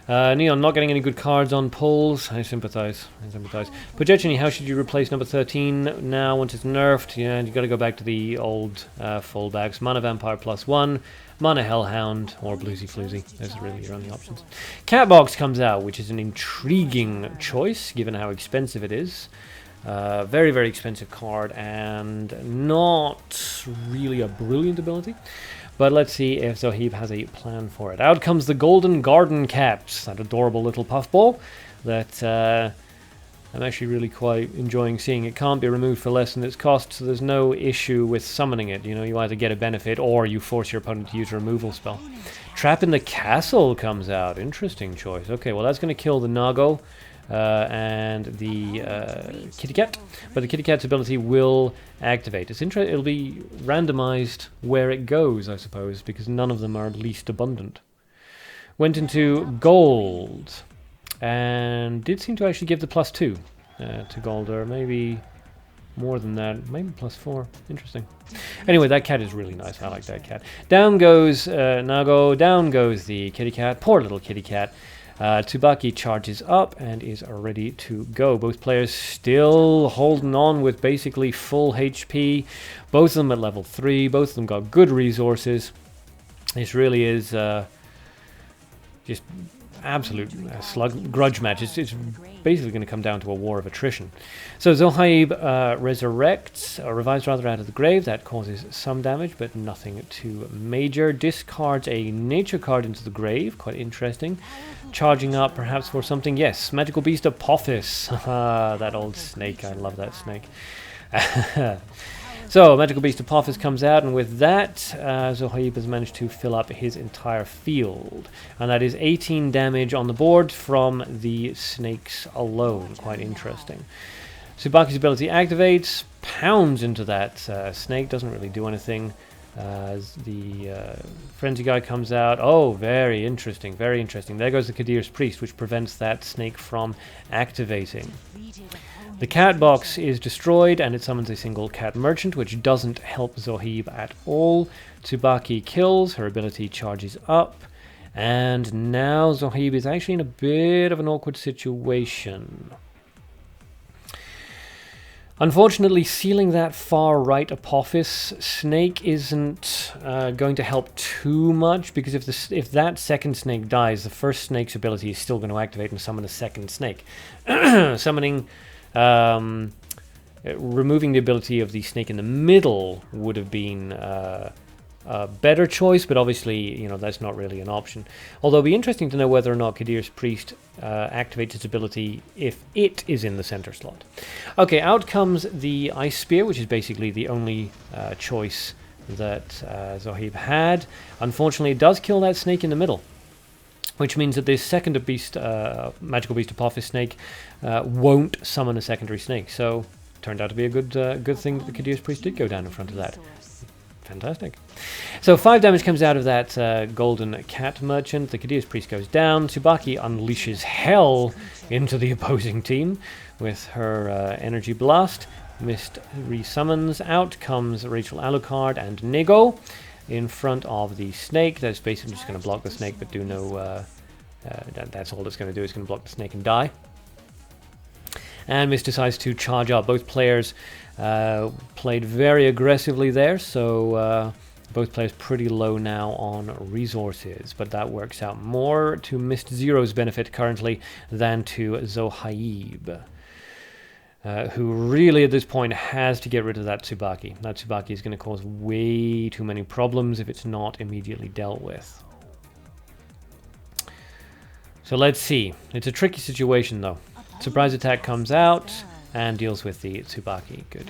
Neon not getting any good cards on pulls. I sympathize. Projectiony, how should you replace number 13 now once it's nerfed? Yeah, you got to go back to the old fallbacks. Mana Vampire +1, Mana Hellhound, or Bluesy Floozy. Those are really your only options. Catbox comes out, which is an intriguing choice given how expensive it is. Very, very expensive card and not really a brilliant ability. But let's see if Zohib has a plan for it. Out comes the Golden Garden Caps, that adorable little puffball that I'm actually really quite enjoying seeing. It can't be removed for less than its cost, so there's no issue with summoning it. You know, you either get a benefit or you force your opponent to use a removal spell. Trap in the Castle comes out. Interesting choice. Okay, well that's going to kill the Nago. And the Kitty Cat, but the Kitty Cat's ability will activate. It's interesting. It'll be randomized where it goes, I suppose, because none of them are least abundant. Went into gold, and did seem to actually give the +2 to gold, or maybe more than that, maybe +4. Interesting. Anyway, that cat is really nice. I like that cat. Down goes Nago. Down goes the Kitty Cat. Poor little Kitty Cat. Tsubaki charges up and is ready to go. Both players still holding on with basically full HP. Both of them at level 3. Both of them got good resources. This really is just absolute grudge match. It's basically going to come down to a war of attrition. So Zohaib revives rather out of the grave. That causes some damage, but nothing too major. Discards a nature card into the grave. Quite interesting. Charging up perhaps for something. Yes, Magical Beast Apophis. That old snake. I love that snake. So, Magical Beast Apophis comes out, and with that, Zohaib has managed to fill up his entire field. And that is 18 damage on the board from the snakes alone. Quite interesting. Tsubaki's ability activates, pounds into that snake, doesn't really do anything. As the Frenzy guy comes out. Oh, very interesting, very interesting. There goes the Kadir's Priest, which prevents that snake from activating. The cat box is destroyed, and it summons a single cat merchant, which doesn't help Zohaib at all. Tsubaki kills, her ability charges up, and now Zohaib is actually in a bit of an awkward situation. Unfortunately, sealing that far right Apophis snake isn't going to help too much, because if that second snake dies, the first snake's ability is still going to activate and summon a second snake. Summoning, removing the ability of the snake in the middle would have been a better choice, but obviously, you know, that's not really an option. Although it'd be interesting to know whether or not Kadir's Priest activates its ability if it is in the center slot. Okay, out comes the Ice Spear, which is basically the only choice that Zohaib had. Unfortunately, it does kill that snake in the middle, which means that this second beast, Magical Beast Apophis snake won't summon a secondary snake. So, turned out to be a good thing that the Kadir's Priest did go down in front of that. Fantastic. So 5 damage comes out of that golden cat merchant. The Kadir's Priest goes down. Tsubaki unleashes hell into the opposing team with her energy blast. Mist resummons. Out comes Rachel Alucard and Nego in front of the snake. That's basically just going to block the snake, but do no... that's all it's going to do. It's going to block the snake and die. And Mist decides to charge up. Both players played very aggressively there, so both players pretty low now on resources, but that works out more to Mist Zero's benefit currently than to Zohaib, who really at this point has to get rid of that Tsubaki. That Tsubaki is going to cause way too many problems if it's not immediately dealt with. So let's see. It's a tricky situation though. Surprise attack comes out. and deals with the Tsubaki. Good.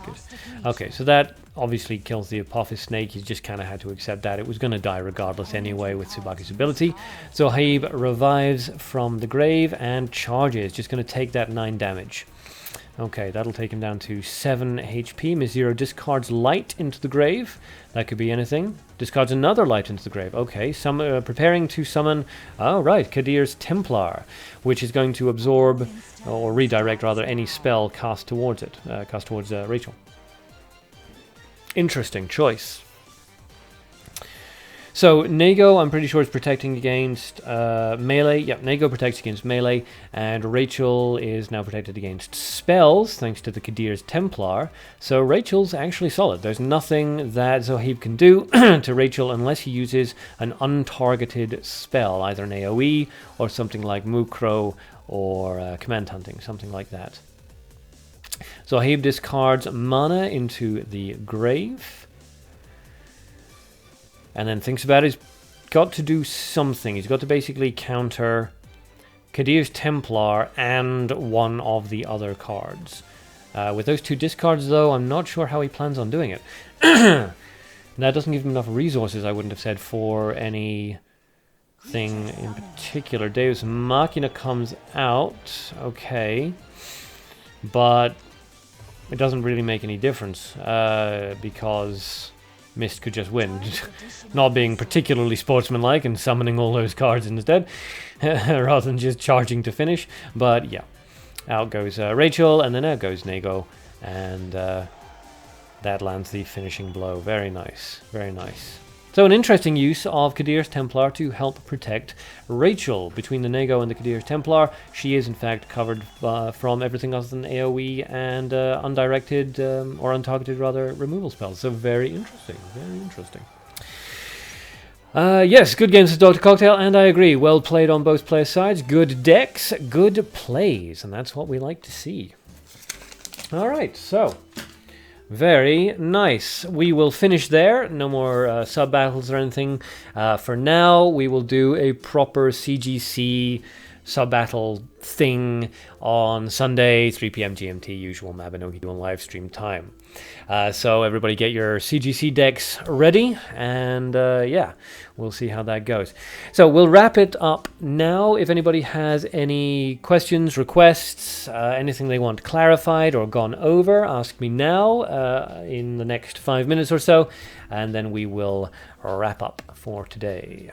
Okay, so that obviously kills the Apophis Snake. You just kind of had to accept that. It was going to die regardless anyway with Tsubaki's ability. So Haib revives from the grave and charges. Just going to take that 9 damage. Okay, that'll take him down to 7 HP. Miss0 discards light into the grave. That could be anything. Discards another light into the grave. Okay, preparing to summon... Oh, right, Kadir's Templar, which is going to absorb, or redirect rather, any spell cast towards it. Cast towards Rachel. Interesting choice. So, Nago, I'm pretty sure, is protecting against melee. Yep, Nago protects against melee, and Rachel is now protected against spells, thanks to the Kadir's Templar. So, Rachel's actually solid. There's nothing that Zohaib can do to Rachel unless he uses an untargeted spell, either an AoE or something like Mukro or Command Hunting, something like that. Zohaib discards mana into the grave. And then thinks about it. He's got to do something. He's got to basically counter Kadir's Templar and one of the other cards. With those 2 discards, though, I'm not sure how he plans on doing it. That doesn't give him enough resources, I wouldn't have said, for anything in particular. Deus Machina comes out. Okay. But it doesn't really make any difference. Because... Mist could just win, not being particularly sportsmanlike and summoning all those cards instead, rather than just charging to finish. But yeah, out goes Rachel, and then out goes Nago, and that lands the finishing blow. Very nice, very nice. So an interesting use of Kadir's Templar to help protect Rachel. Between the Nago and the Kadir's Templar, she is in fact covered from everything other than AoE and undirected, or untargeted rather, removal spells. So very interesting, very interesting. Yes, good games, Dr. Cocktail, and I agree. Well played on both player sides. Good decks, good plays, and that's what we like to see. Alright, so... Very nice. We will finish there. No more sub-battles or anything. For now, we will do a proper CGC sub-battle thing on Sunday, 3 p.m. GMT, usual Mabinogi Duel Livestream time. So everybody get your CGC decks ready, and yeah, we'll see how that goes. So we'll wrap it up now. If anybody has any questions, requests, anything they want clarified or gone over, ask me now in the next 5 minutes or so, and then we will wrap up for today.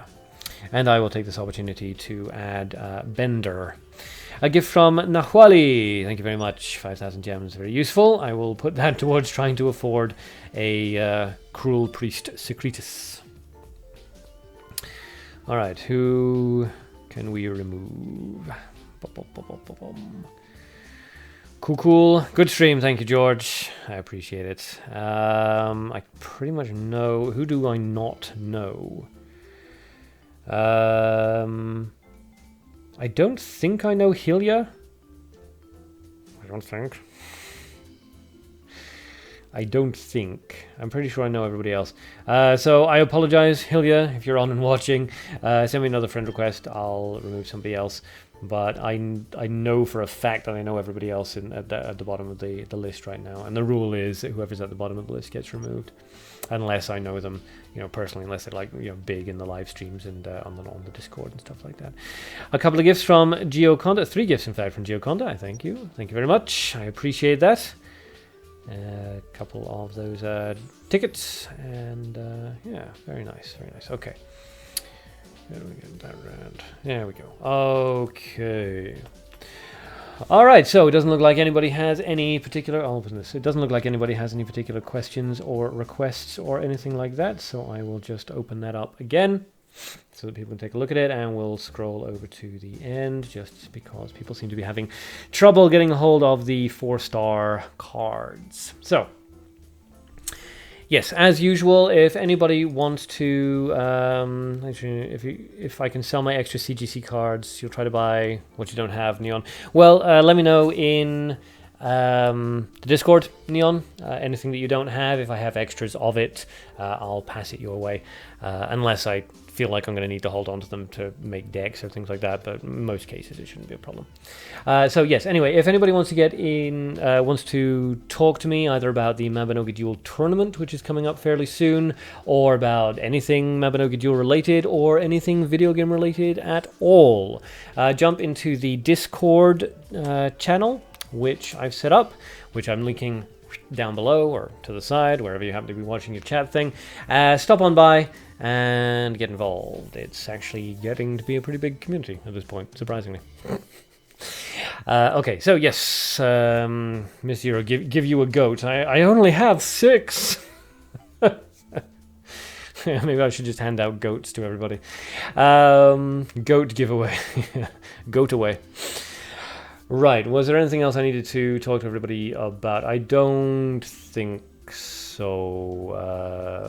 And I will take this opportunity to add Bender. A gift from Nahwali. Thank you very much. 5,000 gems. Very useful. I will put that towards trying to afford a Cruel Priest Secretus. Alright, who can we remove? Cool. Good stream. Thank you, George. I appreciate it. I pretty much know. Who do I not know? I don't think I know Hylia. I don't think. I'm pretty sure I know everybody else. So I apologize, Hylia, if you're on and watching. Send me another friend request. I'll remove somebody else. But I know for a fact that I know everybody else at the bottom of the list right now. And the rule is that whoever's at the bottom of the list gets removed. Unless I know them, personally, unless they're big in the live streams and on the Discord and stuff like that. A couple of gifts from Gioconda, 3 gifts in fact from Gioconda. I thank you very much. I appreciate that. A couple of those tickets, and yeah, very nice, very nice. Okay, how do we get that round? There we go. Okay. All right, so it doesn't look like anybody has any particular... I'll open this. It doesn't look like anybody has any particular questions or requests or anything like that, so I will just open that up again so that people can take a look at it, and we'll scroll over to the end just because people seem to be having trouble getting a hold of the 4-star cards. So, yes, as usual, if anybody wants to, if I can sell my extra CGC cards, you'll try to buy what you don't have, Neon. Well, let me know in The Discord, Neon, anything that you don't have, if I have extras of it, I'll pass it your way, unless I feel like I'm going to need to hold on to them to make decks or things like that, but in most cases it shouldn't be a problem. So yes, anyway, if anybody wants to get in, wants to talk to me either about the Mabinogi Duel tournament, which is coming up fairly soon, or about anything Mabinogi Duel related, or anything video game related at all, jump into the Discord channel, which I've set up, which I'm linking down below or to the side, wherever you happen to be watching your chat thing. Stop on by and get involved. It's actually getting to be a pretty big community at this point, surprisingly. Okay, so yes, Miss Zero, give you a goat. I only have 6. Maybe I should just hand out goats to everybody. Goat giveaway. Goat away. Right, was there anything else I needed to talk to everybody about? I don't think so.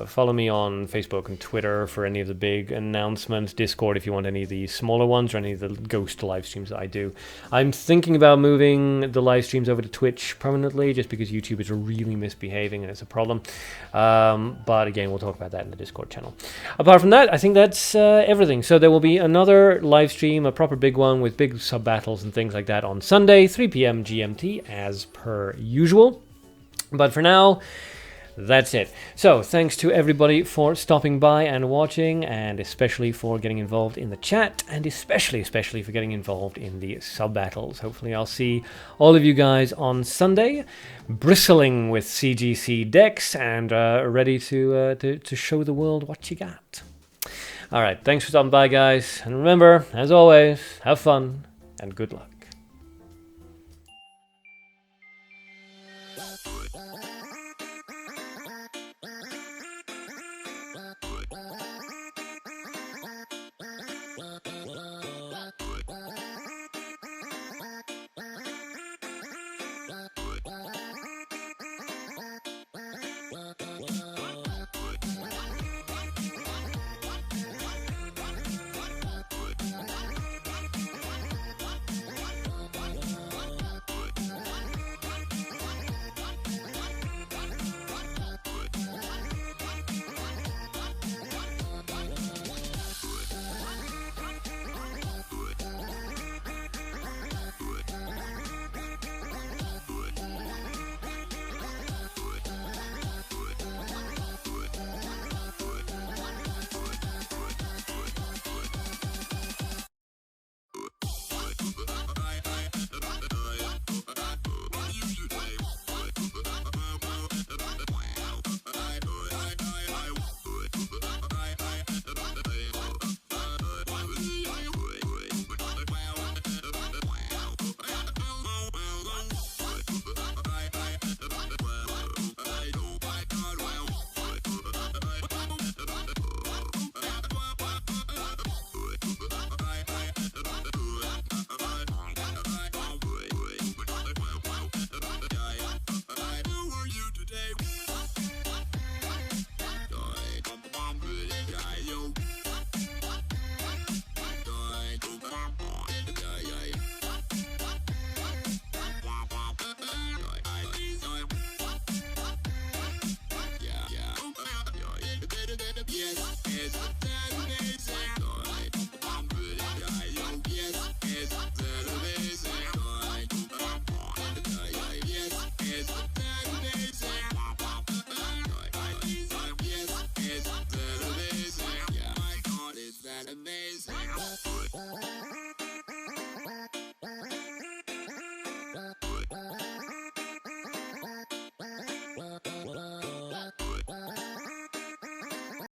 Follow me on Facebook and Twitter for any of the big announcements. Discord if you want any of the smaller ones or any of the ghost live streams that I do. I'm thinking about moving the live streams over to Twitch permanently just because YouTube is really misbehaving and it's a problem. But again, we'll talk about that in the Discord channel. Apart from that, I think that's everything. So there will be another live stream, a proper big one with big sub battles and things like that on Sunday, 3 p.m. GMT as per usual. But for now, that's it. So thanks to everybody for stopping by and watching, and especially for getting involved in the chat, and especially for getting involved in the sub battles. Hopefully I'll see all of you guys on Sunday, bristling with CGC decks and ready to show the world what you got. All right, thanks for stopping by, guys, and remember, as always, have fun and good luck. Yes.